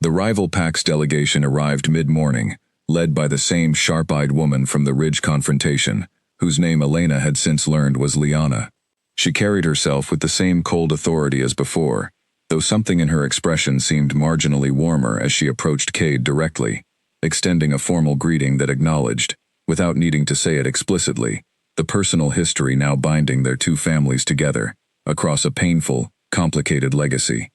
The rival pack's delegation arrived mid-morning, led by the same sharp-eyed woman from the Ridge confrontation, whose name Elena had since learned was Liana. She carried herself with the same cold authority as before, though something in her expression seemed marginally warmer as she approached Cade directly, extending a formal greeting that acknowledged, without needing to say it explicitly, the personal history now binding their 2 families together, across a painful, complicated legacy.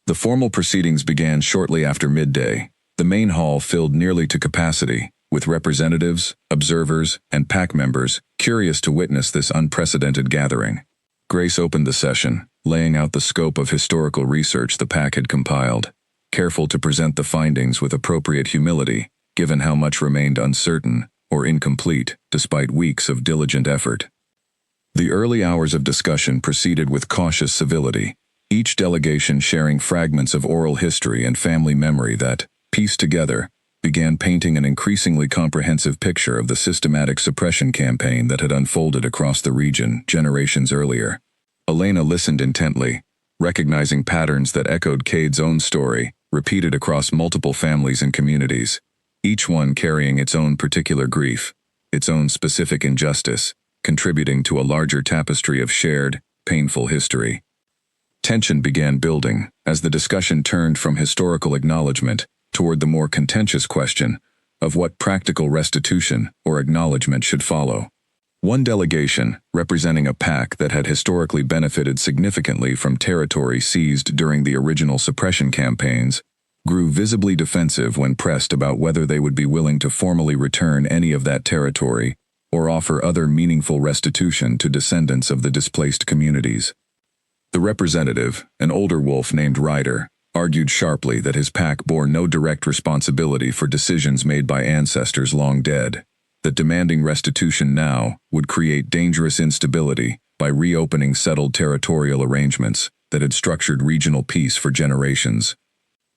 The formal proceedings began shortly after midday, the main hall filled nearly to capacity, with representatives, observers, and pack members curious to witness this unprecedented gathering. Grace opened the session, laying out the scope of historical research the pack had compiled, careful to present the findings with appropriate humility, given how much remained uncertain or incomplete despite weeks of diligent effort. The early hours of discussion proceeded with cautious civility, each delegation sharing fragments of oral history and family memory that, pieced together, began painting an increasingly comprehensive picture of the systematic suppression campaign that had unfolded across the region generations earlier. Elena listened intently, recognizing patterns that echoed Cade's own story, repeated across multiple families and communities, each one carrying its own particular grief, its own specific injustice, contributing to a larger tapestry of shared, painful history. Tension began building as the discussion turned from historical acknowledgement toward the more contentious question of what practical restitution or acknowledgement should follow. One delegation, representing a pack that had historically benefited significantly from territory seized during the original suppression campaigns, grew visibly defensive when pressed about whether they would be willing to formally return any of that territory or offer other meaningful restitution to descendants of the displaced communities. The representative, an older wolf named Ryder, argued sharply that his pack bore no direct responsibility for decisions made by ancestors long dead, that demanding restitution now would create dangerous instability by reopening settled territorial arrangements that had structured regional peace for generations.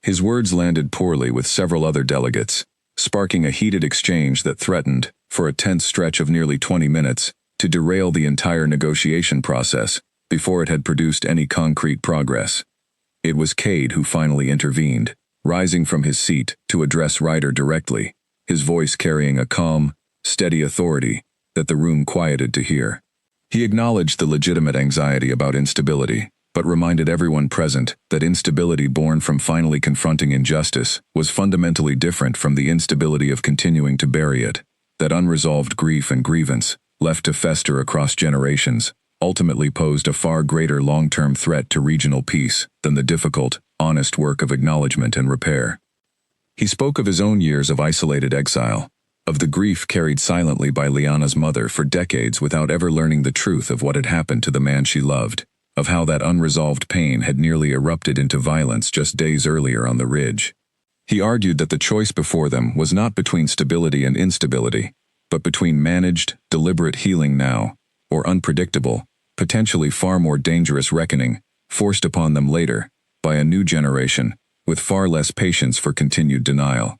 His words landed poorly with several other delegates, sparking a heated exchange that threatened, for a tense stretch of nearly 20 minutes, to derail the entire negotiation process before it had produced any concrete progress. It was Cade who finally intervened, rising from his seat to address Ryder directly, his voice carrying a calm, steady authority that the room quieted to hear. He acknowledged the legitimate anxiety about instability, but reminded everyone present that instability born from finally confronting injustice was fundamentally different from the instability of continuing to bury it, that unresolved grief and grievance, left to fester across generations, ultimately posed a far greater long-term threat to regional peace than the difficult, honest work of acknowledgement and repair. He spoke of his own years of isolated exile, of the grief carried silently by Liana's mother for decades without ever learning the truth of what had happened to the man she loved, of how that unresolved pain had nearly erupted into violence just days earlier on the ridge. He argued that the choice before them was not between stability and instability, but between managed, deliberate healing now, or unpredictable, potentially far more dangerous reckoning, forced upon them later, by a new generation, with far less patience for continued denial.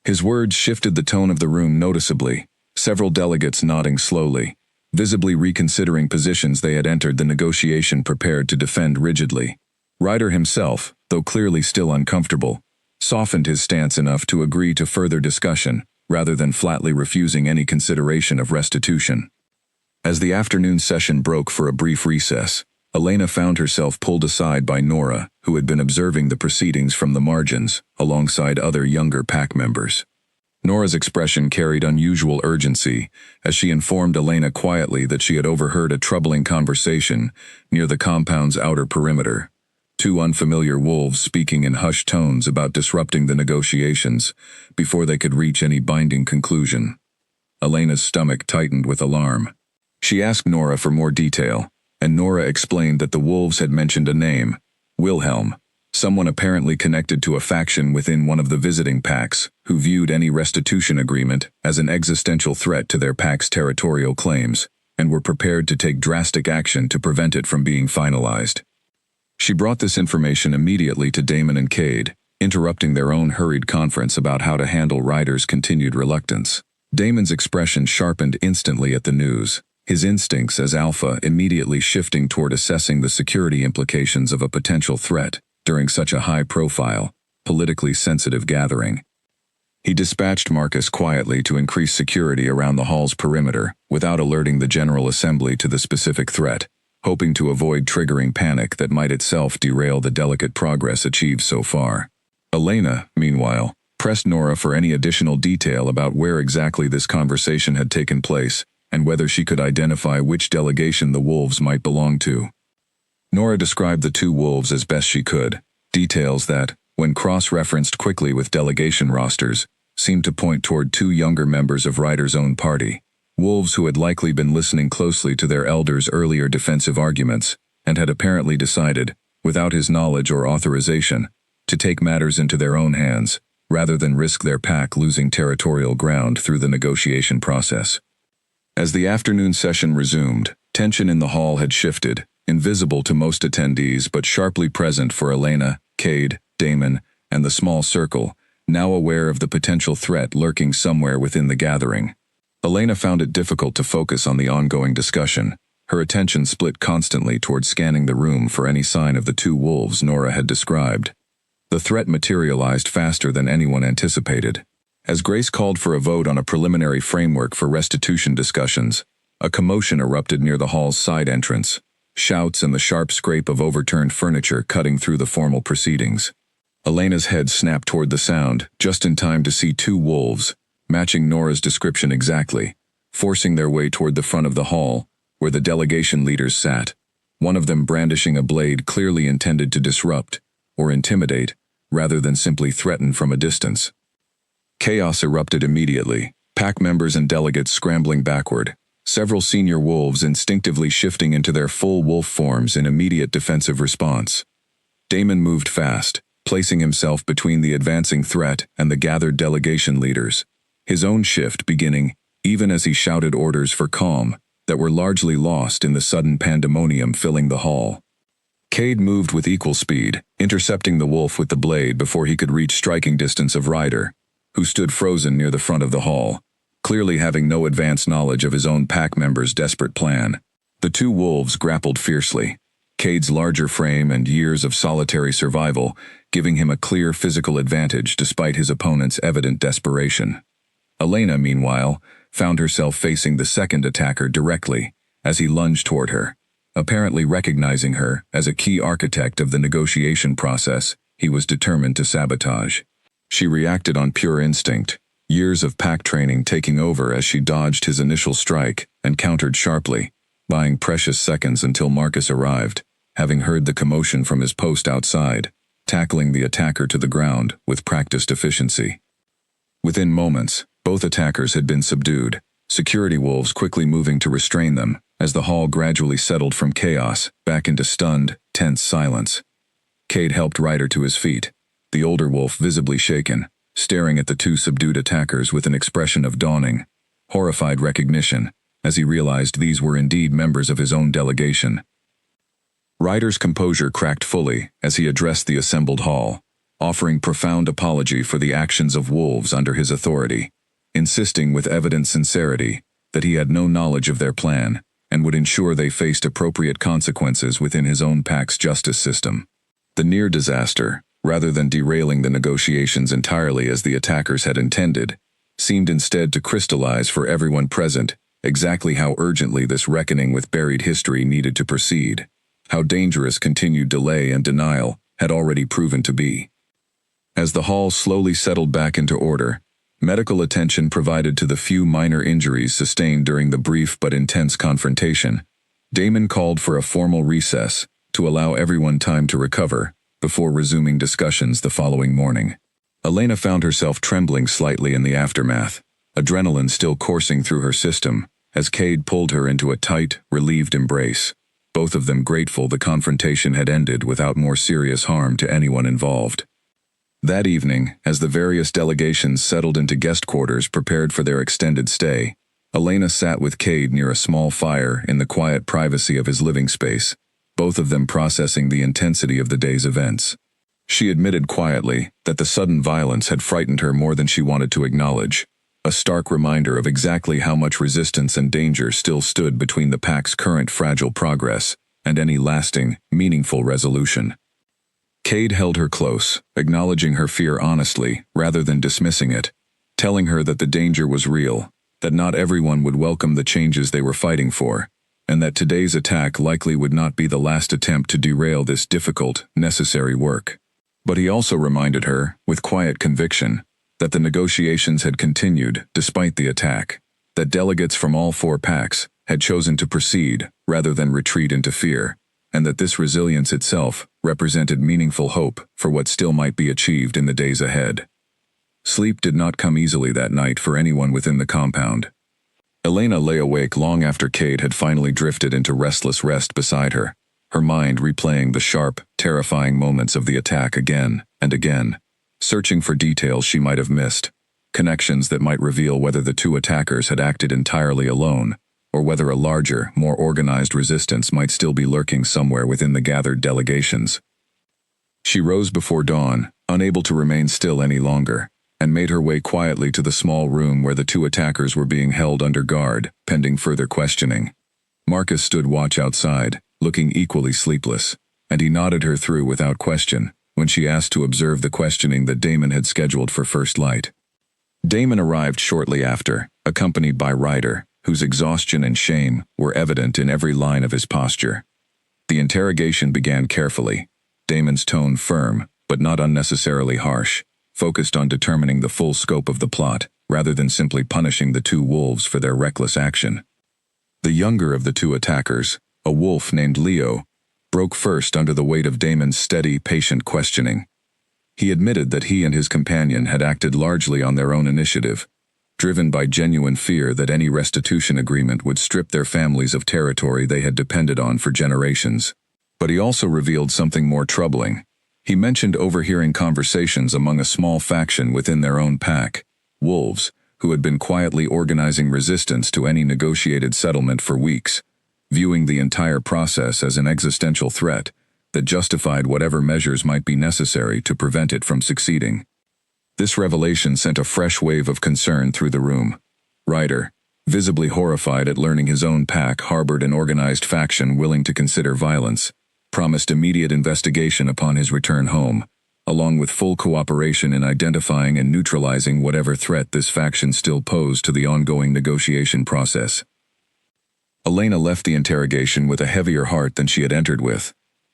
His words shifted the tone of the room noticeably, several delegates nodding slowly, visibly reconsidering positions they had entered the negotiation prepared to defend rigidly. Ryder himself, though clearly still uncomfortable, softened his stance enough to agree to further discussion, rather than flatly refusing any consideration of restitution. As the afternoon session broke for a brief recess, Elena found herself pulled aside by Nora, who had been observing the proceedings from the margins, alongside other younger pack members. Nora's expression carried unusual urgency, as she informed Elena quietly that she had overheard a troubling conversation near the compound's outer perimeter. Two unfamiliar wolves speaking in hushed tones about disrupting the negotiations before they could reach any binding conclusion. Elena's stomach tightened with alarm. She asked Nora for more detail, and Nora explained that the wolves had mentioned a name, Wilhelm, someone apparently connected to a faction within one of the visiting packs, who viewed any restitution agreement as an existential threat to their pack's territorial claims, and were prepared to take drastic action to prevent it from being finalized. She brought this information immediately to Damon and Cade, interrupting their own hurried conference about how to handle Ryder's continued reluctance. Damon's expression sharpened instantly at the news, his instincts as alpha immediately shifting toward assessing the security implications of a potential threat during such a high-profile, politically sensitive gathering. He dispatched Marcus quietly to increase security around the hall's perimeter without alerting the General Assembly to the specific threat, hoping to avoid triggering panic that might itself derail the delicate progress achieved so far. Elena, meanwhile, pressed Nora for any additional detail about where exactly this conversation had taken place and whether she could identify which delegation the wolves might belong to. Nora described the two wolves as best she could, details that, when cross-referenced quickly with delegation rosters, seemed to point toward two younger members of Ryder's own party, wolves who had likely been listening closely to their elders' earlier defensive arguments, and had apparently decided, without his knowledge or authorization, to take matters into their own hands, rather than risk their pack losing territorial ground through the negotiation process. As the afternoon session resumed, tension in the hall had shifted, invisible to most attendees but sharply present for Elena, Cade, Damon, and the small circle, now aware of the potential threat lurking somewhere within the gathering. Elena found it difficult to focus on the ongoing discussion. Her attention split constantly toward scanning the room for any sign of the two wolves Nora had described. The threat materialized faster than anyone anticipated. As Grace called for a vote on a preliminary framework for restitution discussions, a commotion erupted near the hall's side entrance, shouts and the sharp scrape of overturned furniture cutting through the formal proceedings. Elena's head snapped toward the sound, just in time to see two wolves, matching Nora's description exactly, forcing their way toward the front of the hall, where the delegation leaders sat, one of them brandishing a blade clearly intended to disrupt, or intimidate, rather than simply threaten from a distance. Chaos erupted immediately, pack members and delegates scrambling backward, several senior wolves instinctively shifting into their full wolf forms in immediate defensive response. Damon moved fast, placing himself between the advancing threat and the gathered delegation leaders, his own shift beginning even as he shouted orders for calm that were largely lost in the sudden pandemonium filling the hall. Cade moved with equal speed, intercepting the wolf with the blade before he could reach striking distance of Ryder, who stood frozen near the front of the hall, clearly having no advance knowledge of his own pack member's desperate plan. The two wolves grappled fiercely, Cade's larger frame and years of solitary survival giving him a clear physical advantage despite his opponent's evident desperation. Elena, meanwhile, found herself facing the second attacker directly as he lunged toward her, apparently recognizing her as a key architect of the negotiation process he was determined to sabotage. She reacted on pure instinct, years of pack training taking over as she dodged his initial strike and countered sharply, buying precious seconds until Marcus arrived, having heard the commotion from his post outside, tackling the attacker to the ground with practiced efficiency. Within moments, both attackers had been subdued, security wolves quickly moving to restrain them as the hall gradually settled from chaos back into stunned, tense silence. Cade helped Ryder to his feet, the older wolf visibly shaken, staring at the two subdued attackers with an expression of dawning, horrified recognition as he realized these were indeed members of his own delegation. Ryder's composure cracked fully as he addressed the assembled hall, offering profound apology for the actions of wolves under his authority, insisting with evident sincerity that he had no knowledge of their plan and would ensure they faced appropriate consequences within his own pack's justice system. The near disaster, rather than derailing the negotiations entirely as the attackers had intended, seemed instead to crystallize for everyone present exactly how urgently this reckoning with buried history needed to proceed, how dangerous continued delay and denial had already proven to be. As the hall slowly settled back into order, medical attention provided to the few minor injuries sustained during the brief but intense confrontation, Damon called for a formal recess to allow everyone time to recover before resuming discussions the following morning. Elena found herself trembling slightly in the aftermath, adrenaline still coursing through her system, as Cade pulled her into a tight, relieved embrace, both of them grateful the confrontation had ended without more serious harm to anyone involved. That evening, as the various delegations settled into guest quarters prepared for their extended stay, Elena sat with Cade near a small fire in the quiet privacy of his living space, both of them processing the intensity of the day's events. She admitted quietly that the sudden violence had frightened her more than she wanted to acknowledge, a stark reminder of exactly how much resistance and danger still stood between the pack's current fragile progress and any lasting, meaningful resolution. Cade held her close, acknowledging her fear honestly rather than dismissing it, telling her that the danger was real, that not everyone would welcome the changes they were fighting for, and that today's attack likely would not be the last attempt to derail this difficult, necessary work. But he also reminded her, with quiet conviction, that the negotiations had continued despite the attack, that delegates from all four packs had chosen to proceed rather than retreat into fear, and that this resilience itself represented meaningful hope for what still might be achieved in the days ahead. Sleep did not come easily that night for anyone within the compound. Elena lay awake long after Cade had finally drifted into restless rest beside her, her mind replaying the sharp, terrifying moments of the attack again and again, searching for details she might have missed, connections that might reveal whether the two attackers had acted entirely alone, or whether a larger, more organized resistance might still be lurking somewhere within the gathered delegations. She rose before dawn, unable to remain still any longer, and made her way quietly to the small room where the two attackers were being held under guard, pending further questioning. Marcus stood watch outside, looking equally sleepless, and he nodded her through without question when she asked to observe the questioning that Damon had scheduled for first light. Damon arrived shortly after, accompanied by Ryder, whose exhaustion and shame were evident in every line of his posture. The interrogation began carefully, Damon's tone firm, but not unnecessarily harsh, focused on determining the full scope of the plot, rather than simply punishing the two wolves for their reckless action. The younger of the two attackers, a wolf named Leo, broke first under the weight of Damon's steady, patient questioning. He admitted that he and his companion had acted largely on their own initiative, driven by genuine fear that any restitution agreement would strip their families of territory they had depended on for generations. But he also revealed something more troubling. He mentioned overhearing conversations among a small faction within their own pack, wolves, who had been quietly organizing resistance to any negotiated settlement for weeks, viewing the entire process as an existential threat that justified whatever measures might be necessary to prevent it from succeeding. This revelation sent a fresh wave of concern through the room. Ryder, visibly horrified at learning his own pack harbored an organized faction willing to consider violence, promised immediate investigation upon his return home, along with full cooperation in identifying and neutralizing whatever threat this faction still posed to the ongoing negotiation process. Elena left the interrogation with a heavier heart than she had entered with,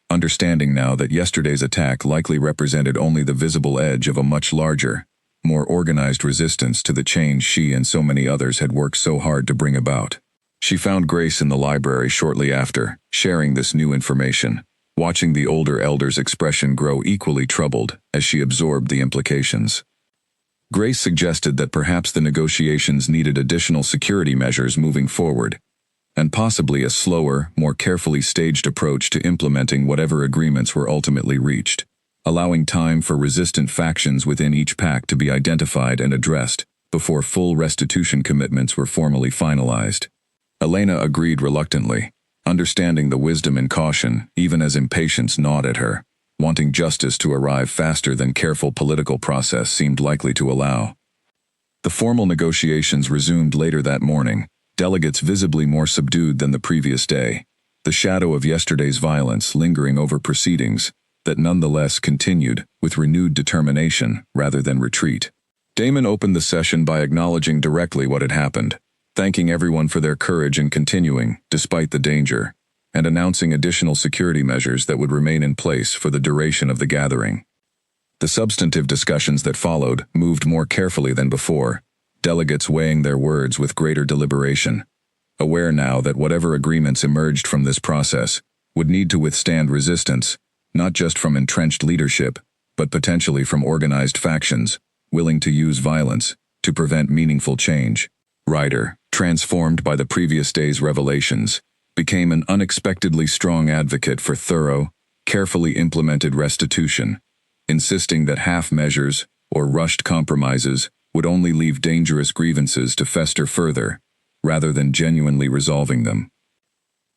understanding now that yesterday's attack likely represented only the visible edge of a much larger, more organized resistance to the change she and so many others had worked so hard to bring about. She found Grace in the library shortly after, sharing this new information, watching the older elder's expression grow equally troubled as she absorbed the implications. Grace suggested that perhaps the negotiations needed additional security measures moving forward, and possibly a slower, more carefully staged approach to implementing whatever agreements were ultimately reached, allowing time for resistant factions within each pack to be identified and addressed before full restitution commitments were formally finalized. Elena agreed reluctantly, understanding the wisdom and caution even as impatience gnawed at her, wanting justice to arrive faster than careful political process seemed likely to allow. The formal negotiations resumed later that morning, delegates visibly more subdued than the previous day, the shadow of yesterday's violence lingering over proceedings that nonetheless continued with renewed determination rather than retreat. Damon opened the session by acknowledging directly what had happened, thanking everyone for their courage in continuing, despite the danger, and announcing additional security measures that would remain in place for the duration of the gathering. The substantive discussions that followed moved more carefully than before, delegates weighing their words with greater deliberation, aware now that whatever agreements emerged from this process would need to withstand resistance, not just from entrenched leadership, but potentially from organized factions, willing to use violence to prevent meaningful change. Ryder, transformed by the previous day's revelations, became an unexpectedly strong advocate for thorough, carefully implemented restitution, insisting that half measures or rushed compromises would only leave dangerous grievances to fester further, rather than genuinely resolving them.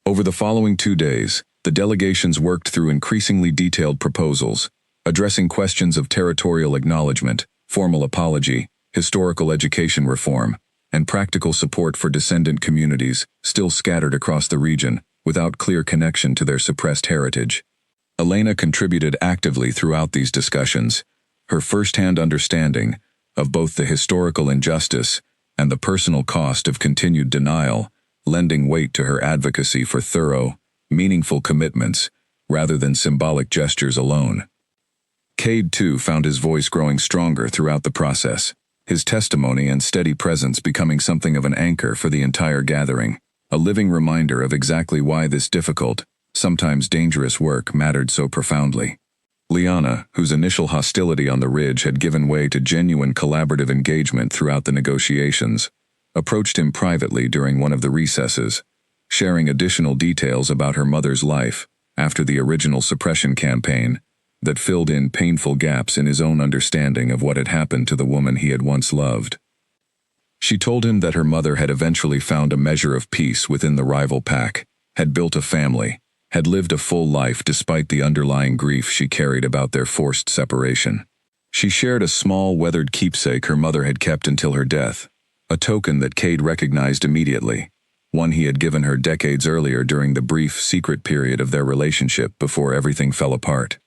Over the following 2 days, the delegations worked through increasingly detailed proposals, addressing questions of territorial acknowledgement, formal apology, historical education reform, and practical support for descendant communities still scattered across the region without clear connection to their suppressed heritage. Elena contributed actively throughout these discussions, her first-hand understanding of both the historical injustice and the personal cost of continued denial, lending weight to her advocacy for thorough, meaningful commitments rather than symbolic gestures alone. Cade, too, found his voice growing stronger throughout the process, his testimony and steady presence becoming something of an anchor for the entire gathering, a living reminder of exactly why this difficult, sometimes dangerous work mattered so profoundly. Liana, whose initial hostility on the ridge had given way to genuine collaborative engagement throughout the negotiations, approached him privately during one of the recesses, sharing additional details about her mother's life after the original suppression campaign that filled in painful gaps in his own understanding of what had happened to the woman he had once loved. She told him that her mother had eventually found a measure of peace within the rival pack, had built a family, had lived a full life despite the underlying grief she carried about their forced separation. She shared a small, weathered keepsake her mother had kept until her death, a token that Cade recognized immediately, one he had given her decades earlier during the brief, secret period of their relationship before everything fell apart.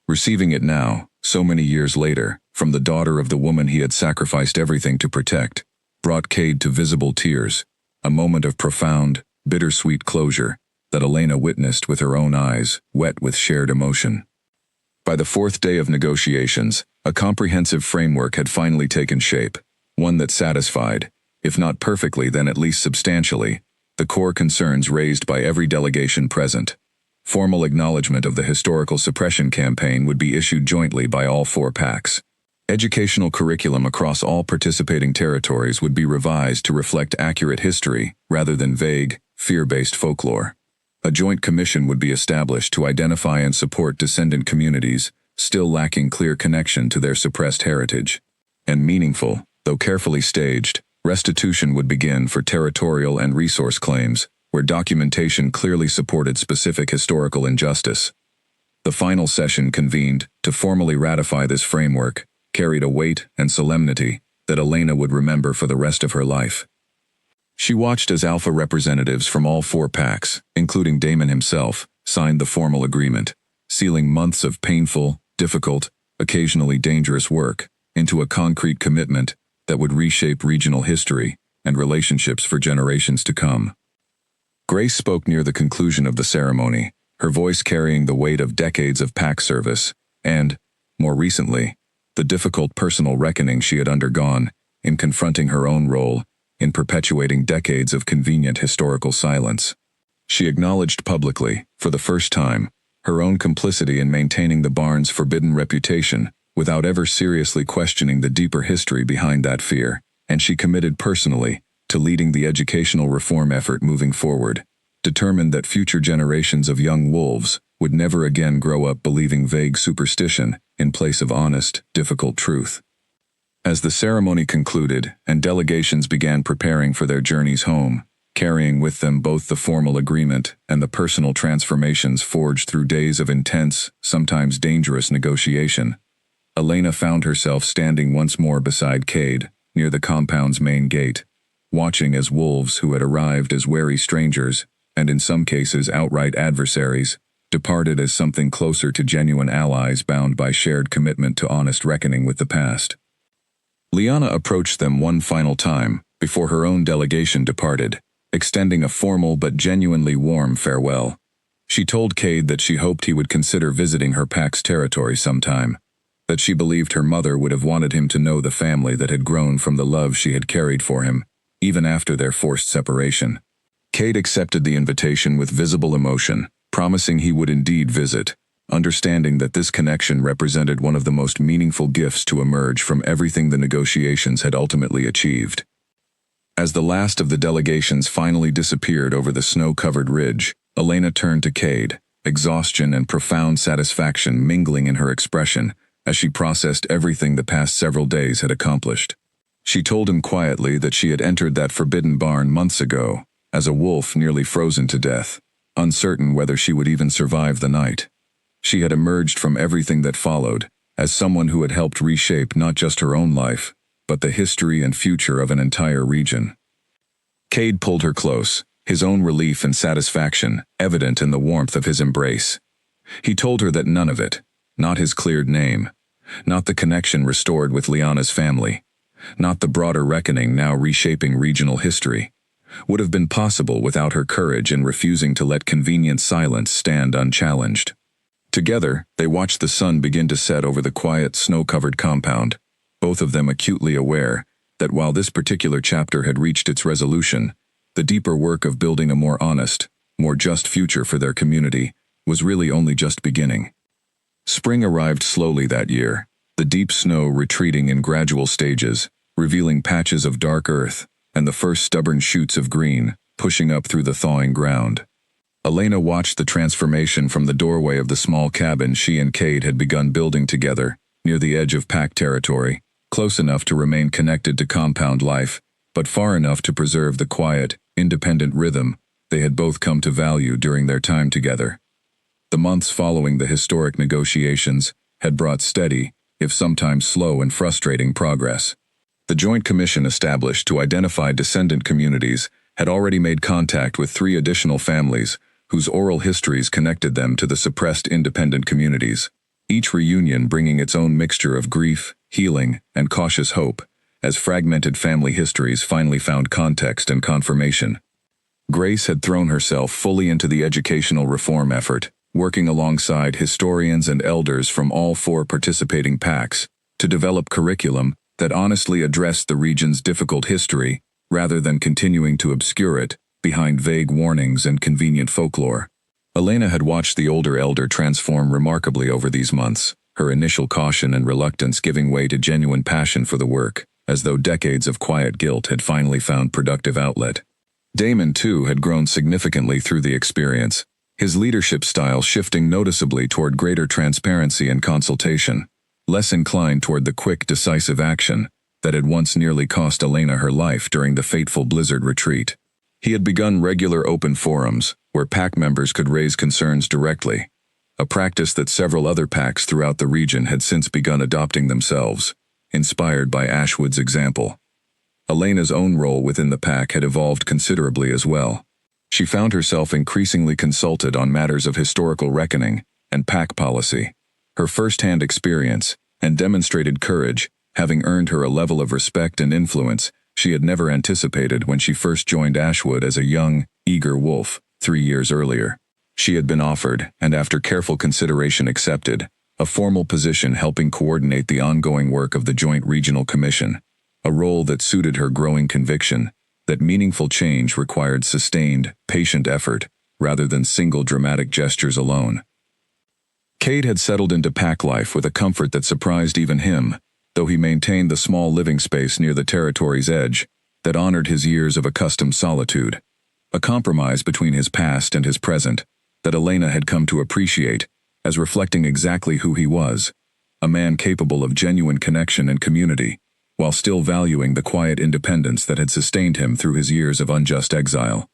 Receiving it now, so many years later, from the daughter of the woman he had sacrificed everything to protect, brought Cade to visible tears, a moment of profound, bittersweet closure that Elena witnessed with her own eyes, wet with shared emotion. By the fourth day of negotiations, a comprehensive framework had finally taken shape, one that satisfied, if not perfectly then at least substantially, the core concerns raised by every delegation present. Formal acknowledgement of the historical suppression campaign would be issued jointly by all 4 packs. Educational curriculum across all participating territories would be revised to reflect accurate history rather than vague, fear-based folklore. A joint commission would be established to identify and support descendant communities still lacking clear connection to their suppressed heritage. And meaningful, though carefully staged, restitution would begin for territorial and resource claims, where documentation clearly supported specific historical injustice. The final session convened to formally ratify this framework carried a weight and solemnity that Elena would remember for the rest of her life. She watched as alpha representatives from all 4 packs, including Damon himself, signed the formal agreement, sealing months of painful, difficult, occasionally dangerous work into a concrete commitment that would reshape regional history and relationships for generations to come. Grace spoke near the conclusion of the ceremony, her voice carrying the weight of decades of pack service and, more recently, the difficult personal reckoning she had undergone in confronting her own role in perpetuating decades of convenient historical silence. She acknowledged publicly, for the first time, her own complicity in maintaining the barn's forbidden reputation without ever seriously questioning the deeper history behind that fear, and she committed personally to leading the educational reform effort moving forward, determined that future generations of young wolves would never again grow up believing vague superstition in place of honest, difficult truth. As the ceremony concluded and delegations began preparing for their journeys home, carrying with them both the formal agreement and the personal transformations forged through days of intense, sometimes dangerous negotiation, Elena found herself standing once more beside Cade, near the compound's main gate, watching as wolves who had arrived as wary strangers, and in some cases outright adversaries, departed as something closer to genuine allies bound by shared commitment to honest reckoning with the past. Liana approached them one final time before her own delegation departed, extending a formal but genuinely warm farewell. She told Cade that she hoped he would consider visiting her pack's territory sometime, that she believed her mother would have wanted him to know the family that had grown from the love she had carried for him, even after their forced separation. Cade accepted the invitation with visible emotion, promising he would indeed visit, understanding that this connection represented one of the most meaningful gifts to emerge from everything the negotiations had ultimately achieved. As the last of the delegations finally disappeared over the snow-covered ridge, Elena turned to Cade, exhaustion and profound satisfaction mingling in her expression as she processed everything the past several days had accomplished. She told him quietly that she had entered that forbidden barn months ago, as a wolf nearly frozen to death, uncertain whether she would even survive the night. She had emerged from everything that followed, as someone who had helped reshape not just her own life, but the history and future of an entire region. Cade pulled her close, his own relief and satisfaction evident in the warmth of his embrace. He told her that none of it, not his cleared name, not the connection restored with Liana's family, not the broader reckoning now reshaping regional history, would have been possible without her courage in refusing to let convenient silence stand unchallenged. Together, they watched the sun begin to set over the quiet, snow-covered compound, both of them acutely aware that while this particular chapter had reached its resolution, the deeper work of building a more honest, more just future for their community was really only just beginning. Spring arrived slowly that year, the deep snow retreating in gradual stages, revealing patches of dark earth and the first stubborn shoots of green pushing up through the thawing ground. Elena watched the transformation from the doorway of the small cabin she and Cade had begun building together, near the edge of pack territory, close enough to remain connected to compound life, but far enough to preserve the quiet, independent rhythm they had both come to value during their time together. The months following the historic negotiations had brought steady, if sometimes slow and frustrating progress. The Joint Commission established to identify descendant communities had already made contact with 3 additional families whose oral histories connected them to the suppressed independent communities, each reunion bringing its own mixture of grief, healing, and cautious hope, as fragmented family histories finally found context and confirmation. Grace had thrown herself fully into the educational reform effort, working alongside historians and elders from all 4 participating PACs to develop curriculum that honestly addressed the region's difficult history rather than continuing to obscure it behind vague warnings and convenient folklore. Elena had watched the older elder transform remarkably over these months, her initial caution and reluctance giving way to genuine passion for the work, as though decades of quiet guilt had finally found productive outlet. Damon, too, had grown significantly through the experience, his leadership style shifting noticeably toward greater transparency and consultation, less inclined toward the quick, decisive action that had once nearly cost Elena her life during the fateful Blizzard retreat. He had begun regular open forums, where PAC members could raise concerns directly, a practice that several other PACs throughout the region had since begun adopting themselves, inspired by Ashwood's example. Elena's own role within the PAC had evolved considerably as well. She found herself increasingly consulted on matters of historical reckoning and PAC policy. Her first-hand experience and demonstrated courage having earned her a level of respect and influence she had never anticipated when she first joined Ashwood as a young, eager wolf 3 years earlier. She had been offered, and after careful consideration accepted, a formal position helping coordinate the ongoing work of the Joint Regional Commission, a role that suited her growing conviction that meaningful change required sustained, patient effort rather than single dramatic gestures alone. Cade had settled into PAC life with a comfort that surprised even him, though he maintained the small living space near the territory's edge that honored his years of accustomed solitude, a compromise between his past and his present that Elena had come to appreciate as reflecting exactly who he was, a man capable of genuine connection and community, while still valuing the quiet independence that had sustained him through his years of unjust exile.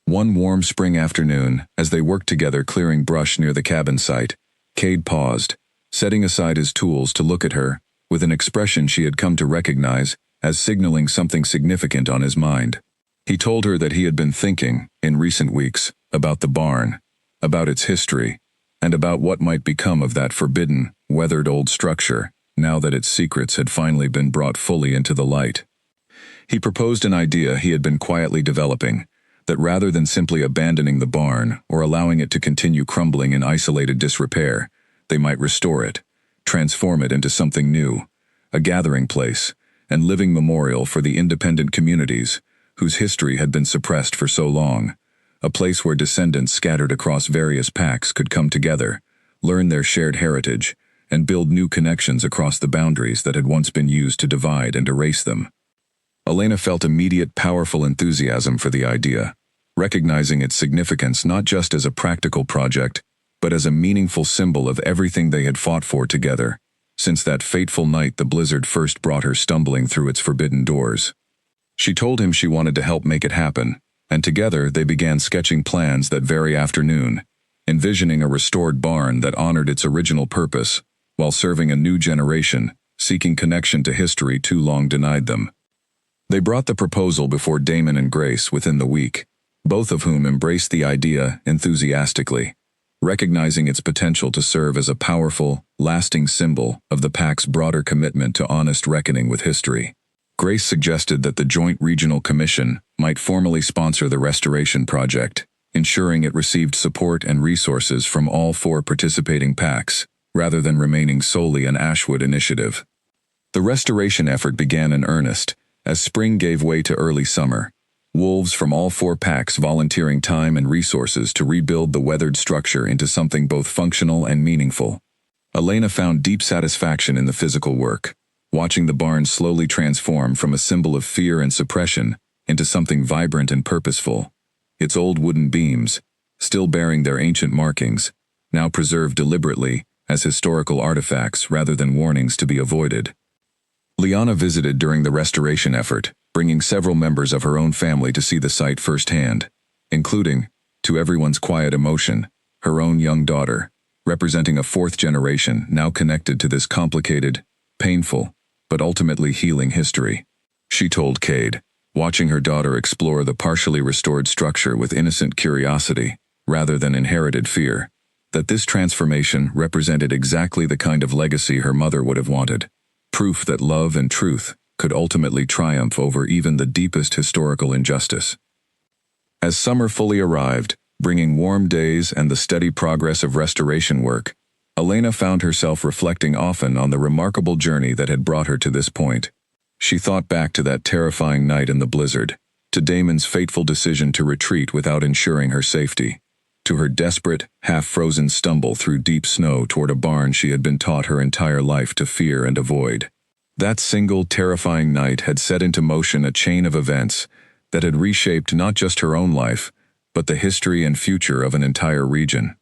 One warm spring afternoon, as they worked together clearing brush near the cabin site, Cade paused, setting aside his tools to look at her, with an expression she had come to recognize as signaling something significant on his mind. He told her that he had been thinking, in recent weeks, about the barn, about its history, and about what might become of that forbidden, weathered old structure, now that its secrets had finally been brought fully into the light. He proposed an idea he had been quietly developing, that rather than simply abandoning the barn or allowing it to continue crumbling in isolated disrepair, they might restore it, transform it into something new, a gathering place, and living memorial for the independent communities whose history had been suppressed for so long, a place where descendants scattered across various PACs could come together, learn their shared heritage, and build new connections across the boundaries that had once been used to divide and erase them. Elena felt immediate, powerful enthusiasm for the idea, recognizing its significance not just as a practical project, but as a meaningful symbol of everything they had fought for together, since that fateful night the blizzard first brought her stumbling through its forbidden doors. She told him she wanted to help make it happen, and together they began sketching plans that very afternoon, envisioning a restored barn that honored its original purpose, while serving a new generation, seeking connection to history too long denied them. They brought the proposal before Damon and Grace within the week, both of whom embraced the idea enthusiastically, recognizing its potential to serve as a powerful, lasting symbol of the PAC's broader commitment to honest reckoning with history. Grace suggested that the Joint Regional Commission might formally sponsor the restoration project, ensuring it received support and resources from all 4 participating PACs, rather than remaining solely an Ashwood initiative. The restoration effort began in earnest, as spring gave way to early summer, wolves from all 4 PACs volunteering time and resources to rebuild the weathered structure into something both functional and meaningful. Elena found deep satisfaction in the physical work, watching the barn slowly transform from a symbol of fear and suppression into something vibrant and purposeful, its old wooden beams, still bearing their ancient markings, now preserved deliberately as historical artifacts rather than warnings to be avoided. Liana visited during the restoration effort, bringing several members of her own family to see the site firsthand, including, to everyone's quiet emotion, her own young daughter, representing a fourth generation now connected to this complicated, painful, but ultimately healing history. She told Cade, watching her daughter explore the partially restored structure with innocent curiosity, rather than inherited fear, that this transformation represented exactly the kind of legacy her mother would have wanted, proof that love and truth could ultimately triumph over even the deepest historical injustice. As summer fully arrived, bringing warm days and the steady progress of restoration work, Elena found herself reflecting often on the remarkable journey that had brought her to this point. She thought back to that terrifying night in the blizzard, to Damon's fateful decision to retreat without ensuring her safety, to her desperate, half-frozen stumble through deep snow toward a barn she had been taught her entire life to fear and avoid. That single terrifying night had set into motion a chain of events that had reshaped not just her own life, but the history and future of an entire region.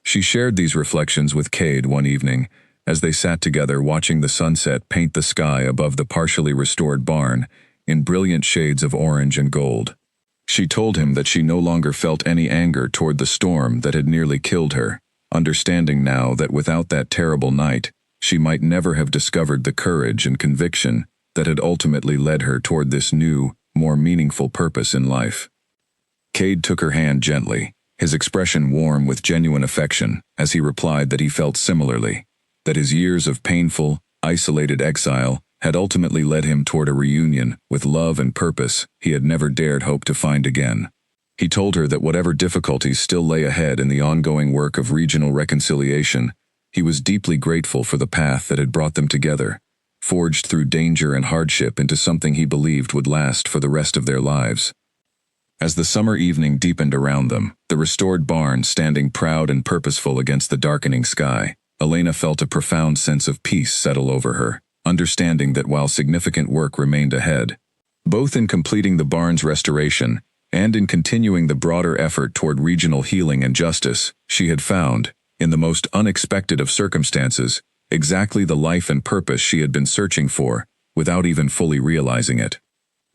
She shared these reflections with Cade one evening, as they sat together watching the sunset paint the sky above the partially restored barn in brilliant shades of orange and gold. She told him that she no longer felt any anger toward the storm that had nearly killed her, understanding now that without that terrible night, she might never have discovered the courage and conviction that had ultimately led her toward this new, more meaningful purpose in life. Cade took her hand gently, his expression warm with genuine affection, as he replied that he felt similarly, that his years of painful, isolated exile had ultimately led him toward a reunion with love and purpose he had never dared hope to find again. He told her that whatever difficulties still lay ahead in the ongoing work of regional reconciliation, he was deeply grateful for the path that had brought them together, forged through danger and hardship into something he believed would last for the rest of their lives. As the summer evening deepened around them, the restored barn standing proud and purposeful against the darkening sky, Elena felt a profound sense of peace settle over her, understanding that while significant work remained ahead, both in completing the barn's restoration and in continuing the broader effort toward regional healing and justice, she had found, in the most unexpected of circumstances, exactly the life and purpose she had been searching for, without even fully realizing it.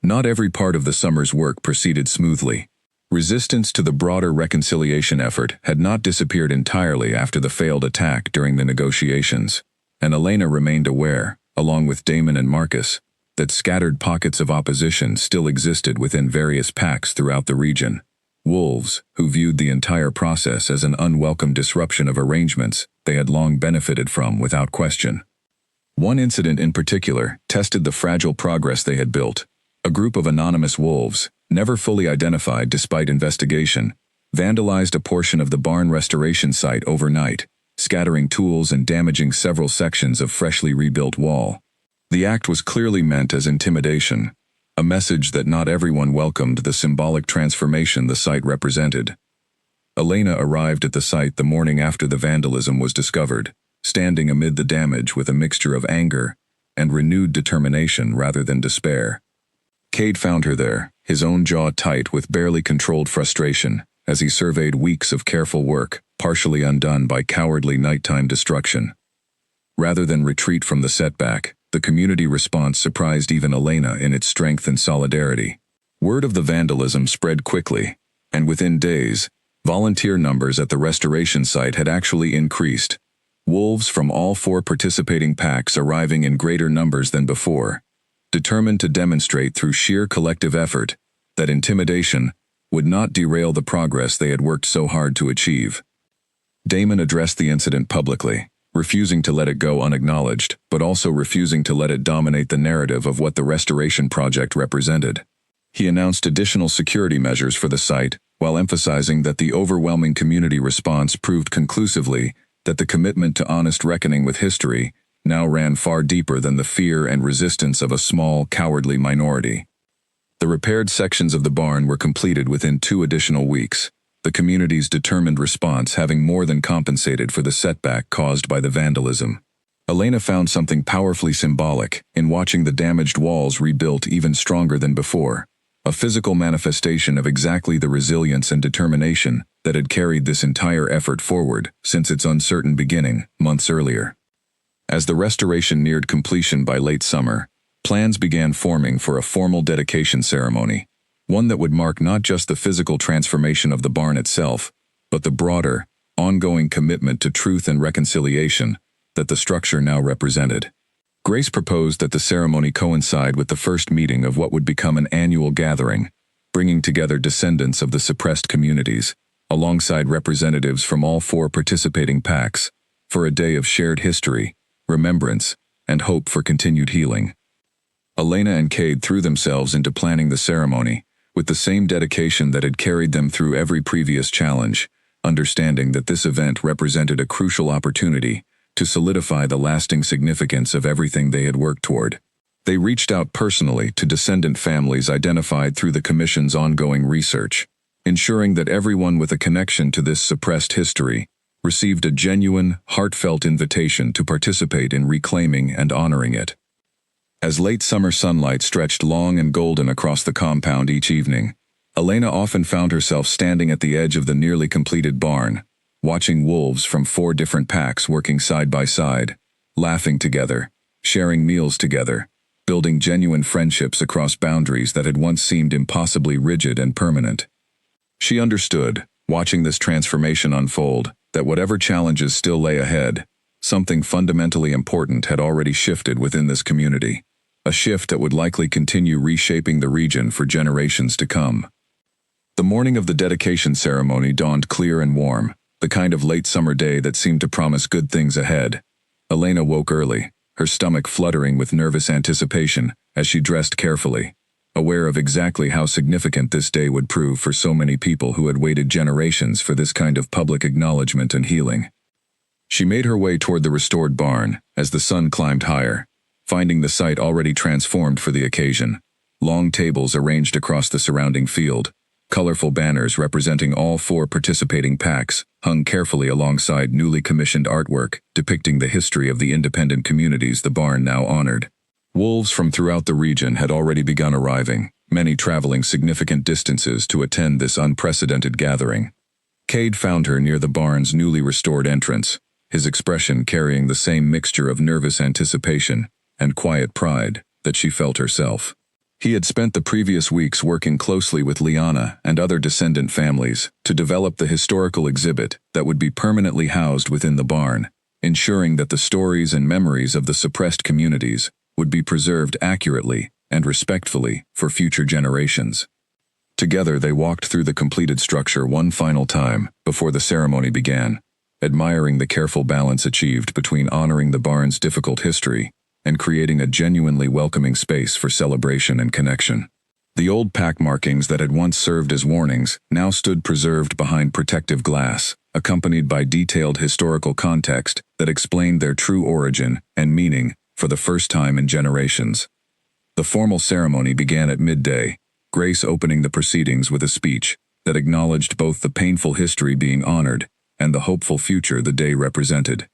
Not every part of the summer's work proceeded smoothly. Resistance to the broader reconciliation effort had not disappeared entirely after the failed attack during the negotiations, and Elena remained aware, along with Damon and Marcus, that scattered pockets of opposition still existed within various packs throughout the region. Wolves, who viewed the entire process as an unwelcome disruption of arrangements they had long benefited from without question. One incident in particular tested the fragile progress they had built. A group of anonymous wolves, never fully identified despite investigation, vandalized a portion of the barn restoration site overnight, scattering tools and damaging several sections of freshly rebuilt wall. The act was clearly meant as intimidation, a message that not everyone welcomed the symbolic transformation the site represented. Elena arrived at the site the morning after the vandalism was discovered, standing amid the damage with a mixture of anger and renewed determination rather than despair. Cade found her there, his own jaw tight with barely controlled frustration, as he surveyed weeks of careful work, partially undone by cowardly nighttime destruction. Rather than retreat from the setback, the community response surprised even Elena in its strength and solidarity. Word of the vandalism spread quickly, and within days, volunteer numbers at the restoration site had actually increased, wolves from all four participating packs arriving in greater numbers than before, determined to demonstrate through sheer collective effort that intimidation would not derail the progress they had worked so hard to achieve. Damon addressed the incident publicly, refusing to let it go unacknowledged, but also refusing to let it dominate the narrative of what the restoration project represented. He announced additional security measures for the site, while emphasizing that the overwhelming community response proved conclusively that the commitment to honest reckoning with history now ran far deeper than the fear and resistance of a small, cowardly minority. The repaired sections of the barn were completed within 2 additional weeks, the community's determined response having more than compensated for the setback caused by the vandalism. Elena found something powerfully symbolic in watching the damaged walls rebuilt even stronger than before, a physical manifestation of exactly the resilience and determination that had carried this entire effort forward since its uncertain beginning, months earlier. As the restoration neared completion by late summer, plans began forming for a formal dedication ceremony, one that would mark not just the physical transformation of the barn itself, but the broader, ongoing commitment to truth and reconciliation that the structure now represented. Grace proposed that the ceremony coincide with the first meeting of what would become an annual gathering, bringing together descendants of the suppressed communities, alongside representatives from all 4 participating packs, for a day of shared history, remembrance, and hope for continued healing. Elena and Cade threw themselves into planning the ceremony, with the same dedication that had carried them through every previous challenge, understanding that this event represented a crucial opportunity to solidify the lasting significance of everything they had worked toward. They reached out personally to descendant families identified through the Commission's ongoing research, ensuring that everyone with a connection to this suppressed history received a genuine, heartfelt invitation to participate in reclaiming and honoring it. As late summer sunlight stretched long and golden across the compound each evening, Elena often found herself standing at the edge of the nearly completed barn, watching wolves from 4 different packs working side by side, laughing together, sharing meals together, building genuine friendships across boundaries that had once seemed impossibly rigid and permanent. She understood, watching this transformation unfold, that whatever challenges still lay ahead, something fundamentally important had already shifted within this community, a shift that would likely continue reshaping the region for generations to come. The morning of the dedication ceremony dawned clear and warm, the kind of late summer day that seemed to promise good things ahead. Elena woke early, her stomach fluttering with nervous anticipation as she dressed carefully, aware of exactly how significant this day would prove for so many people who had waited generations for this kind of public acknowledgement and healing. She made her way toward the restored barn as the sun climbed higher, finding the site already transformed for the occasion. Long tables arranged across the surrounding field, colorful banners representing all 4 participating packs hung carefully alongside newly commissioned artwork depicting the history of the independent communities the barn now honored. Wolves from throughout the region had already begun arriving, many traveling significant distances to attend this unprecedented gathering. Cade found her near the barn's newly restored entrance, his expression carrying the same mixture of nervous anticipation and quiet pride that she felt herself. He had spent the previous weeks working closely with Liana and other descendant families to develop the historical exhibit that would be permanently housed within the barn, ensuring that the stories and memories of the suppressed communities would be preserved accurately and respectfully for future generations. Together they walked through the completed structure one final time before the ceremony began, admiring the careful balance achieved between honoring the barn's difficult history and creating a genuinely welcoming space for celebration and connection. The old pack markings that had once served as warnings now stood preserved behind protective glass, accompanied by detailed historical context that explained their true origin and meaning for the first time in generations. The formal ceremony began at midday, Grace opening the proceedings with a speech that acknowledged both the painful history being honored and the hopeful future the day represented.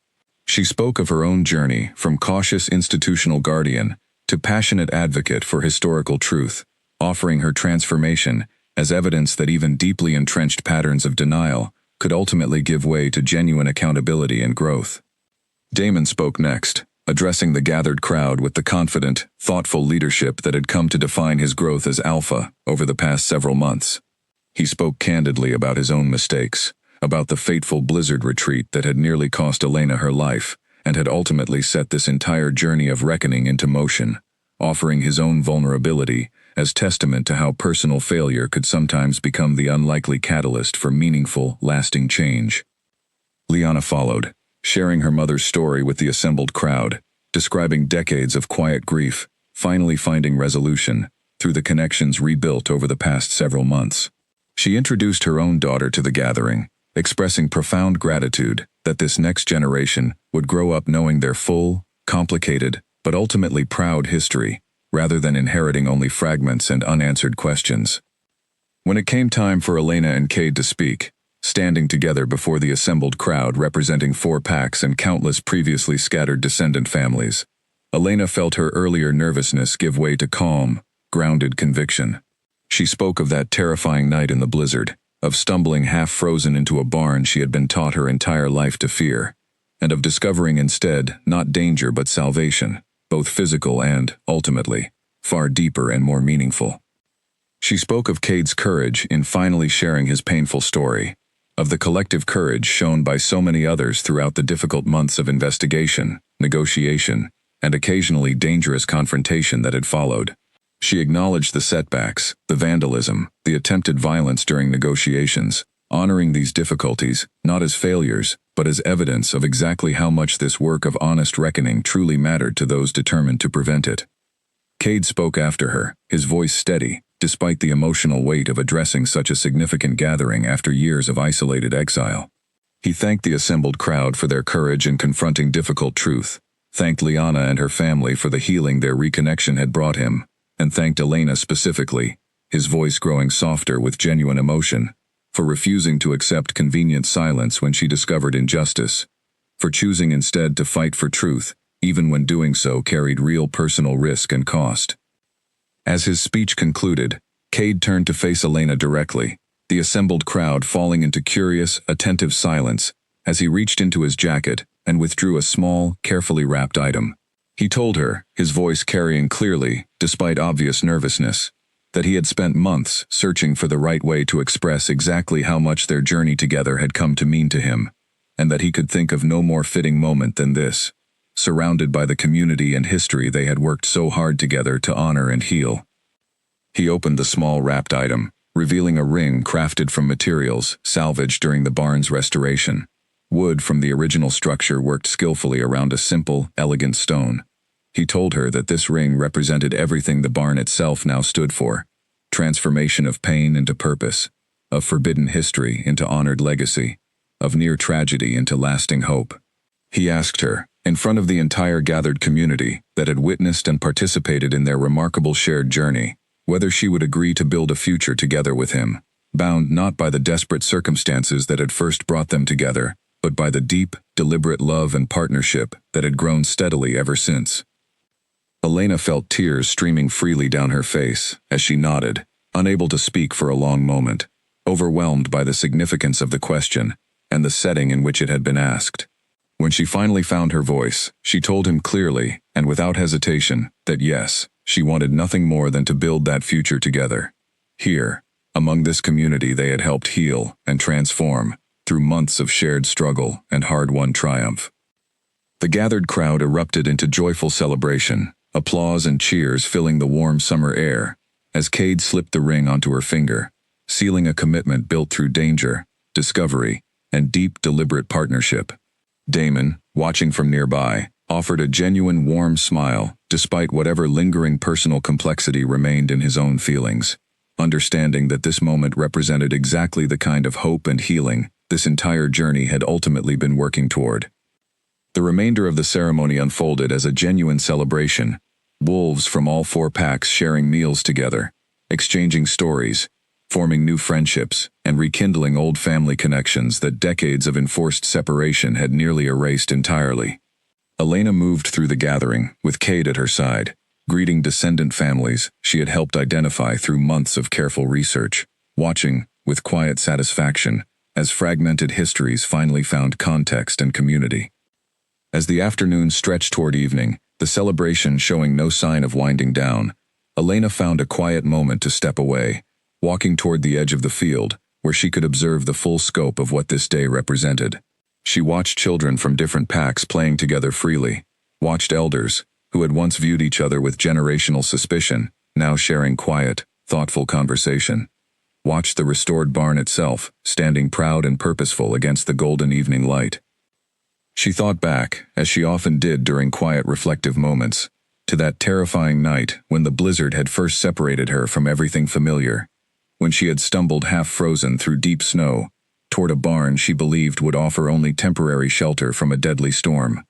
She spoke of her own journey from cautious institutional guardian to passionate advocate for historical truth, offering her transformation as evidence that even deeply entrenched patterns of denial could ultimately give way to genuine accountability and growth. Damon spoke next, addressing the gathered crowd with the confident, thoughtful leadership that had come to define his growth as alpha over the past several months. He spoke candidly about his own mistakes, about the fateful blizzard retreat that had nearly cost Elena her life and had ultimately set this entire journey of reckoning into motion, offering his own vulnerability as testament to how personal failure could sometimes become the unlikely catalyst for meaningful, lasting change. Liana followed, sharing her mother's story with the assembled crowd, describing decades of quiet grief, finally finding resolution through the connections rebuilt over the past several months. She introduced her own daughter to the gathering, expressing profound gratitude that this next generation would grow up knowing their full, complicated, but ultimately proud history, rather than inheriting only fragments and unanswered questions. When it came time for Elena and Cade to speak, standing together before the assembled crowd representing 4 packs and countless previously scattered descendant families, Elena felt her earlier nervousness give way to calm, grounded conviction. She spoke of that terrifying night in the blizzard, of stumbling half-frozen into a barn she had been taught her entire life to fear, and of discovering instead not danger but salvation, both physical and, ultimately, far deeper and more meaningful. She spoke of Cade's courage in finally sharing his painful story, of the collective courage shown by so many others throughout the difficult months of investigation, negotiation, and occasionally dangerous confrontation that had followed. She acknowledged the setbacks, the vandalism, the attempted violence during negotiations, honoring these difficulties not as failures, but as evidence of exactly how much this work of honest reckoning truly mattered to those determined to prevent it. Cade spoke after her, his voice steady, despite the emotional weight of addressing such a significant gathering after years of isolated exile. He thanked the assembled crowd for their courage in confronting difficult truth, thanked Liana and her family for the healing their reconnection had brought him, and thanked Elena specifically, his voice growing softer with genuine emotion, for refusing to accept convenient silence when she discovered injustice, for choosing instead to fight for truth, even when doing so carried real personal risk and cost. As his speech concluded, Cade turned to face Elena directly, the assembled crowd falling into curious, attentive silence as he reached into his jacket and withdrew a small, carefully wrapped item. He told her, his voice carrying clearly, despite obvious nervousness, that he had spent months searching for the right way to express exactly how much their journey together had come to mean to him, and that he could think of no more fitting moment than this, surrounded by the community and history they had worked so hard together to honor and heal. He opened the small wrapped item, revealing a ring crafted from materials salvaged during the barn's restoration. Wood from the original structure worked skillfully around a simple, elegant stone. He told her that this ring represented everything the barn itself now stood for: transformation of pain into purpose, of forbidden history into honored legacy, of near tragedy into lasting hope. He asked her, in front of the entire gathered community that had witnessed and participated in their remarkable shared journey, whether she would agree to build a future together with him, bound not by the desperate circumstances that had first brought them together, but by the deep, deliberate love and partnership that had grown steadily ever since. Elena felt tears streaming freely down her face as she nodded, unable to speak for a long moment, overwhelmed by the significance of the question and the setting in which it had been asked. When she finally found her voice, she told him clearly and without hesitation that yes, she wanted nothing more than to build that future together. Here, among this community they had helped heal and transform through months of shared struggle and hard-won triumph. The gathered crowd erupted into joyful celebration, applause and cheers filling the warm summer air, as Cade slipped the ring onto her finger, sealing a commitment built through danger, discovery, and deep, deliberate partnership. Damon, watching from nearby, offered a genuine warm smile, despite whatever lingering personal complexity remained in his own feelings, understanding that this moment represented exactly the kind of hope and healing this entire journey had ultimately been working toward. The remainder of the ceremony unfolded as a genuine celebration, wolves from all four packs sharing meals together, exchanging stories, forming new friendships, and rekindling old family connections that decades of enforced separation had nearly erased entirely. Elena moved through the gathering, with Cade at her side, greeting descendant families she had helped identify through months of careful research, watching, with quiet satisfaction, as fragmented histories finally found context and community. As the afternoon stretched toward evening, the celebration showing no sign of winding down, Elena found a quiet moment to step away, walking toward the edge of the field, where she could observe the full scope of what this day represented. She watched children from different packs playing together freely, watched elders, who had once viewed each other with generational suspicion, now sharing quiet, thoughtful conversation. Watched the restored barn itself, standing proud and purposeful against the golden evening light. She thought back, as she often did during quiet reflective moments, to that terrifying night when the blizzard had first separated her from everything familiar, when she had stumbled half-frozen through deep snow, toward a barn she believed would offer only temporary shelter from a deadly storm.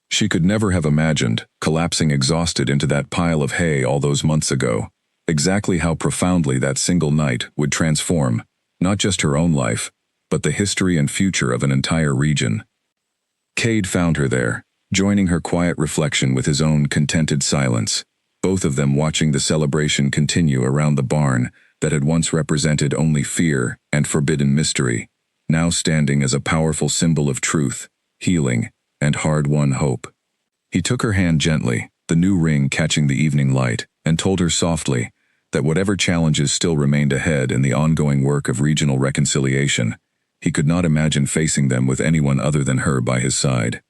She could never have imagined, collapsing exhausted into that pile of hay all those months ago, exactly how profoundly that single night would transform, not just her own life, but the history and future of an entire region. Cade found her there, joining her quiet reflection with his own contented silence, both of them watching the celebration continue around the barn that had once represented only fear and forbidden mystery, now standing as a powerful symbol of truth, healing, and hard-won hope. He took her hand gently, the new ring catching the evening light, and told her softly that whatever challenges still remained ahead in the ongoing work of regional reconciliation, He could not imagine facing them with anyone other than her by his side.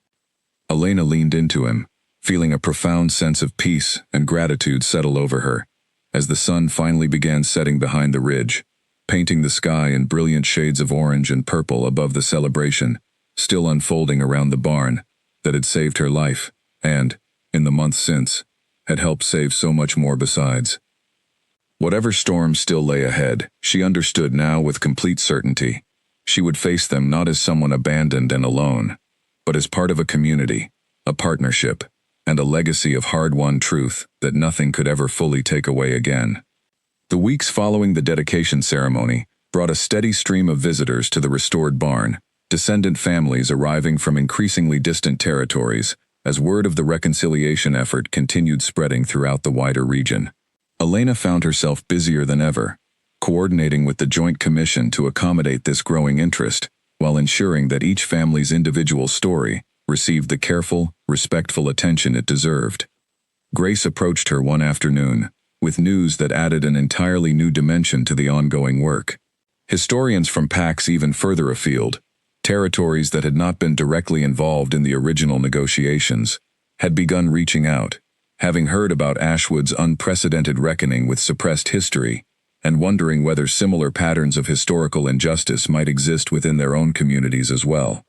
Elena leaned into him, feeling a profound sense of peace and gratitude settle over her, as the sun finally began setting behind the ridge, painting the sky in brilliant shades of orange and purple above the celebration, still unfolding around the barn, that had saved her life, and, in the months since, had helped save so much more besides. Whatever storms still lay ahead, she understood now with complete certainty. She would face them not as someone abandoned and alone, but as part of a community, a partnership, and a legacy of hard-won truth that nothing could ever fully take away again. The weeks following the dedication ceremony brought a steady stream of visitors to the restored barn, descendant families arriving from increasingly distant territories, as word of the reconciliation effort continued spreading throughout the wider region. Elena found herself busier than ever, coordinating with the Joint Commission to accommodate this growing interest, while ensuring that each family's individual story received the careful, respectful attention it deserved. Grace approached her one afternoon, with news that added an entirely new dimension to the ongoing work. Historians from PAX even further afield, territories that had not been directly involved in the original negotiations, had begun reaching out, having heard about Ashwood's unprecedented reckoning with suppressed history, and wondering whether similar patterns of historical injustice might exist within their own communities as well.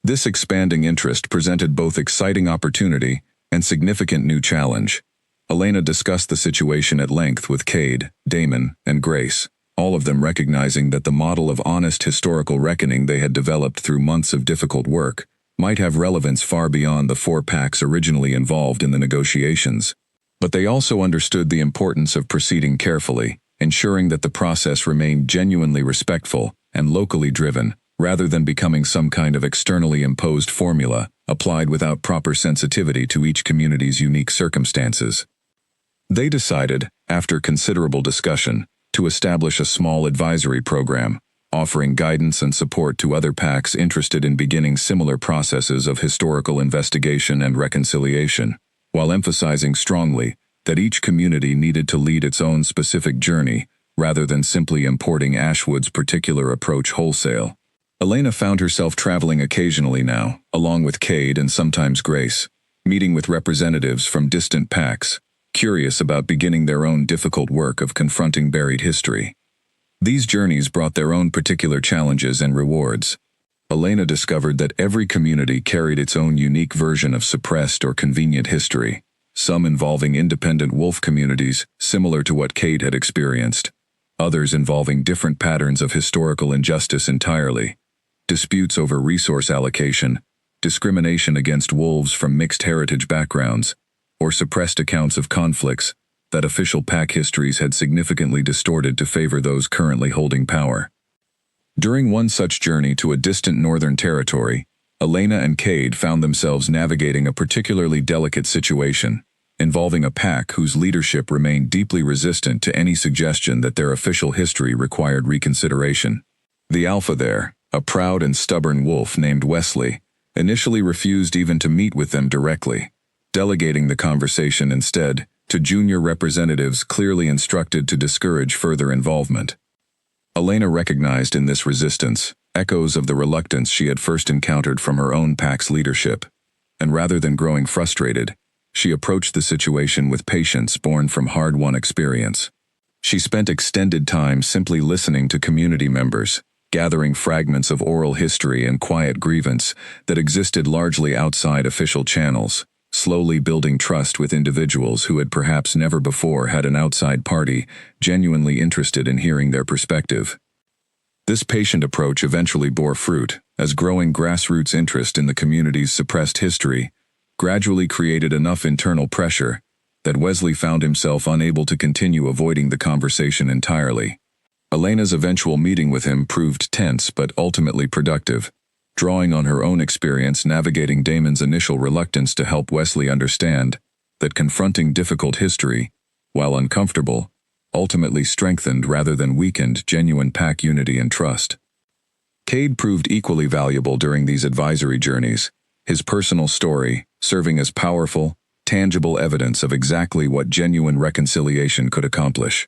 This expanding interest presented both exciting opportunity and significant new challenge. Elena discussed the situation at length with Cade, Damon, and Grace, all of them recognizing that the model of honest historical reckoning they had developed through months of difficult work might have relevance far beyond the 4 PACs originally involved in the negotiations. But they also understood the importance of proceeding carefully, ensuring that the process remained genuinely respectful and locally driven, rather than becoming some kind of externally imposed formula applied without proper sensitivity to each community's unique circumstances. They decided, after considerable discussion, to establish a small advisory program, offering guidance and support to other PACs interested in beginning similar processes of historical investigation and reconciliation, while emphasizing strongly that each community needed to lead its own specific journey, rather than simply importing Ashwood's particular approach wholesale. Elena found herself traveling occasionally now, along with Cade and sometimes Grace, meeting with representatives from distant PACs, curious about beginning their own difficult work of confronting buried history. These journeys brought their own particular challenges and rewards. Elena discovered that every community carried its own unique version of suppressed or convenient history, some involving independent wolf communities similar to what Cade had experienced, others involving different patterns of historical injustice entirely, disputes over resource allocation, discrimination against wolves from mixed heritage backgrounds, or suppressed accounts of conflicts that official PAC histories had significantly distorted to favor those currently holding power. During one such journey to a distant northern territory, Elena and Cade found themselves navigating a particularly delicate situation, involving a PAC whose leadership remained deeply resistant to any suggestion that their official history required reconsideration. The alpha there, a proud and stubborn wolf named Wesley, initially refused even to meet with them directly, delegating the conversation instead to junior representatives clearly instructed to discourage further involvement. Elena recognized in this resistance echoes of the reluctance she had first encountered from her own PAC's leadership, and rather than growing frustrated, she approached the situation with patience born from hard-won experience. She spent extended time simply listening to community members, gathering fragments of oral history and quiet grievance that existed largely outside official channels, slowly building trust with individuals who had perhaps never before had an outside party genuinely interested in hearing their perspective. This patient approach eventually bore fruit, as growing grassroots interest in the community's suppressed history gradually created enough internal pressure that Wesley found himself unable to continue avoiding the conversation entirely. Elena's eventual meeting with him proved tense but ultimately productive, drawing on her own experience navigating Damon's initial reluctance to help Wesley understand that confronting difficult history, while uncomfortable, ultimately strengthened rather than weakened genuine PAC unity and trust. Cade proved equally valuable during these advisory journeys, his personal story serving as powerful, tangible evidence of exactly what genuine reconciliation could accomplish.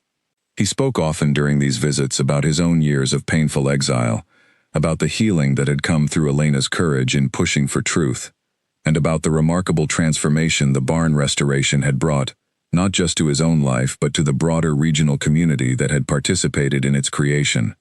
He spoke often during these visits about his own years of painful exile, about the healing that had come through Elena's courage in pushing for truth, and about the remarkable transformation the barn restoration had brought, not just to his own life but to the broader regional community that had participated in its creation.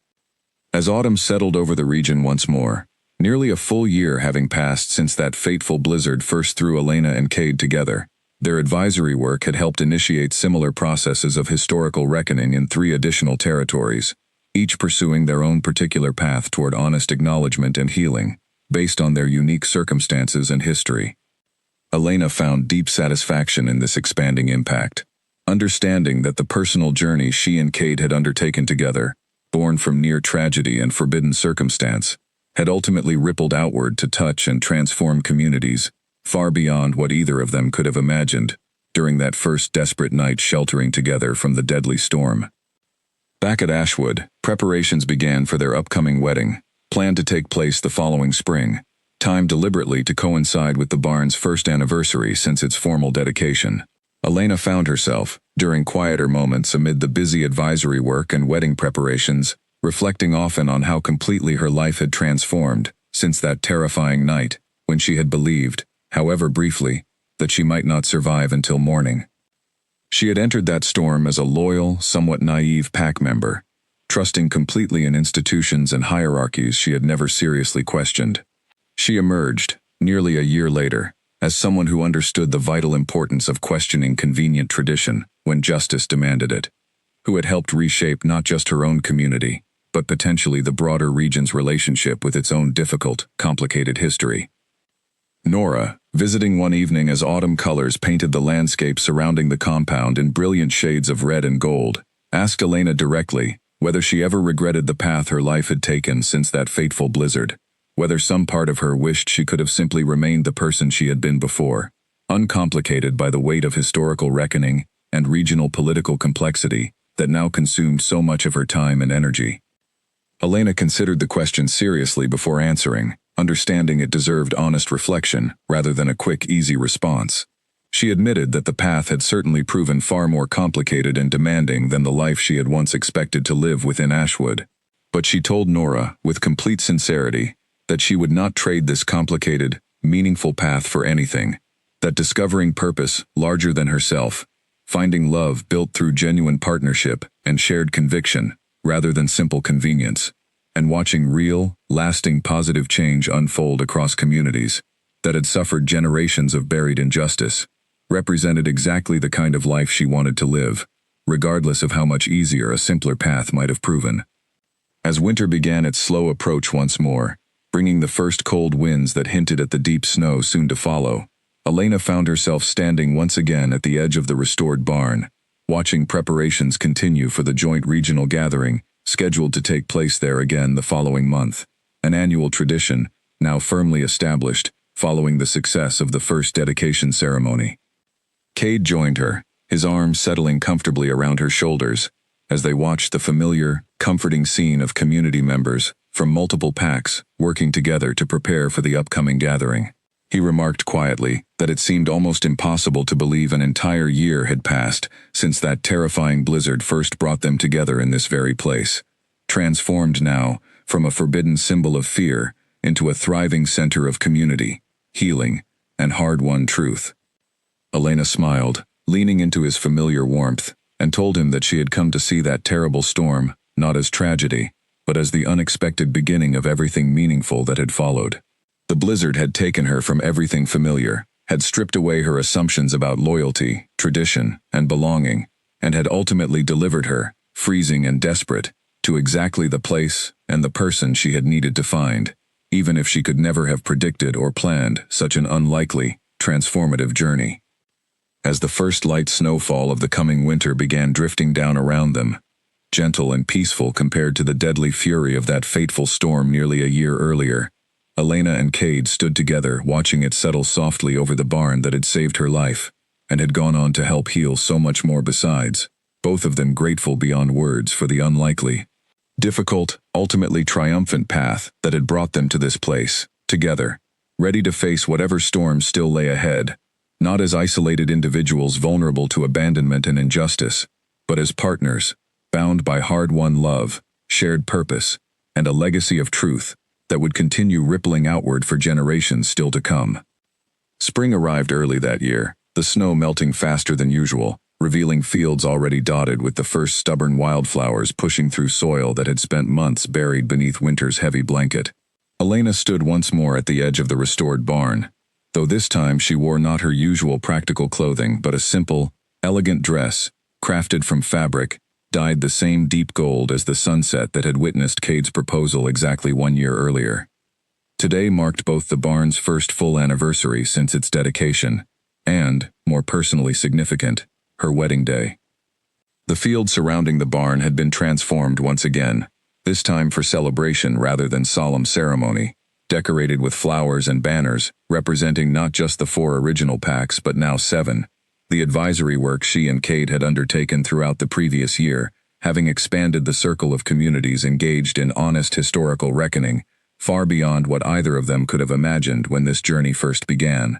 As autumn settled over the region once more, nearly a full year having passed since that fateful blizzard first threw Elena and Cade together, their advisory work had helped initiate similar processes of historical reckoning in 3 additional territories, each pursuing their own particular path toward honest acknowledgement and healing, based on their unique circumstances and history. Elena found deep satisfaction in this expanding impact, understanding that the personal journey she and Cade had undertaken together, born from near tragedy and forbidden circumstance, had ultimately rippled outward to touch and transform communities, far beyond what either of them could have imagined during that first desperate night sheltering together from the deadly storm. Back at Ashwood, preparations began for their upcoming wedding, planned to take place the following spring, timed deliberately to coincide with the barn's first anniversary since its formal dedication. Elena found herself, during quieter moments amid the busy advisory work and wedding preparations, reflecting often on how completely her life had transformed since that terrifying night when she had believed, however briefly, that she might not survive until morning. She had entered that storm as a loyal, somewhat naive pack member, trusting completely in institutions and hierarchies she had never seriously questioned. She emerged, nearly a year later, as someone who understood the vital importance of questioning convenient tradition when justice demanded it, who had helped reshape not just her own community, but potentially the broader region's relationship with its own difficult, complicated history. Nora, visiting one evening as autumn colors painted the landscape surrounding the compound in brilliant shades of red and gold, asked Elena directly whether she ever regretted the path her life had taken since that fateful blizzard, whether some part of her wished she could have simply remained the person she had been before, uncomplicated by the weight of historical reckoning and regional political complexity that now consumed so much of her time and energy. Elena considered the question seriously before answering, understanding it deserved honest reflection rather than a quick, easy response. She admitted that the path had certainly proven far more complicated and demanding than the life she had once expected to live within Ashwood. But she told Nora, with complete sincerity, that she would not trade this complicated, meaningful path for anything, that discovering purpose larger than herself, finding love built through genuine partnership and shared conviction, rather than simple convenience, and watching real, lasting positive change unfold across communities that had suffered generations of buried injustice, represented exactly the kind of life she wanted to live, regardless of how much easier a simpler path might have proven. As winter began its slow approach once more, bringing the first cold winds that hinted at the deep snow soon to follow, Elena found herself standing once again at the edge of the restored barn, watching preparations continue for the joint regional gathering scheduled to take place there again the following month, an annual tradition now firmly established following the success of the first dedication ceremony. Cade joined her, his arms settling comfortably around her shoulders, as they watched the familiar, comforting scene of community members from multiple packs working together to prepare for the upcoming gathering. He remarked quietly that it seemed almost impossible to believe an entire year had passed since that terrifying blizzard first brought them together in this very place, transformed now from a forbidden symbol of fear into a thriving center of community, healing, and hard-won truth. Elena smiled, leaning into his familiar warmth, and told him that she had come to see that terrible storm not as tragedy, but as the unexpected beginning of everything meaningful that had followed. The blizzard had taken her from everything familiar, had stripped away her assumptions about loyalty, tradition, and belonging, and had ultimately delivered her, freezing and desperate, to exactly the place and the person she had needed to find, even if she could never have predicted or planned such an unlikely, transformative journey. As the first light snowfall of the coming winter began drifting down around them, gentle and peaceful compared to the deadly fury of that fateful storm nearly a year earlier, Elena and Cade stood together watching it settle softly over the barn that had saved her life, and had gone on to help heal so much more besides, both of them grateful beyond words for the unlikely, difficult, ultimately triumphant path that had brought them to this place, together, ready to face whatever storms still lay ahead, not as isolated individuals vulnerable to abandonment and injustice, but as partners, bound by hard-won love, shared purpose, and a legacy of truth that would continue rippling outward for generations still to come. Spring arrived early that year, the snow melting faster than usual, revealing fields already dotted with the first stubborn wildflowers pushing through soil that had spent months buried beneath winter's heavy blanket. Elena stood once more at the edge of the restored barn, though this time she wore not her usual practical clothing but a simple, elegant dress, crafted from fabric, dyed the same deep gold as the sunset that had witnessed Cade's proposal exactly 1 year earlier. Today marked both the barn's first full anniversary since its dedication, and, more personally significant, her wedding day. The field surrounding the barn had been transformed once again, this time for celebration rather than solemn ceremony, decorated with flowers and banners, representing not just the 4 original packs but now 7, the advisory work she and Cade had undertaken throughout the previous year, having expanded the circle of communities engaged in honest historical reckoning, far beyond what either of them could have imagined when this journey first began.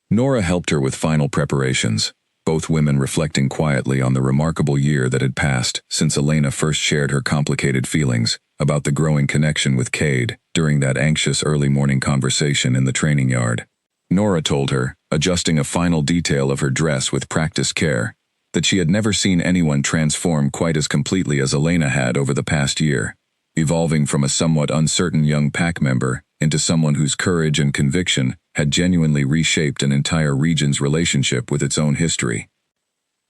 Nora helped her with final preparations, both women reflecting quietly on the remarkable year that had passed since Elena first shared her complicated feelings about the growing connection with Cade during that anxious early morning conversation in the training yard. Nora told her, adjusting a final detail of her dress with practiced care, that she had never seen anyone transform quite as completely as Elena had over the past year, evolving from a somewhat uncertain young pack member into someone whose courage and conviction had genuinely reshaped an entire region's relationship with its own history.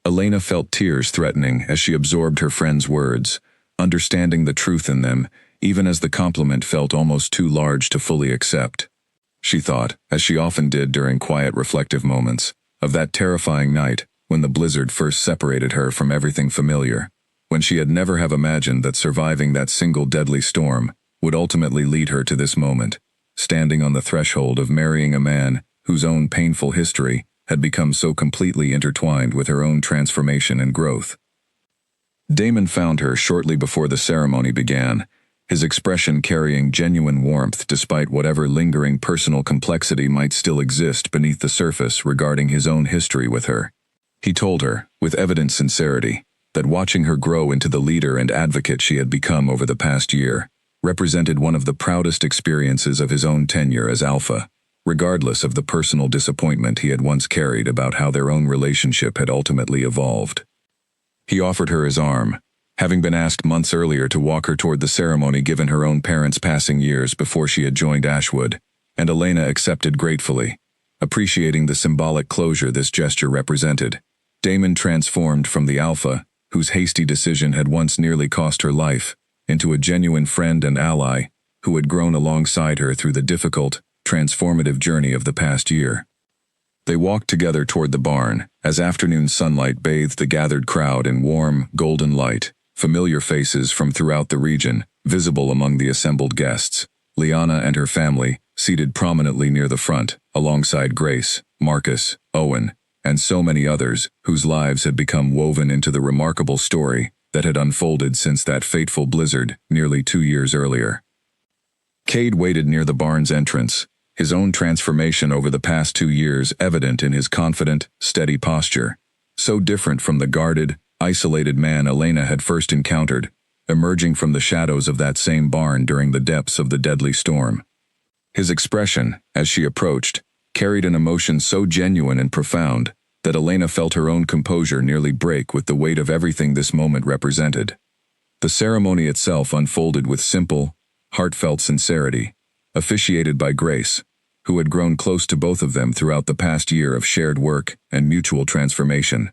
Elena felt tears threatening as she absorbed her friend's words, understanding the truth in them, even as the compliment felt almost too large to fully accept. She thought, as she often did during quiet reflective moments, of that terrifying night when the blizzard first separated her from everything familiar, when she had never have imagined that surviving that single deadly storm would ultimately lead her to this moment, standing on the threshold of marrying a man whose own painful history had become so completely intertwined with her own transformation and growth. Damon found her shortly before the ceremony began, his expression carrying genuine warmth despite whatever lingering personal complexity might still exist beneath the surface regarding his own history with her. He told her, with evident sincerity, that watching her grow into the leader and advocate she had become over the past year represented one of the proudest experiences of his own tenure as Alpha, regardless of the personal disappointment he had once carried about how their own relationship had ultimately evolved. He offered her his arm, having been asked months earlier to walk her toward the ceremony given her own parents' passing years before she had joined Ashwood, and Elena accepted gratefully, appreciating the symbolic closure this gesture represented. Damon transformed from the Alpha, whose hasty decision had once nearly cost her life, into a genuine friend and ally who had grown alongside her through the difficult, transformative journey of the past year. They walked together toward the barn, as afternoon sunlight bathed the gathered crowd in warm, golden light, familiar faces from throughout the region, visible among the assembled guests. Liana and her family, seated prominently near the front, alongside Grace, Marcus, Owen, and so many others whose lives had become woven into the remarkable story that had unfolded since that fateful blizzard nearly 2 years earlier. Cade waited near the barn's entrance, his own transformation over the past 2 years evident in his confident, steady posture, so different from the guarded, isolated man Elena had first encountered, emerging from the shadows of that same barn during the depths of the deadly storm. His expression, as she approached, carried an emotion so genuine and profound that Elena felt her own composure nearly break with the weight of everything this moment represented. The ceremony itself unfolded with simple, heartfelt sincerity, officiated by Grace, who had grown close to both of them throughout the past year of shared work and mutual transformation.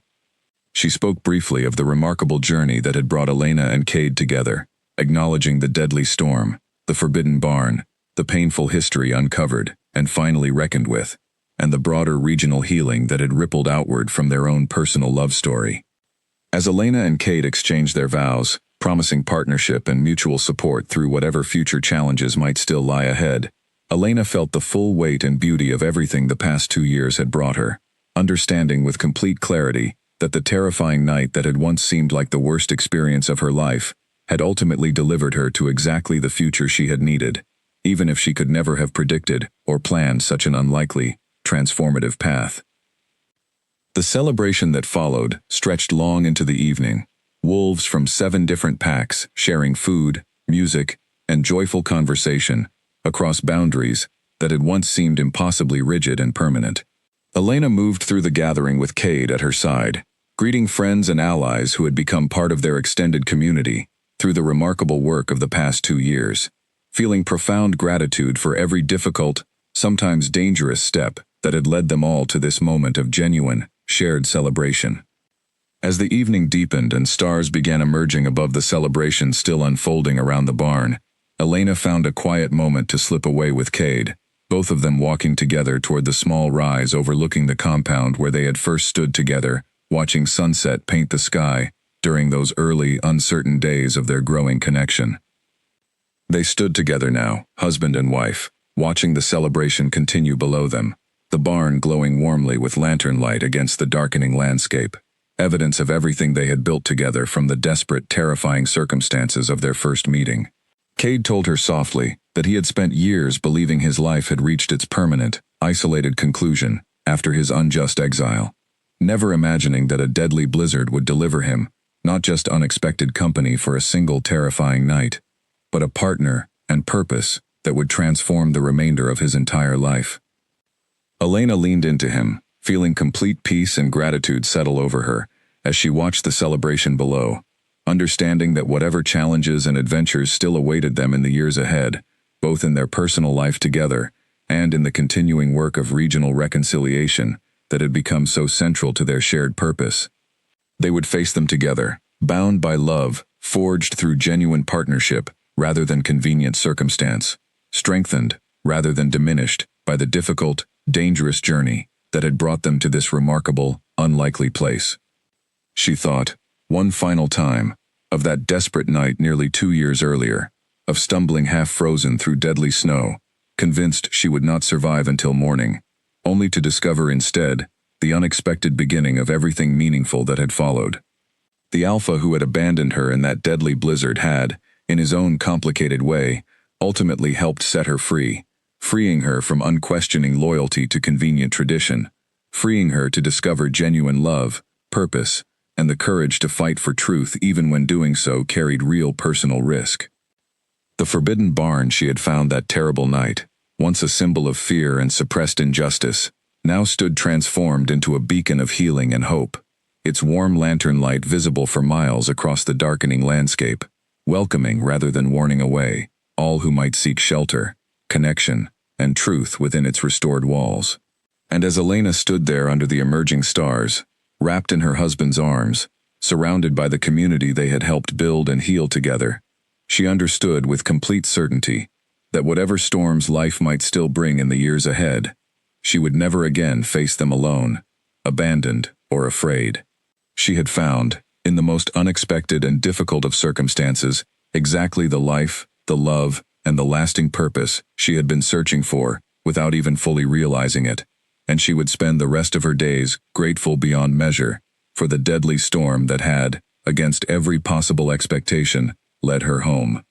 She spoke briefly of the remarkable journey that had brought Elena and Cade together, acknowledging the deadly storm, the forbidden barn, the painful history uncovered and finally reckoned with, and the broader regional healing that had rippled outward from their own personal love story. As Elena and Cade exchanged their vows, promising partnership and mutual support through whatever future challenges might still lie ahead, Elena felt the full weight and beauty of everything the past 2 years had brought her, understanding with complete clarity that the terrifying night that had once seemed like the worst experience of her life had ultimately delivered her to exactly the future she had needed, even if she could never have predicted or planned such an unlikely, transformative path. The celebration that followed stretched long into the evening, wolves from 7 different packs sharing food, music, and joyful conversation across boundaries that had once seemed impossibly rigid and permanent. Elena moved through the gathering with Cade at her side, greeting friends and allies who had become part of their extended community through the remarkable work of the past 2 years, feeling profound gratitude for every difficult, sometimes dangerous step that had led them all to this moment of genuine, shared celebration. As the evening deepened and stars began emerging above the celebration still unfolding around the barn, Elena found a quiet moment to slip away with Cade, both of them walking together toward the small rise overlooking the compound where they had first stood together, watching sunset paint the sky during those early, uncertain days of their growing connection. They stood together now, husband and wife, watching the celebration continue below them, the barn glowing warmly with lantern light against the darkening landscape, evidence of everything they had built together from the desperate, terrifying circumstances of their first meeting. Cade told her softly that he had spent years believing his life had reached its permanent, isolated conclusion after his unjust exile, never imagining that a deadly blizzard would deliver him not just unexpected company for a single terrifying night, but a partner and purpose that would transform the remainder of his entire life. Elena leaned into him, feeling complete peace and gratitude settle over her as she watched the celebration below, understanding that whatever challenges and adventures still awaited them in the years ahead, both in their personal life together and in the continuing work of regional reconciliation that had become so central to their shared purpose, they would face them together, bound by love, forged through genuine partnership rather than convenient circumstance, strengthened rather than diminished by the difficult, dangerous journey that had brought them to this remarkable, unlikely place. She thought, one final time, of that desperate night nearly 2 years earlier, of stumbling half-frozen through deadly snow, convinced she would not survive until morning, only to discover instead the unexpected beginning of everything meaningful that had followed. The Alpha who had abandoned her in that deadly blizzard had, in his own complicated way, ultimately helped set her free, freeing her from unquestioning loyalty to convenient tradition, freeing her to discover genuine love, purpose, and the courage to fight for truth even when doing so carried real personal risk. The forbidden barn she had found that terrible night, once a symbol of fear and suppressed injustice, now stood transformed into a beacon of healing and hope, its warm lantern light visible for miles across the darkening landscape, welcoming rather than warning away all who might seek shelter, connection, and truth within its restored walls. And as Elena stood there under the emerging stars, wrapped in her husband's arms, surrounded by the community they had helped build and heal together, she understood with complete certainty that whatever storms life might still bring in the years ahead, she would never again face them alone, abandoned, or afraid. She had found, in the most unexpected and difficult of circumstances, exactly the life, the love, and the lasting purpose she had been searching for without even fully realizing it, and she would spend the rest of her days grateful beyond measure for the deadly storm that had, against every possible expectation, led her home.